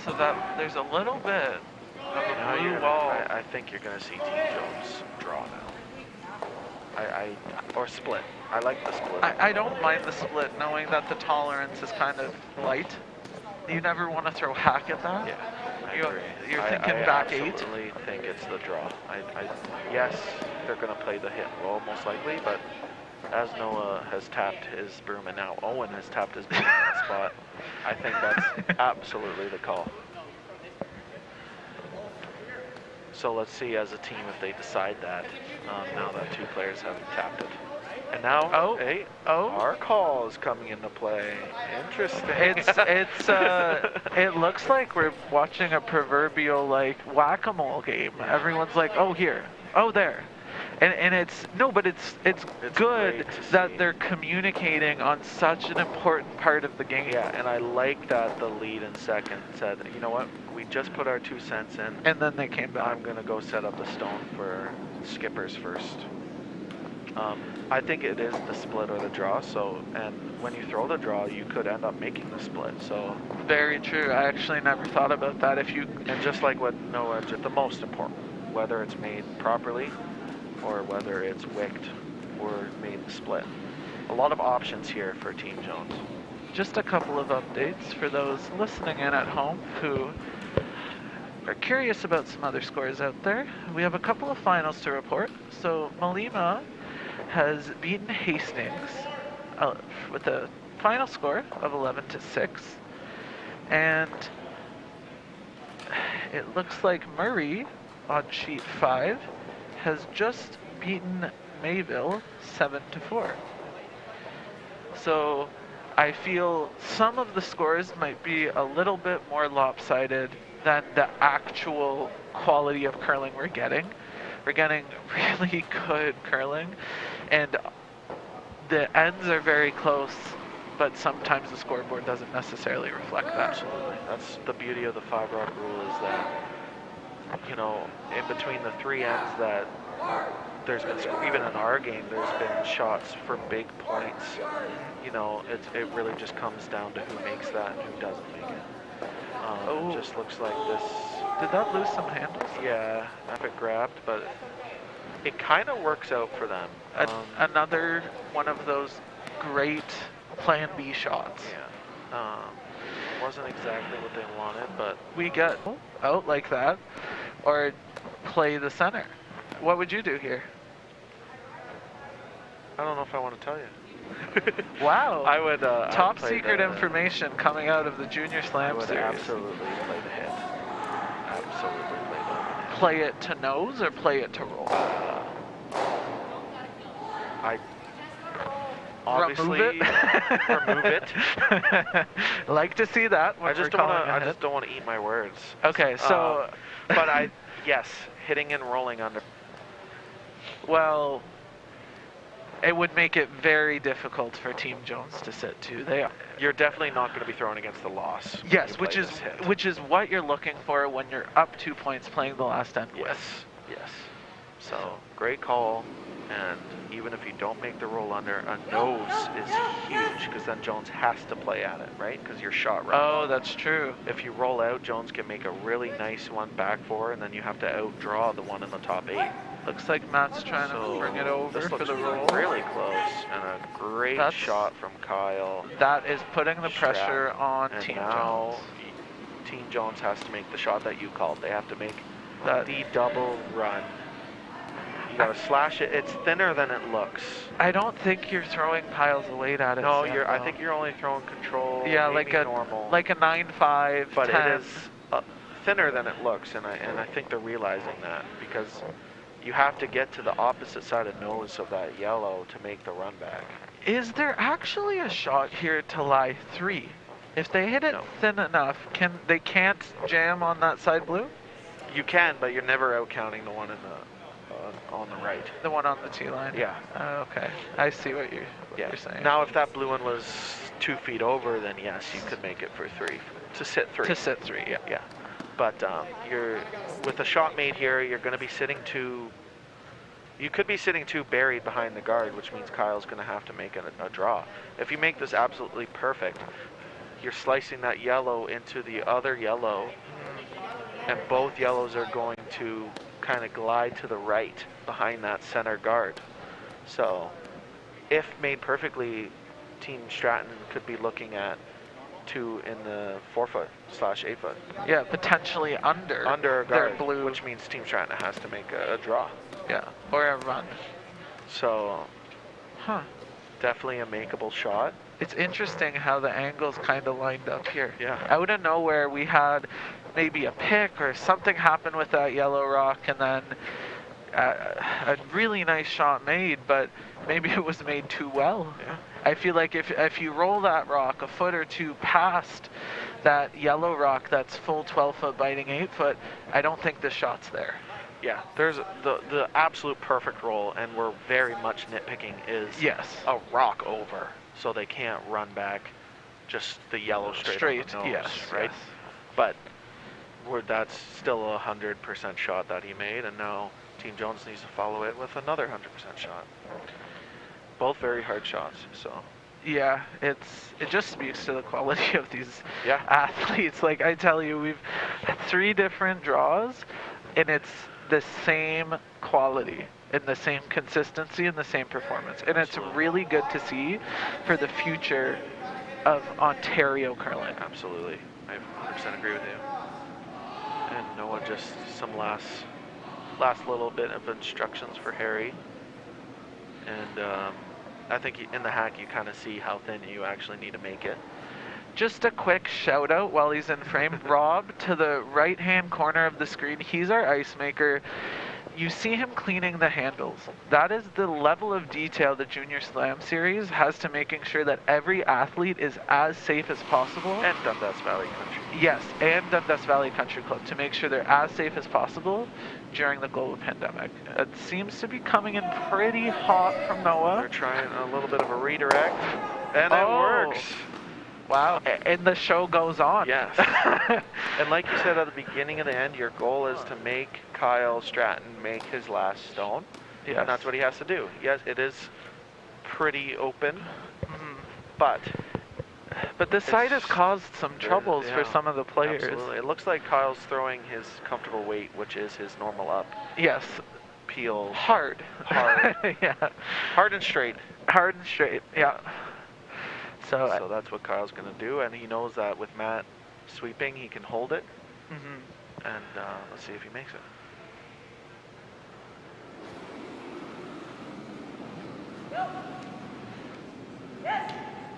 So that there's a little bit of a blue wall. I think you're going to see Team Jones draw now. Or split. I like the split. I don't mind the split, knowing that the tolerance is kind of light. You never want to throw hack at that. Yeah, I agree. You're thinking back eight? I absolutely think it's the draw. Yes, they're going to play the hit and roll most likely, but as Noah has tapped his broom and now Owen has tapped his broom in that spot, I think that's absolutely the call. So let's see as a team if they decide that now that two players have tapped it. And now, our call is coming into play. Interesting. It looks like we're watching a proverbial like whack-a-mole game. Everyone's like, oh here, oh there. And it's good that they're communicating on such an important part of the game. Yeah, and I like that the lead in second said, you know what, we just put our 2 cents in. And then they came back. I'm going to go set up the stone for skippers first. I think it is the split or the draw, and when you throw the draw, you could end up making the split, so. Very true, I actually never thought about that. And just like what Noah, the most important, whether it's made properly, or whether it's wicked or made the split. A lot of options here for Team Jones. Just a couple of updates for those listening in at home who are curious about some other scores out there. We have a couple of finals to report. So Malima has beaten Hastings with a final score of 11-6. And it looks like Murray on sheet 5 has just beaten Mayville 7-4. So I feel some of the scores might be a little bit more lopsided than the actual quality of curling we're getting. We're getting really good curling, and the ends are very close, but sometimes the scoreboard doesn't necessarily reflect that. Absolutely. That's the beauty of the 5-rock rule, is that, you know, in between the 3 ends that there's been, even in our game, there's been shots for big points. You know, it really just comes down to who makes that and who doesn't make it. It just looks like this. Did that lose some handles? Yeah, if it grabbed, but it kind of works out for them. Another one of those great plan B shots. Yeah. Wasn't exactly what they wanted, but we get out like that, or play the center. What would you do here? I don't know if I want to tell you. Wow. I would. Top secret information coming out of the Junior Slam series. Absolutely Play the hit. Absolutely play the hit. Play it to nose or play it to roll? I obviously remove it. Like to see that. I just don't want to eat my words. Okay, so but yes, hitting and rolling under. Well, it would make it very difficult for Team Jones to sit too. You're definitely not going to be thrown against the loss. Yes, which is what you're looking for when you're up 2 points playing the last end. Yes. So great call, and even if you don't make the roll under, a nose is huge because then Jones has to play at it, right? Because you're shot right. Oh, that's true. If you roll out, Jones can make a really nice one back 4, and then you have to outdraw the one in the top 8. Looks like Matt's trying to bring it over this for looks the roll. really close, and a great shot from Kyle. That is putting the Stratton. pressure on And Team now Jones. Team Jones has to make the shot that you called. They have to make That, the double run. You gotta slash it. It's thinner than it looks. I don't think you're throwing piles of weight at it. No, Sam, I though. think you're only throwing control. Yeah, maybe like a normal. like a 9.5, but 10. it is thinner than it looks, and I think they're realizing that, because you have to get to the opposite side of nose of that yellow to make the run back. Is there actually a shot here to lie 3? If they hit it thin enough, they can't jam on that side blue? You can, but you're never out counting the one in the on the right. The one on the tee line? Yeah. Okay. I see what you're saying. Now, if that blue one was 2 feet over, then yes, you could make it for 3. To sit 3. To sit 3, yeah. Yeah. But you're with a shot made here, you're going to be sitting 2. You could be sitting 2 buried behind the guard, which means Kyle's going to have to make a draw. If you make this absolutely perfect, you're slicing that yellow into the other yellow, and both yellows are going to kind of glide to the right behind that center guard. So, if made perfectly, Team Stratton could be looking at 2 in the 4-foot/8 foot. Yeah, potentially under a guard, their blue, which means Team Stratton has to make a draw. Yeah, or a run. So, definitely a makeable shot. It's interesting how the angles kind of lined up here. Yeah. Out of nowhere, we had maybe a pick or something happen with that yellow rock, and then a really nice shot made, but maybe it was made too well. Yeah. I feel like if you roll that rock a foot or 2 past that yellow rock that's full 12-foot biting 8-foot, I don't think the shot's there. Yeah, there's the absolute perfect roll, and we're very much nitpicking is a rock over, so they can't run back just the yellow straight on the nose, right? Yes. But that's still a 100% shot that he made, and now Team Jones needs to follow it with another 100% shot. Both very hard shots, so. Yeah, it just speaks to the quality of these Yeah. athletes. Like I tell you, we've had 3 different draws, and it's the same quality and the same consistency and the same performance. And it's really good to see for the future of Ontario curling. Absolutely. I 100% agree with you. And Noah, just some last little bit of instructions for Harry. And I think in the hack you kind of see how thin you actually need to make it. Just a quick shout out while he's in frame. Rob, to the right hand corner of the screen, he's our ice maker. You see him cleaning the handles. That is the level of detail the Junior Slam Series has to making sure that every athlete is as safe as possible. And Dundas Valley Country. Yes, and Dundas Valley Country Club, to make sure they're as safe as possible during the global pandemic. It seems to be coming in pretty hot from Noah. They're trying a little bit of a redirect, and it works. Wow, and the show goes on. Yes. And like you said at the beginning and the end, your goal is to make Kyle Stratton make his last stone. Yes. And that's what he has to do. Yes, it is pretty open, but this side has caused some troubles for some of the players. Absolutely. It looks like Kyle's throwing his comfortable weight, which is his normal up. Yes. Peel. Hard. Yeah. Hard and straight. Hard and straight, yeah. So that's what Kyle's going to do, and he knows that with Matt sweeping, he can hold it. And let's see if he makes it.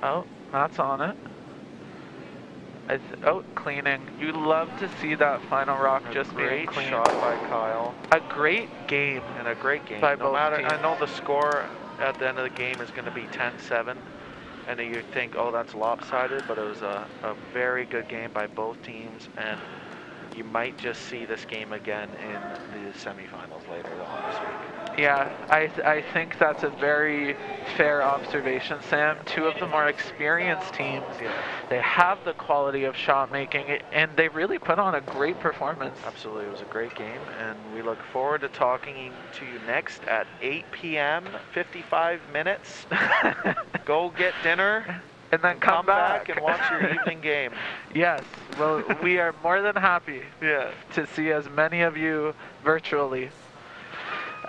Oh, Matt's on it. Cleaning. You love to see that final rock just being clean. Great shot by Kyle. A great game. And a great game. By No both matter, teams. I know the score at the end of the game is going to be 10-7. And you think, oh, that's lopsided, but it was a very good game by both teams, and you might just see this game again in the semifinals later on this week. Yeah, I think that's a very fair observation, Sam. 2 of the more experienced teams, they have the quality of shot making, and they really put on a great performance. Absolutely, it was a great game, and we look forward to talking to you next at 8 p.m., 55 minutes. Go get dinner. And then come back and watch your evening game. Yes, well, we are more than happy to see as many of you virtually.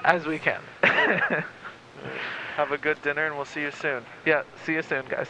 as we can. Have a good dinner, and we'll see you soon. Yeah, see you soon, guys.